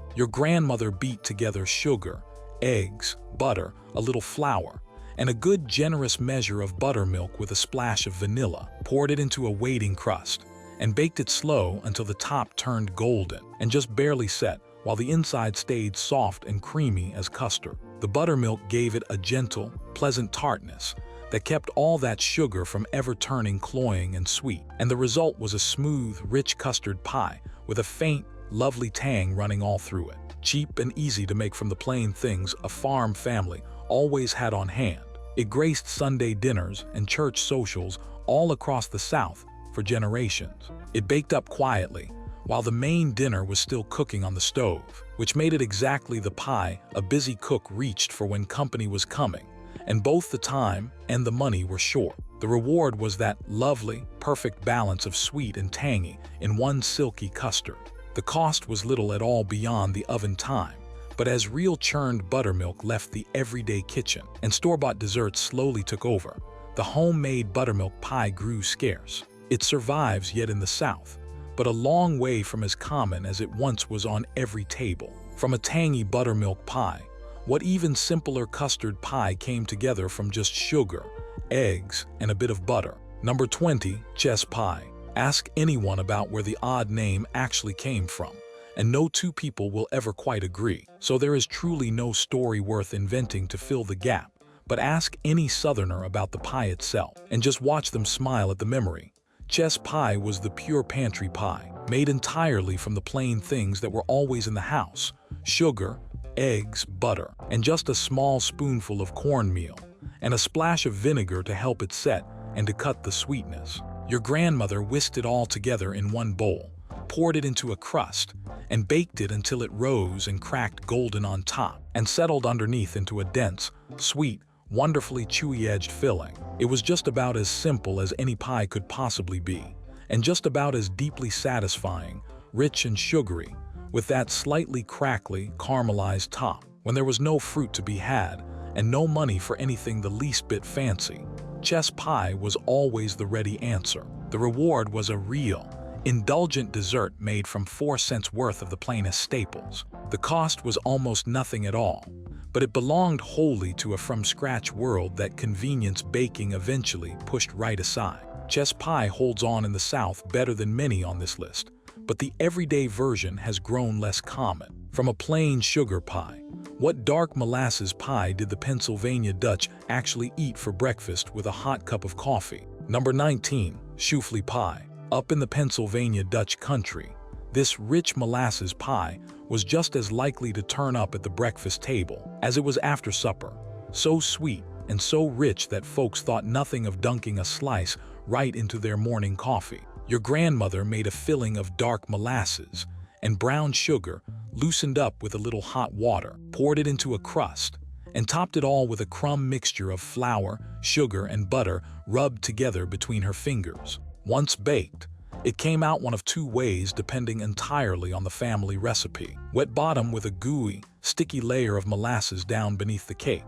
Your grandmother beat together sugar, eggs, butter, a little flour, and a good generous measure of buttermilk with a splash of vanilla, poured it into a waiting crust, and baked it slow until the top turned golden and just barely set, while the inside stayed soft and creamy as custard. The buttermilk gave it a gentle, pleasant tartness that kept all that sugar from ever turning cloying and sweet, and the result was a smooth, rich custard pie with a faint, lovely tang running all through it. Cheap and easy to make from the plain things a farm family always had on hand. It graced Sunday dinners and church socials all across the South for generations. It baked up quietly, while the main dinner was still cooking on the stove, which made it exactly the pie a busy cook reached for when company was coming, and both the time and the money were short. The reward was that lovely, perfect balance of sweet and tangy in one silky custard. The cost was little at all beyond the oven time, but as real churned buttermilk left the everyday kitchen and store-bought desserts slowly took over, the homemade buttermilk pie grew scarce. It survives yet in the South, but a long way from as common as it once was on every table. From a tangy buttermilk pie, what even simpler custard pie came together from just sugar, eggs, and a bit of butter. Number 20. Chess pie. Ask anyone about where the odd name actually came from, and no two people will ever quite agree. So there is truly no story worth inventing to fill the gap, but ask any Southerner about the pie itself, and just watch them smile at the memory. Chess pie was the pure pantry pie, made entirely from the plain things that were always in the house: sugar, eggs, butter, and just a small spoonful of cornmeal, and a splash of vinegar to help it set and to cut the sweetness. Your grandmother whisked it all together in one bowl, poured it into a crust, and baked it until it rose and cracked golden on top, and settled underneath into a dense, sweet, wonderfully chewy-edged filling. It was just about as simple as any pie could possibly be, and just about as deeply satisfying, rich and sugary, with that slightly crackly, caramelized top. When there was no fruit to be had, and no money for anything the least bit fancy, chess pie was always the ready answer. The reward was a real, indulgent dessert made from 4 cents worth of the plainest staples. The cost was almost nothing at all, but it belonged wholly to a from-scratch world that convenience baking eventually pushed right aside. Chess pie holds on in the South better than many on this list, but the everyday version has grown less common. From a plain sugar pie, What dark molasses pie did the Pennsylvania Dutch actually eat for breakfast with a hot cup of coffee? Number 19. Shoofly pie. Up in the Pennsylvania Dutch country, this rich molasses pie was just as likely to turn up at the breakfast table as it was after supper. So sweet and so rich that folks thought nothing of dunking a slice right into their morning coffee. Your grandmother made a filling of dark molasses and brown sugar, loosened up with a little hot water, poured it into a crust, and topped it all with a crumb mixture of flour, sugar, and butter rubbed together between her fingers. Once baked, it came out one of two ways depending entirely on the family recipe: wet bottom with a gooey, sticky layer of molasses down beneath the cake,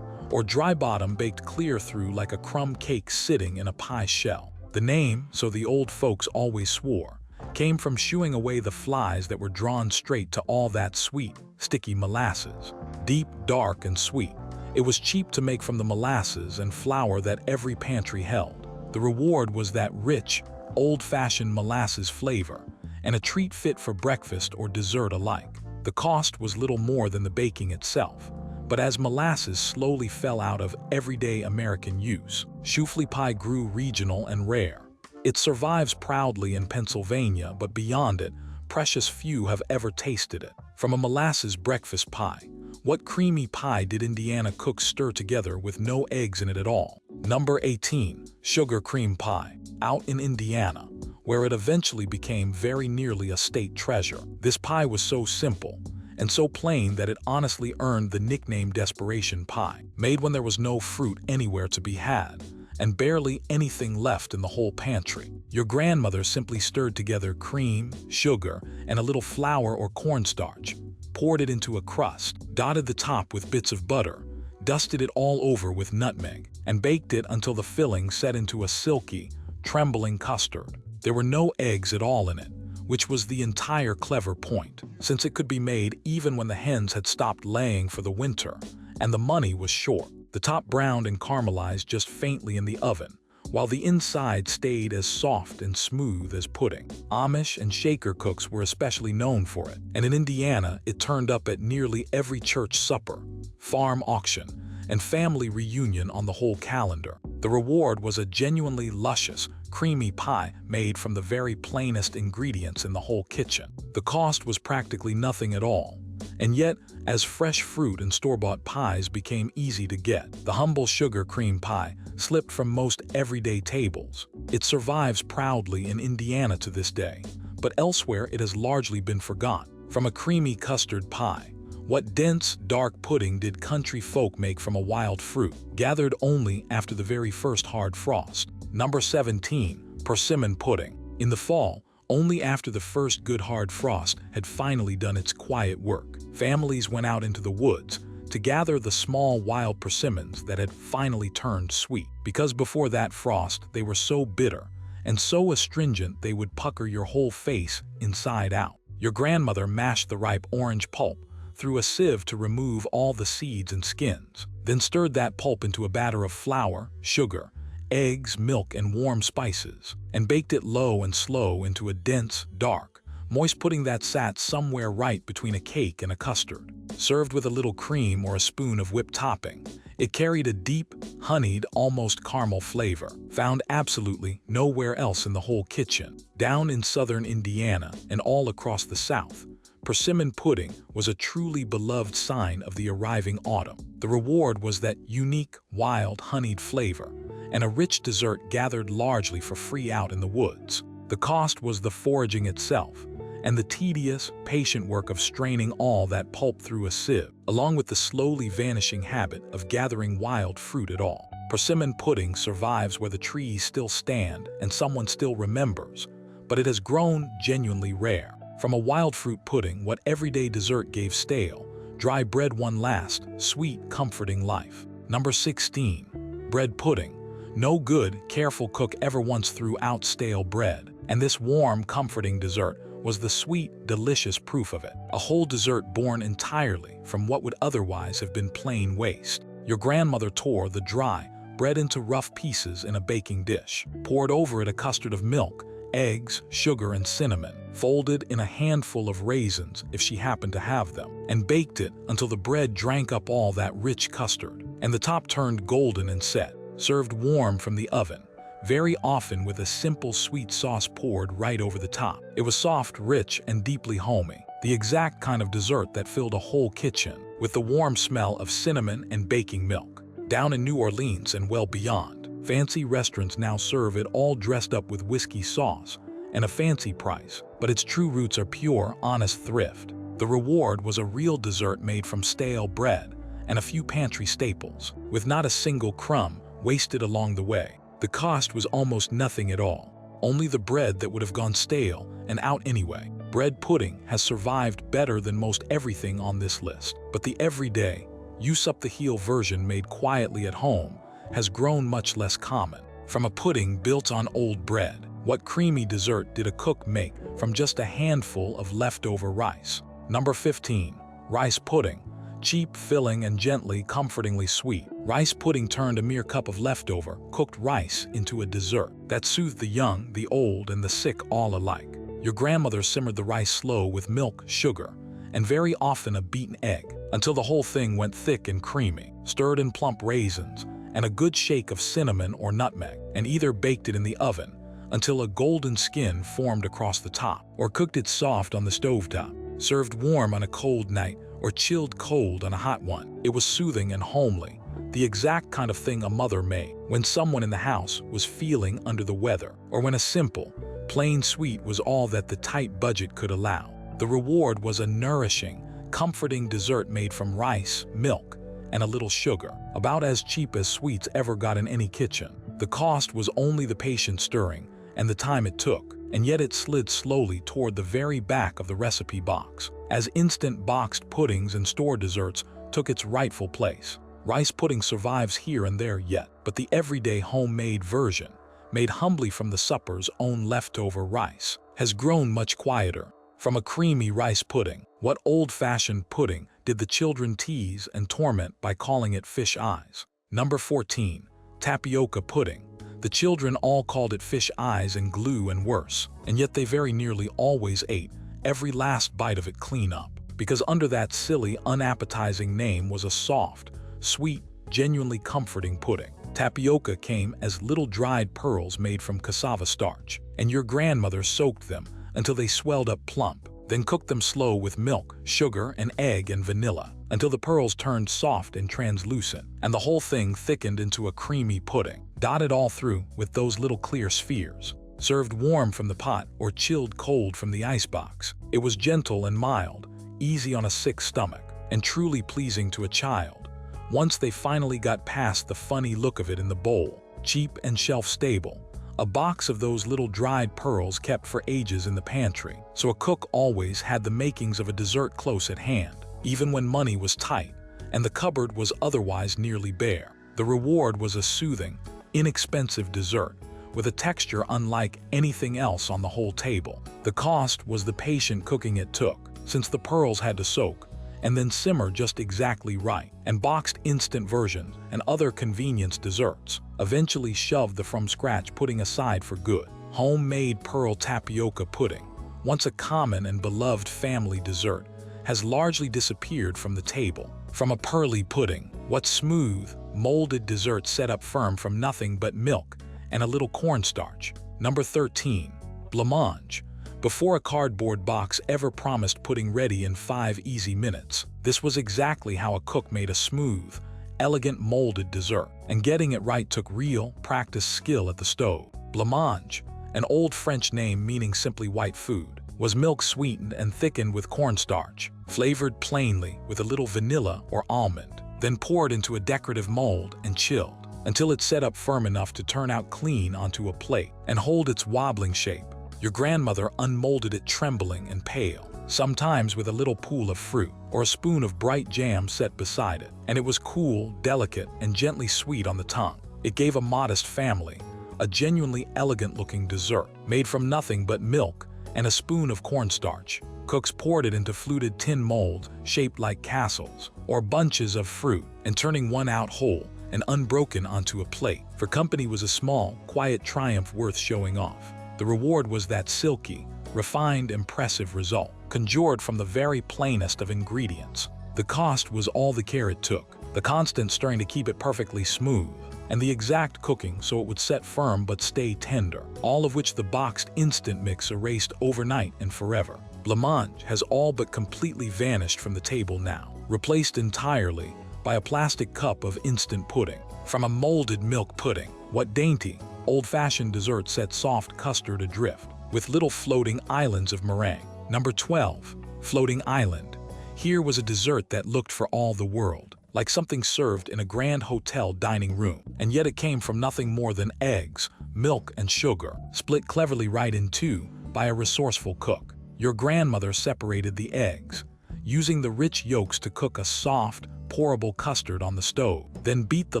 or dry bottom baked clear through like a crumb cake sitting in a pie shell. The name, so the old folks always swore, came from shooing away the flies that were drawn straight to all that sweet, sticky molasses. Deep, dark, and sweet, it was cheap to make from the molasses and flour that every pantry held. The reward was that rich, old-fashioned molasses flavor, and a treat fit for breakfast or dessert alike. The cost was little more than the baking itself, but as molasses slowly fell out of everyday American use, shoofly pie grew regional and rare. It survives proudly in Pennsylvania, but beyond it, precious few have ever tasted it. From a molasses breakfast pie, what creamy pie did Indiana cooks stir together with no eggs in it at all? Number 18. Sugar cream pie. Out in Indiana, where it eventually became very nearly a state treasure, this pie was so simple and so plain that it honestly earned the nickname Desperation Pie. Made when there was no fruit anywhere to be had, and barely anything left in the whole pantry, your grandmother simply stirred together cream, sugar, and a little flour or cornstarch, poured it into a crust, dotted the top with bits of butter, dusted it all over with nutmeg, and baked it until the filling set into a silky, trembling custard. There were no eggs at all in it, which was the entire clever point, since it could be made even when the hens had stopped laying for the winter, and the money was short. The top browned and caramelized just faintly in the oven, while the inside stayed as soft and smooth as pudding. Amish and Shaker cooks were especially known for it, and in Indiana it turned up at nearly every church supper, farm auction, and family reunion on the whole calendar. The reward was a genuinely luscious, creamy pie made from the very plainest ingredients in the whole kitchen. The cost was practically nothing at all, and yet, as fresh fruit and store-bought pies became easy to get, the humble sugar cream pie slipped from most everyday tables. It survives proudly in Indiana to this day, but elsewhere it has largely been forgotten. From a creamy custard pie, what dense, dark pudding did country folk make from a wild fruit, gathered only after the very first hard frost? Number 17. Persimmon pudding. In the fall, only after the first good hard frost had finally done its quiet work, families went out into the woods to gather the small wild persimmons that had finally turned sweet, because before that frost they were so bitter and so astringent they would pucker your whole face inside out. Your grandmother mashed the ripe orange pulp through a sieve to remove all the seeds and skins, then stirred that pulp into a batter of flour, sugar, eggs, milk, and warm spices, and baked it low and slow into a dense, dark, moist pudding that sat somewhere right between a cake and a custard. Served with a little cream or a spoon of whipped topping, it carried a deep, honeyed, almost caramel flavor, found absolutely nowhere else in the whole kitchen. Down in southern Indiana and all across the South, persimmon pudding was a truly beloved sign of the arriving autumn. The reward was that unique, wild, honeyed flavor, and a rich dessert gathered largely for free out in the woods. The cost was the foraging itself, and the tedious, patient work of straining all that pulp through a sieve, along with the slowly vanishing habit of gathering wild fruit at all. Persimmon pudding survives where the trees still stand and someone still remembers, but it has grown genuinely rare. From a wild fruit pudding, what everyday dessert gave stale, dry bread one last, sweet, comforting life. Number 16. Bread pudding. No good, careful cook ever once threw out stale bread, and this warm, comforting dessert was the sweet, delicious proof of it. A whole dessert born entirely from what would otherwise have been plain waste. Your grandmother tore the dry bread into rough pieces in a baking dish, poured over it a custard of milk, eggs, sugar, and cinnamon, folded in a handful of raisins if she happened to have them, and baked it until the bread drank up all that rich custard, and the top turned golden and set, served warm from the oven, very often with a simple sweet sauce poured right over the top. It was soft, rich, and deeply homey, the exact kind of dessert that filled a whole kitchen, with the warm smell of cinnamon and baking milk. Down in New Orleans and well beyond, fancy restaurants now serve it all dressed up with whiskey sauce and a fancy price, but its true roots are pure, honest thrift. The reward was a real dessert made from stale bread and a few pantry staples, with not a single crumb wasted along the way. The cost was almost nothing at all, only the bread that would have gone stale and out anyway. Bread pudding has survived better than most everything on this list, but the everyday, use-up-the-heel version made quietly at home has grown much less common. From a pudding built on old bread, what creamy dessert did a cook make from just a handful of leftover rice? Number 15. Rice pudding. Cheap, filling, and gently, comfortingly sweet. Rice pudding turned a mere cup of leftover, cooked rice into a dessert that soothed the young, the old, and the sick all alike. Your grandmother simmered the rice slow with milk, sugar, and very often a beaten egg, until the whole thing went thick and creamy, stirred in plump raisins, and a good shake of cinnamon or nutmeg, and either baked it in the oven until a golden skin formed across the top, or cooked it soft on the stovetop, served warm on a cold night, or chilled cold on a hot one. It was soothing and homely, the exact kind of thing a mother made when someone in the house was feeling under the weather, or when a simple, plain sweet was all that the tight budget could allow. The reward was a nourishing, comforting dessert made from rice, milk, and a little sugar, about as cheap as sweets ever got in any kitchen. The cost was only the patient stirring and the time it took, and yet it slid slowly toward the very back of the recipe box, as instant boxed puddings and store desserts took its rightful place. Rice pudding survives here and there yet, but the everyday homemade version, made humbly from the supper's own leftover rice, has grown much quieter. From a creamy rice pudding, what old-fashioned pudding did the children tease and torment by calling it fish eyes? Number 14. Tapioca pudding. The children all called it fish eyes and glue and worse, and yet they very nearly always ate every last bite of it clean up, because under that silly, unappetizing name was a soft, sweet, genuinely comforting pudding. Tapioca came as little dried pearls made from cassava starch, and your grandmother soaked them until they swelled up plump, then cooked them slow with milk, sugar, and egg and vanilla, until the pearls turned soft and translucent, and the whole thing thickened into a creamy pudding, dotted all through with those little clear spheres, served warm from the pot or chilled cold from the icebox. It was gentle and mild, easy on a sick stomach, and truly pleasing to a child, once they finally got past the funny look of it in the bowl. Cheap and shelf-stable, a box of those little dried pearls kept for ages in the pantry, so a cook always had the makings of a dessert close at hand, even when money was tight and the cupboard was otherwise nearly bare. The reward was a soothing, inexpensive dessert with a texture unlike anything else on the whole table. The cost was the patient cooking it took, since the pearls had to soak and then simmer just exactly right, and boxed instant versions and other convenience desserts eventually shoved the from-scratch pudding aside for good. Homemade pearl tapioca pudding, once a common and beloved family dessert, has largely disappeared from the table. From a pearly pudding, what smooth, molded dessert set up firm from nothing but milk and a little cornstarch? Number 13. Blancmange. Before a cardboard box ever promised pudding ready in 5 easy minutes, this was exactly how a cook made a smooth, elegant molded dessert, and getting it right took real, practiced skill at the stove. Blancmange, an old French name meaning simply white food, was milk sweetened and thickened with cornstarch, flavored plainly with a little vanilla or almond, then poured into a decorative mold and chilled until it set up firm enough to turn out clean onto a plate and hold its wobbling shape. Your grandmother unmolded it trembling and pale, sometimes with a little pool of fruit or a spoon of bright jam set beside it, and it was cool, delicate, and gently sweet on the tongue. It gave a modest family a genuinely elegant-looking dessert made from nothing but milk and a spoon of cornstarch. Cooks poured it into fluted tin molds shaped like castles or bunches of fruit, and turning one out whole and unbroken onto a plate for company was a small, quiet triumph worth showing off. The reward was that silky, refined, impressive result, conjured from the very plainest of ingredients. The cost was all the care it took, the constant stirring to keep it perfectly smooth, and the exact cooking so it would set firm but stay tender, all of which the boxed instant mix erased overnight and forever. Blancmange has all but completely vanished from the table now, replaced entirely by a plastic cup of instant pudding. From a molded milk pudding, what dainty, old-fashioned dessert set soft custard adrift, with little floating islands of meringue. Number 12. Floating Island. Here was a dessert that looked for all the world like something served in a grand hotel dining room, and yet it came from nothing more than eggs, milk, and sugar, split cleverly right in two by a resourceful cook. Your grandmother separated the eggs, using the rich yolks to cook a soft, pourable custard on the stove, then beat the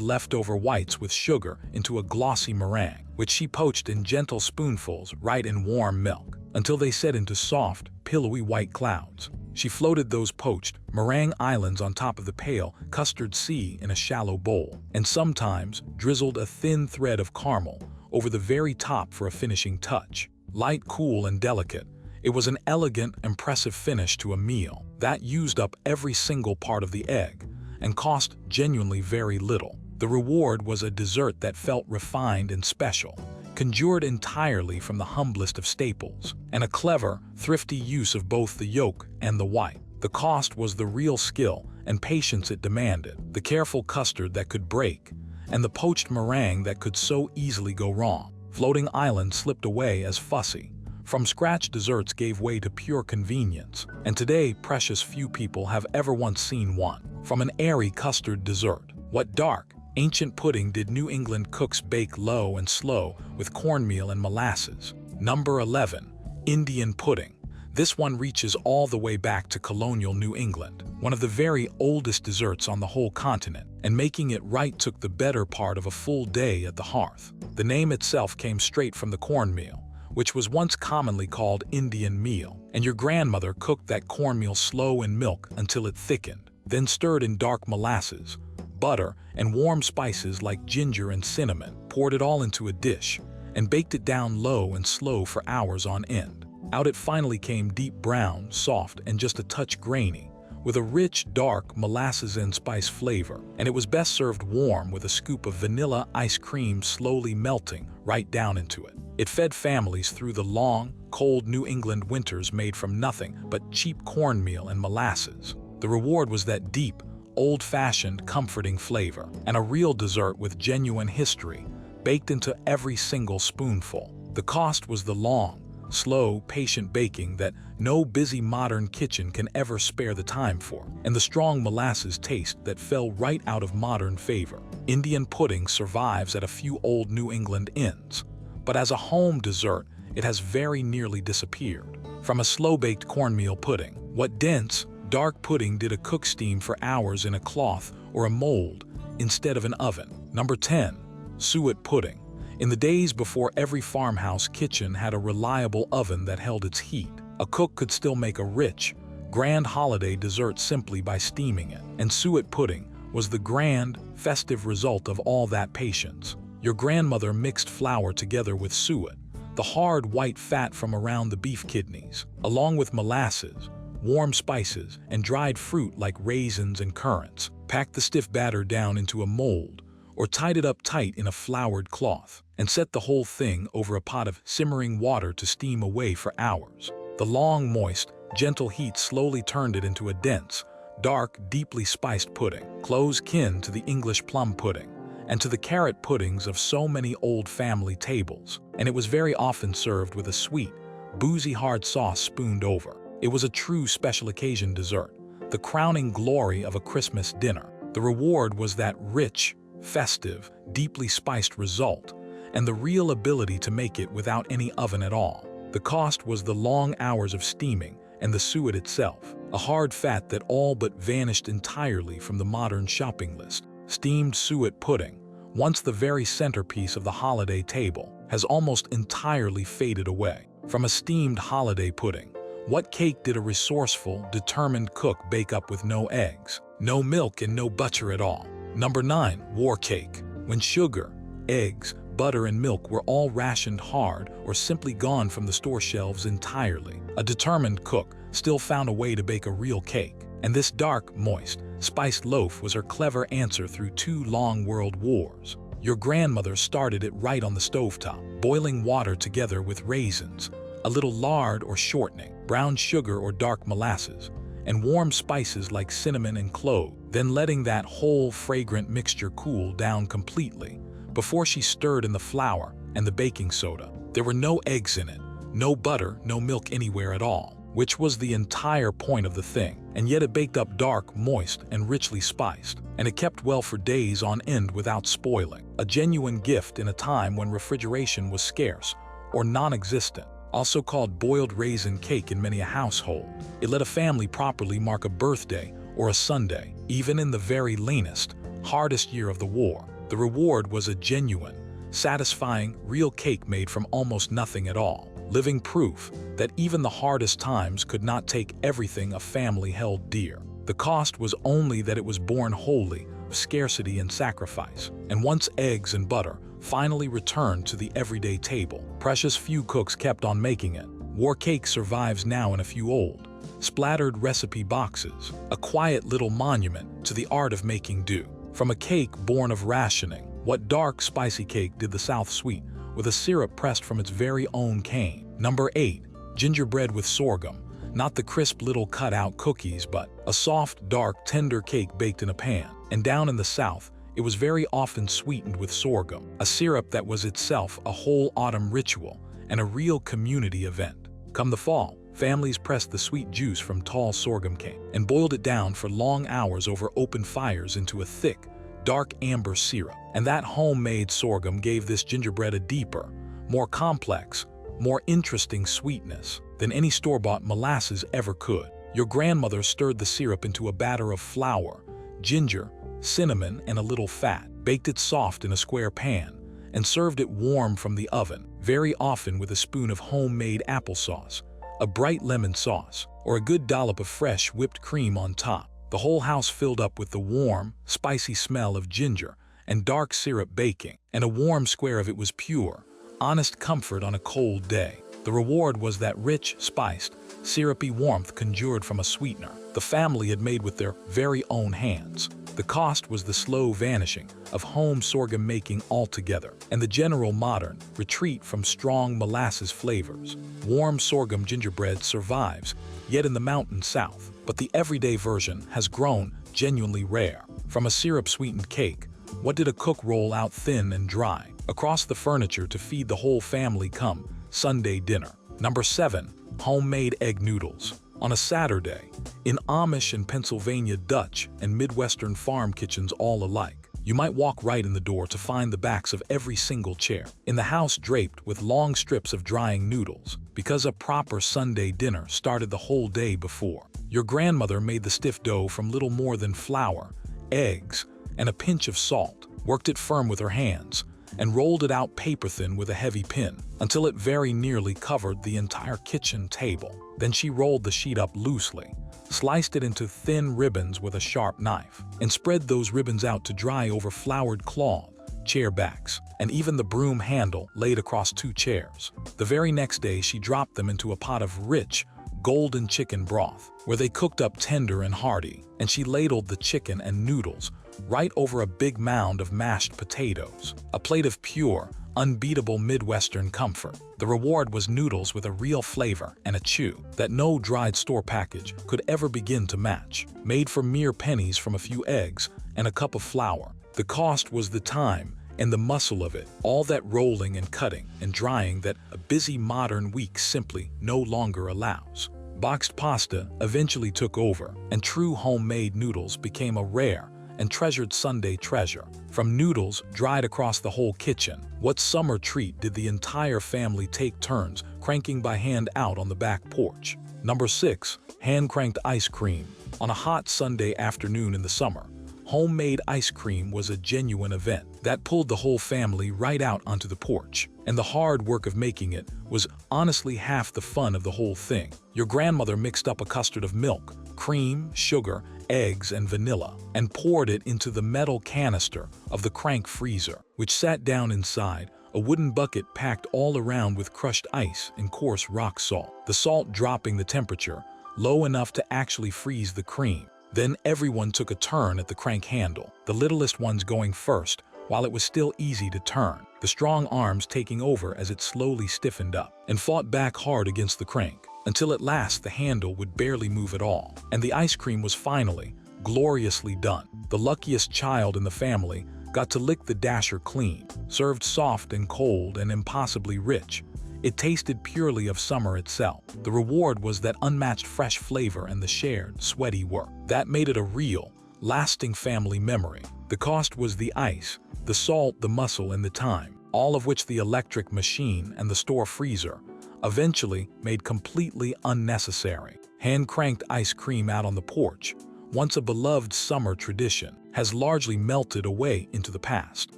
leftover whites with sugar into a glossy meringue, which she poached in gentle spoonfuls right in warm milk, until they set into soft, pillowy white clouds. She floated those poached meringue islands on top of the pale custard sea in a shallow bowl, and sometimes drizzled a thin thread of caramel over the very top for a finishing touch. Light, cool, and delicate, it was an elegant, impressive finish to a meal that used up every single part of the egg and cost genuinely very little. The reward was a dessert that felt refined and special, conjured entirely from the humblest of staples, and a clever, thrifty use of both the yolk and the white. The cost was the real skill and patience it demanded, the careful custard that could break, and the poached meringue that could so easily go wrong. Floating Island slipped away as fussy. From-scratch desserts gave way to pure convenience, and today precious few people have ever once seen one. From an airy custard dessert, what dark, ancient pudding did New England cooks bake low and slow with cornmeal and molasses? Number 11. Indian Pudding. This one reaches all the way back to colonial New England, one of the very oldest desserts on the whole continent, and making it right took the better part of a full day at the hearth. The name itself came straight from the cornmeal, which was once commonly called Indian meal, and your grandmother cooked that cornmeal slow in milk until it thickened, then stirred in dark molasses, butter, and warm spices like ginger and cinnamon, poured it all into a dish, and baked it down low and slow for hours on end. Out it finally came deep brown, soft, and just a touch grainy, with a rich, dark molasses and spice flavor, and it was best served warm with a scoop of vanilla ice cream slowly melting right down into it. It fed families through the long, cold New England winters made from nothing but cheap cornmeal and molasses. The reward was that deep, old-fashioned, comforting flavor, and a real dessert with genuine history, baked into every single spoonful. The cost was the long, slow, patient baking that no busy modern kitchen can ever spare the time for, and the strong molasses taste that fell right out of modern favor. Indian pudding survives at a few old New England inns, but as a home dessert, it has very nearly disappeared. From a slow-baked cornmeal pudding, what dense, dark pudding did a cook steam for hours in a cloth or a mold instead of an oven? Number 10. Suet Pudding. In the days before every farmhouse kitchen had a reliable oven that held its heat, a cook could still make a rich, grand holiday dessert simply by steaming it, and suet pudding was the grand, festive result of all that patience. Your grandmother mixed flour together with suet, the hard white fat from around the beef kidneys, along with molasses, warm spices, and dried fruit like raisins and currants, packed the stiff batter down into a mold, or tied it up tight in a floured cloth, and set the whole thing over a pot of simmering water to steam away for hours. The long, moist, gentle heat slowly turned it into a dense, dark, deeply spiced pudding, close kin to the English plum pudding, and to the carrot puddings of so many old family tables, and it was very often served with a sweet, boozy hard sauce spooned over. It was a true special occasion dessert, the crowning glory of a Christmas dinner. The reward was that rich, festive, deeply spiced result, and the real ability to make it without any oven at all. The cost was the long hours of steaming and the suet itself, a hard fat that all but vanished entirely from the modern shopping list. Steamed suet pudding, once the very centerpiece of the holiday table, has almost entirely faded away. From a steamed holiday pudding, what cake did a resourceful, determined cook bake up with no eggs, no milk, and no butter at all? Number 9. War Cake. When sugar, eggs, butter and milk were all rationed hard or simply gone from the store shelves entirely. A determined cook still found a way to bake a real cake, and this dark, moist, spiced loaf was her clever answer through 2 long world wars. Your grandmother started it right on the stovetop, boiling water together with raisins, a little lard or shortening, brown sugar or dark molasses, and warm spices like cinnamon and clove, then letting that whole fragrant mixture cool down completely before she stirred in the flour and the baking soda. There were no eggs in it, no butter, no milk anywhere at all, which was the entire point of the thing, and yet it baked up dark, moist, and richly spiced, and it kept well for days on end without spoiling. A genuine gift in a time when refrigeration was scarce or non-existent. Also called boiled raisin cake in many a household, it let a family properly mark a birthday or a Sunday, even in the very leanest, hardest year of the war. The reward was a genuine, satisfying, real cake made from almost nothing at all, living proof that even the hardest times could not take everything a family held dear. The cost was only that it was born wholly of scarcity and sacrifice, and once eggs and butter finally returned to the everyday table, precious few cooks kept on making it. War cake survives now in a few old, splattered recipe boxes, a quiet little monument to the art of making do. From a cake born of rationing, what dark, spicy cake did the South sweet, with a syrup pressed from its very own cane? Number 8. Gingerbread with sorghum. Not the crisp little cut-out cookies, but a soft, dark, tender cake baked in a pan. And down in the South, it was very often sweetened with sorghum, a syrup that was itself a whole autumn ritual and a real community event. Come the fall, families pressed the sweet juice from tall sorghum cane and boiled it down for long hours over open fires into a thick, dark amber syrup. And that homemade sorghum gave this gingerbread a deeper, more complex, more interesting sweetness than any store-bought molasses ever could. Your grandmother stirred the syrup into a batter of flour, ginger, cinnamon, and a little fat, baked it soft in a square pan, and served it warm from the oven, very often with a spoon of homemade applesauce, a bright lemon sauce, or a good dollop of fresh whipped cream on top. The whole house filled up with the warm, spicy smell of ginger and dark syrup baking, and a warm square of it was pure, honest comfort on a cold day. The reward was that rich, spiced, syrupy warmth conjured from a sweetener the family had made with their very own hands. The cost was the slow vanishing of home sorghum making altogether, and the general modern retreat from strong molasses flavors. Warm sorghum gingerbread survives, yet in the mountain South, but the everyday version has grown genuinely rare. From a syrup-sweetened cake, what did a cook roll out thin and dry across the furniture to feed the whole family come Sunday dinner? Number 7. Homemade egg noodles. On a Saturday, in Amish and Pennsylvania Dutch and Midwestern farm kitchens all alike, you might walk right in the door to find the backs of every single chair in the house draped with long strips of drying noodles, because a proper Sunday dinner started the whole day before. Your grandmother made the stiff dough from little more than flour, eggs, and a pinch of salt, worked it firm with her hands, and rolled it out paper-thin with a heavy pin until it very nearly covered the entire kitchen table. Then she rolled the sheet up loosely, sliced it into thin ribbons with a sharp knife, and spread those ribbons out to dry over floured cloth, chair backs, and even the broom handle laid across 2 chairs. The very next day she dropped them into a pot of rich, golden chicken broth, where they cooked up tender and hearty, and she ladled the chicken and noodles right over a big mound of mashed potatoes, a plate of pure, unbeatable Midwestern comfort. The reward was noodles with a real flavor and a chew that no dried store package could ever begin to match, made for mere pennies from a few eggs and a cup of flour. The cost was the time and the muscle of it, all that rolling and cutting and drying that a busy modern week simply no longer allows. Boxed pasta eventually took over, and true homemade noodles became a rare and treasured Sunday treasure. From noodles dried across the whole kitchen, what summer treat did the entire family take turns cranking by hand out on the back porch? Number 6. Hand-cranked ice cream. On a hot Sunday afternoon in the summer, homemade ice cream was a genuine event that pulled the whole family right out onto the porch, and the hard work of making it was honestly half the fun of the whole thing. Your grandmother mixed up a custard of milk, cream, sugar, eggs, and vanilla, and poured it into the metal canister of the crank freezer, which sat down inside a wooden bucket packed all around with crushed ice and coarse rock salt, the salt dropping the temperature low enough to actually freeze the cream. Then everyone took a turn at the crank handle, the littlest ones going first while it was still easy to turn, the strong arms taking over as it slowly stiffened up, and fought back hard against the crank, until at last the handle would barely move at all, and the ice cream was finally, gloriously done. The luckiest child in the family got to lick the dasher clean, served soft and cold and impossibly rich. It tasted purely of summer itself. The reward was that unmatched fresh flavor and the shared, sweaty work. That made it a real, lasting family memory. The cost was the ice, the salt, the muscle, and the time, all of which the electric machine and the store freezer eventually made completely unnecessary. Hand-cranked ice cream out on the porch, once a beloved summer tradition, has largely melted away into the past.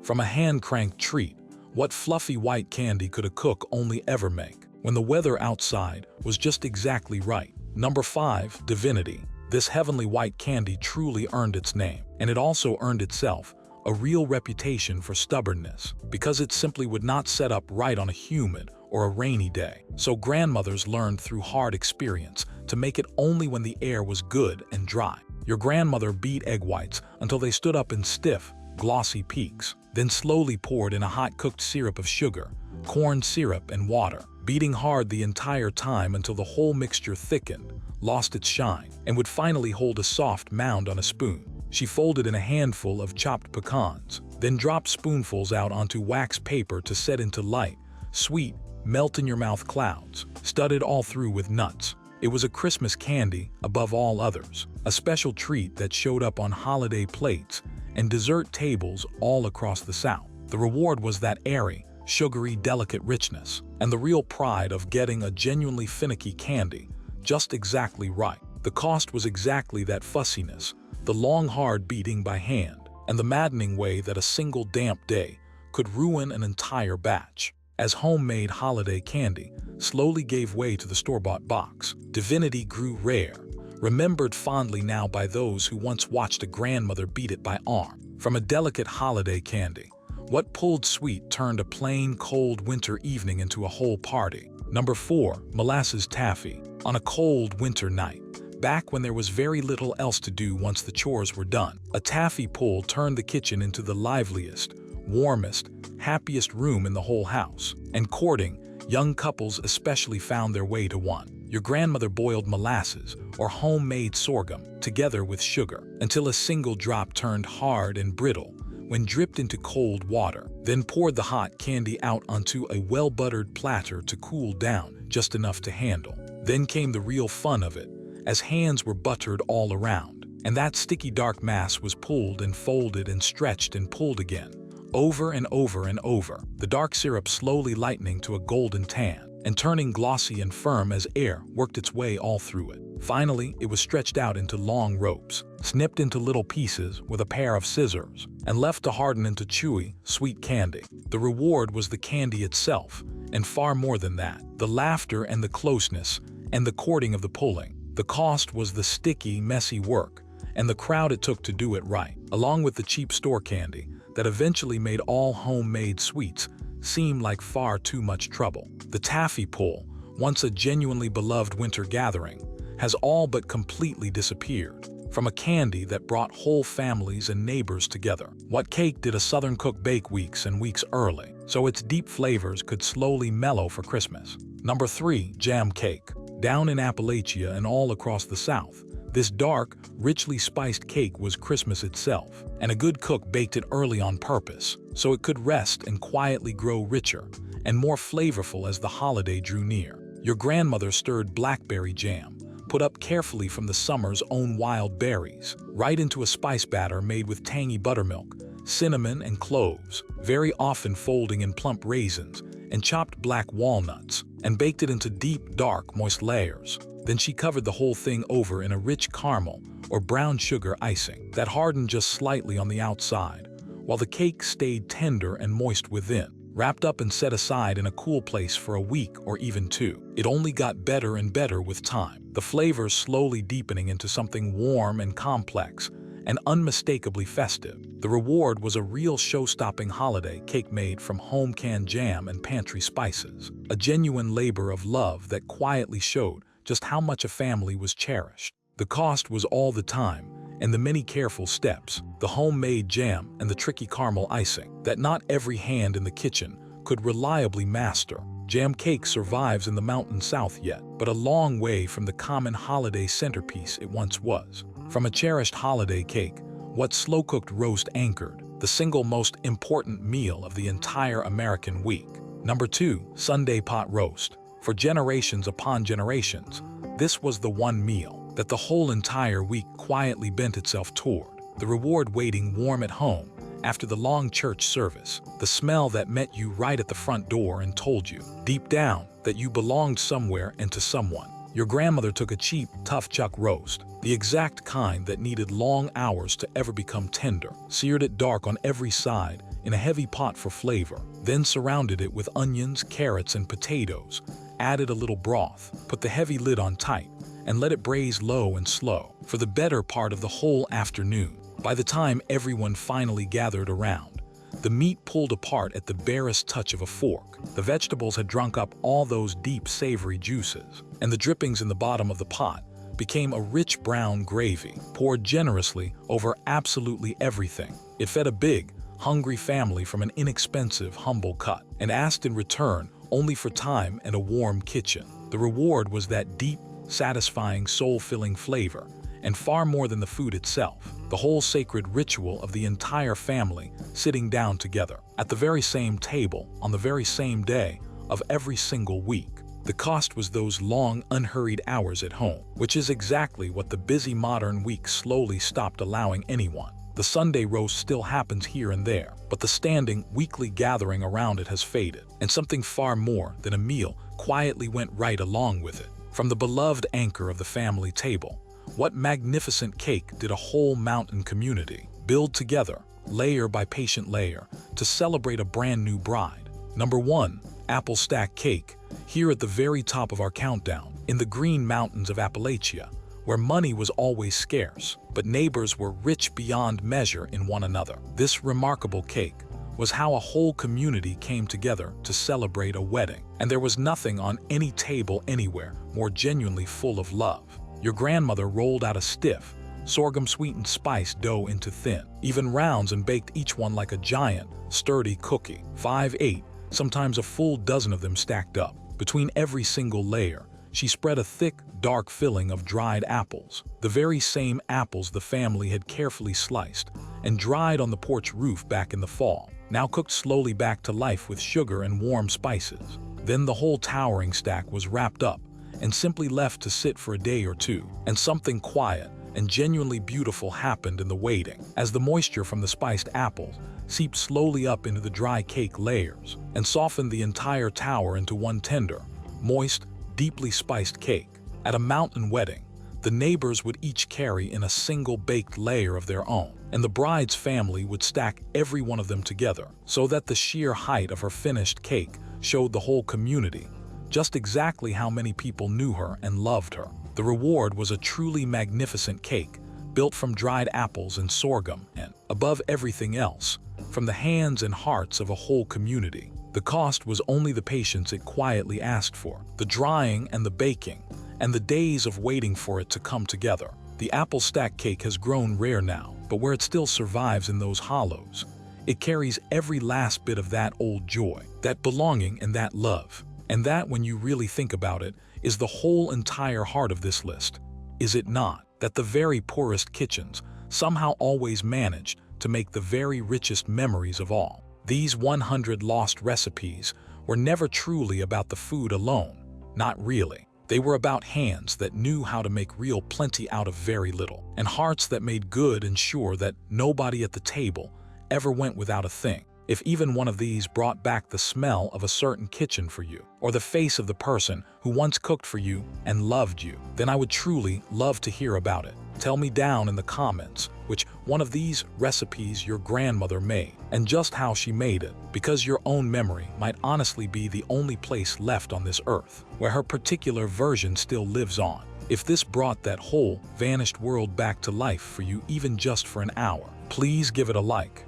From a hand-cranked treat, what fluffy white candy could a cook only ever make, when the weather outside was just exactly right? Number 5. Divinity. This heavenly white candy truly earned its name, and it also earned itself a real reputation for stubbornness, because it simply would not set up right on a humid or a rainy day. So grandmothers learned through hard experience to make it only when the air was good and dry. Your grandmother beat egg whites until they stood up in stiff, glossy peaks, then slowly poured in a hot-cooked syrup of sugar, corn syrup, and water, beating hard the entire time until the whole mixture thickened, lost its shine, and would finally hold a soft mound on a spoon. She folded in a handful of chopped pecans, then dropped spoonfuls out onto wax paper to set into light, sweet, melt-in-your-mouth clouds, studded all through with nuts. It was a Christmas candy above all others, a special treat that showed up on holiday plates and dessert tables all across the South. The reward was that airy, sugary, delicate richness, and the real pride of getting a genuinely finicky candy just exactly right. The cost was exactly that fussiness, the long hard beating by hand, and the maddening way that a single damp day could ruin an entire batch. As homemade holiday candy slowly gave way to the store-bought box, Divinity grew rare, remembered fondly now by those who once watched a grandmother beat it by arm. From a delicate holiday candy, what pulled sweet turned a plain, cold winter evening into a whole party. Number 4. Molasses Taffy. On a cold winter night, back when there was very little else to do once the chores were done, a taffy pull turned the kitchen into the liveliest, warmest, happiest room in the whole house. And courting, young couples especially found their way to one. Your grandmother boiled molasses, or homemade sorghum, together with sugar, until a single drop turned hard and brittle when dripped into cold water, then poured the hot candy out onto a well-buttered platter to cool down just enough to handle. Then came the real fun of it, as hands were buttered all around, and that sticky dark mass was pulled and folded and stretched and pulled again, over and over and over, the dark syrup slowly lightening to a golden tan and turning glossy and firm as air worked its way all through it. Finally, it was stretched out into long ropes, snipped into little pieces with a pair of scissors, and left to harden into chewy, sweet candy. The reward was the candy itself, and far more than that, the laughter and the closeness and the courting of the pulling. The cost was the sticky, messy work, and the crowd it took to do it right, along with the cheap store candy that eventually made all homemade sweets seem like far too much trouble. The taffy pull, once a genuinely beloved winter gathering, has all but completely disappeared. From a candy that brought whole families and neighbors together, what cake did a Southern cook bake weeks and weeks early, so its deep flavors could slowly mellow for Christmas? Number 3. Jam cake. Down in Appalachia and all across the South, this dark, richly spiced cake was Christmas itself, and a good cook baked it early on purpose, so it could rest and quietly grow richer and more flavorful as the holiday drew near. Your grandmother stirred blackberry jam, put up carefully from the summer's own wild berries, right into a spice batter made with tangy buttermilk, cinnamon, and cloves, very often folding in plump raisins and chopped black walnuts, and baked it into deep, dark, moist layers. Then she covered the whole thing over in a rich caramel or brown sugar icing that hardened just slightly on the outside, while the cake stayed tender and moist within. Wrapped up and set aside in a cool place for a week or even 2. It only got better and better with time, the flavors slowly deepening into something warm and complex, and unmistakably festive. The reward was a real show-stopping holiday cake made from home-canned jam and pantry spices, a genuine labor of love that quietly showed just how much a family was cherished. The cost was all the time, and the many careful steps, the homemade jam and the tricky caramel icing that not every hand in the kitchen could reliably master. Jam cake survives in the mountain south yet, but a long way from the common holiday centerpiece it once was. From a cherished holiday cake, what slow-cooked roast anchored, the single most important meal of the entire American week. Number 2, Sunday pot roast. For generations upon generations, this was the one meal that the whole entire week quietly bent itself toward. The reward waiting warm at home after the long church service, the smell that met you right at the front door and told you, deep down, that you belonged somewhere and to someone. Your grandmother took a cheap, tough chuck roast, the exact kind that needed long hours to ever become tender, seared it dark on every side in a heavy pot for flavor, then surrounded it with onions, carrots, and potatoes, added a little broth, put the heavy lid on tight, and let it braise low and slow for the better part of the whole afternoon. By the time everyone finally gathered around, the meat pulled apart at the barest touch of a fork. The vegetables had drunk up all those deep, savory juices, and the drippings in the bottom of the pot became a rich brown gravy, poured generously over absolutely everything. It fed a big, hungry family from an inexpensive, humble cut, and asked in return only for time and a warm kitchen. The reward was that deep, satisfying, soul-filling flavor, and far more than the food itself, the whole sacred ritual of the entire family sitting down together at the very same table on the very same day of every single week. The cost was those long, unhurried hours at home, which is exactly what the busy modern week slowly stopped allowing anyone. The Sunday roast still happens here and there, but the standing, weekly gathering around it has faded, and something far more than a meal quietly went right along with it. From the beloved anchor of the family table, what magnificent cake did a whole mountain community build together, layer by patient layer, to celebrate a brand new bride? Number 1, apple stack cake. Here at the very top of our countdown, in the Green Mountains of Appalachia, where money was always scarce, but neighbors were rich beyond measure in one another. This remarkable cake was how a whole community came together to celebrate a wedding, and there was nothing on any table anywhere more genuinely full of love. Your grandmother rolled out a stiff, sorghum-sweetened spice dough into thin, even rounds, and baked each one like a giant, sturdy cookie. 5, 8, sometimes a full dozen of them stacked up. Between every single layer, she spread a thick, dark filling of dried apples, the very same apples the family had carefully sliced and dried on the porch roof back in the fall, now cooked slowly back to life with sugar and warm spices. Then the whole towering stack was wrapped up and simply left to sit for a day or two, and something quiet and genuinely beautiful happened in the waiting, as the moisture from the spiced apples seeped slowly up into the dry cake layers and softened the entire tower into one tender, moist, deeply spiced cake. At a mountain wedding, the neighbors would each carry in a single baked layer of their own, and the bride's family would stack every one of them together so that the sheer height of her finished cake showed the whole community just exactly how many people knew her and loved her. The reward was a truly magnificent cake, built from dried apples and sorghum, and, above everything else, from the hands and hearts of a whole community. The cost was only the patience it quietly asked for, the drying and the baking, and the days of waiting for it to come together. The apple stack cake has grown rare now, but where it still survives in those hollows, it carries every last bit of that old joy, that belonging, and that love. And that, when you really think about it, is the whole entire heart of this list, is it not? That the very poorest kitchens somehow always managed to make the very richest memories of all. These 100 lost recipes were never truly about the food alone, not really. They were about hands that knew how to make real plenty out of very little, and hearts that made good and sure that nobody at the table ever went without a thing. If even one of these brought back the smell of a certain kitchen for you, or the face of the person who once cooked for you and loved you, then I would truly love to hear about it. Tell me down in the comments which one of these recipes your grandmother made, and just how she made it, because your own memory might honestly be the only place left on this earth where her particular version still lives on. If this brought that whole vanished world back to life for you even just for an hour, please give it a like.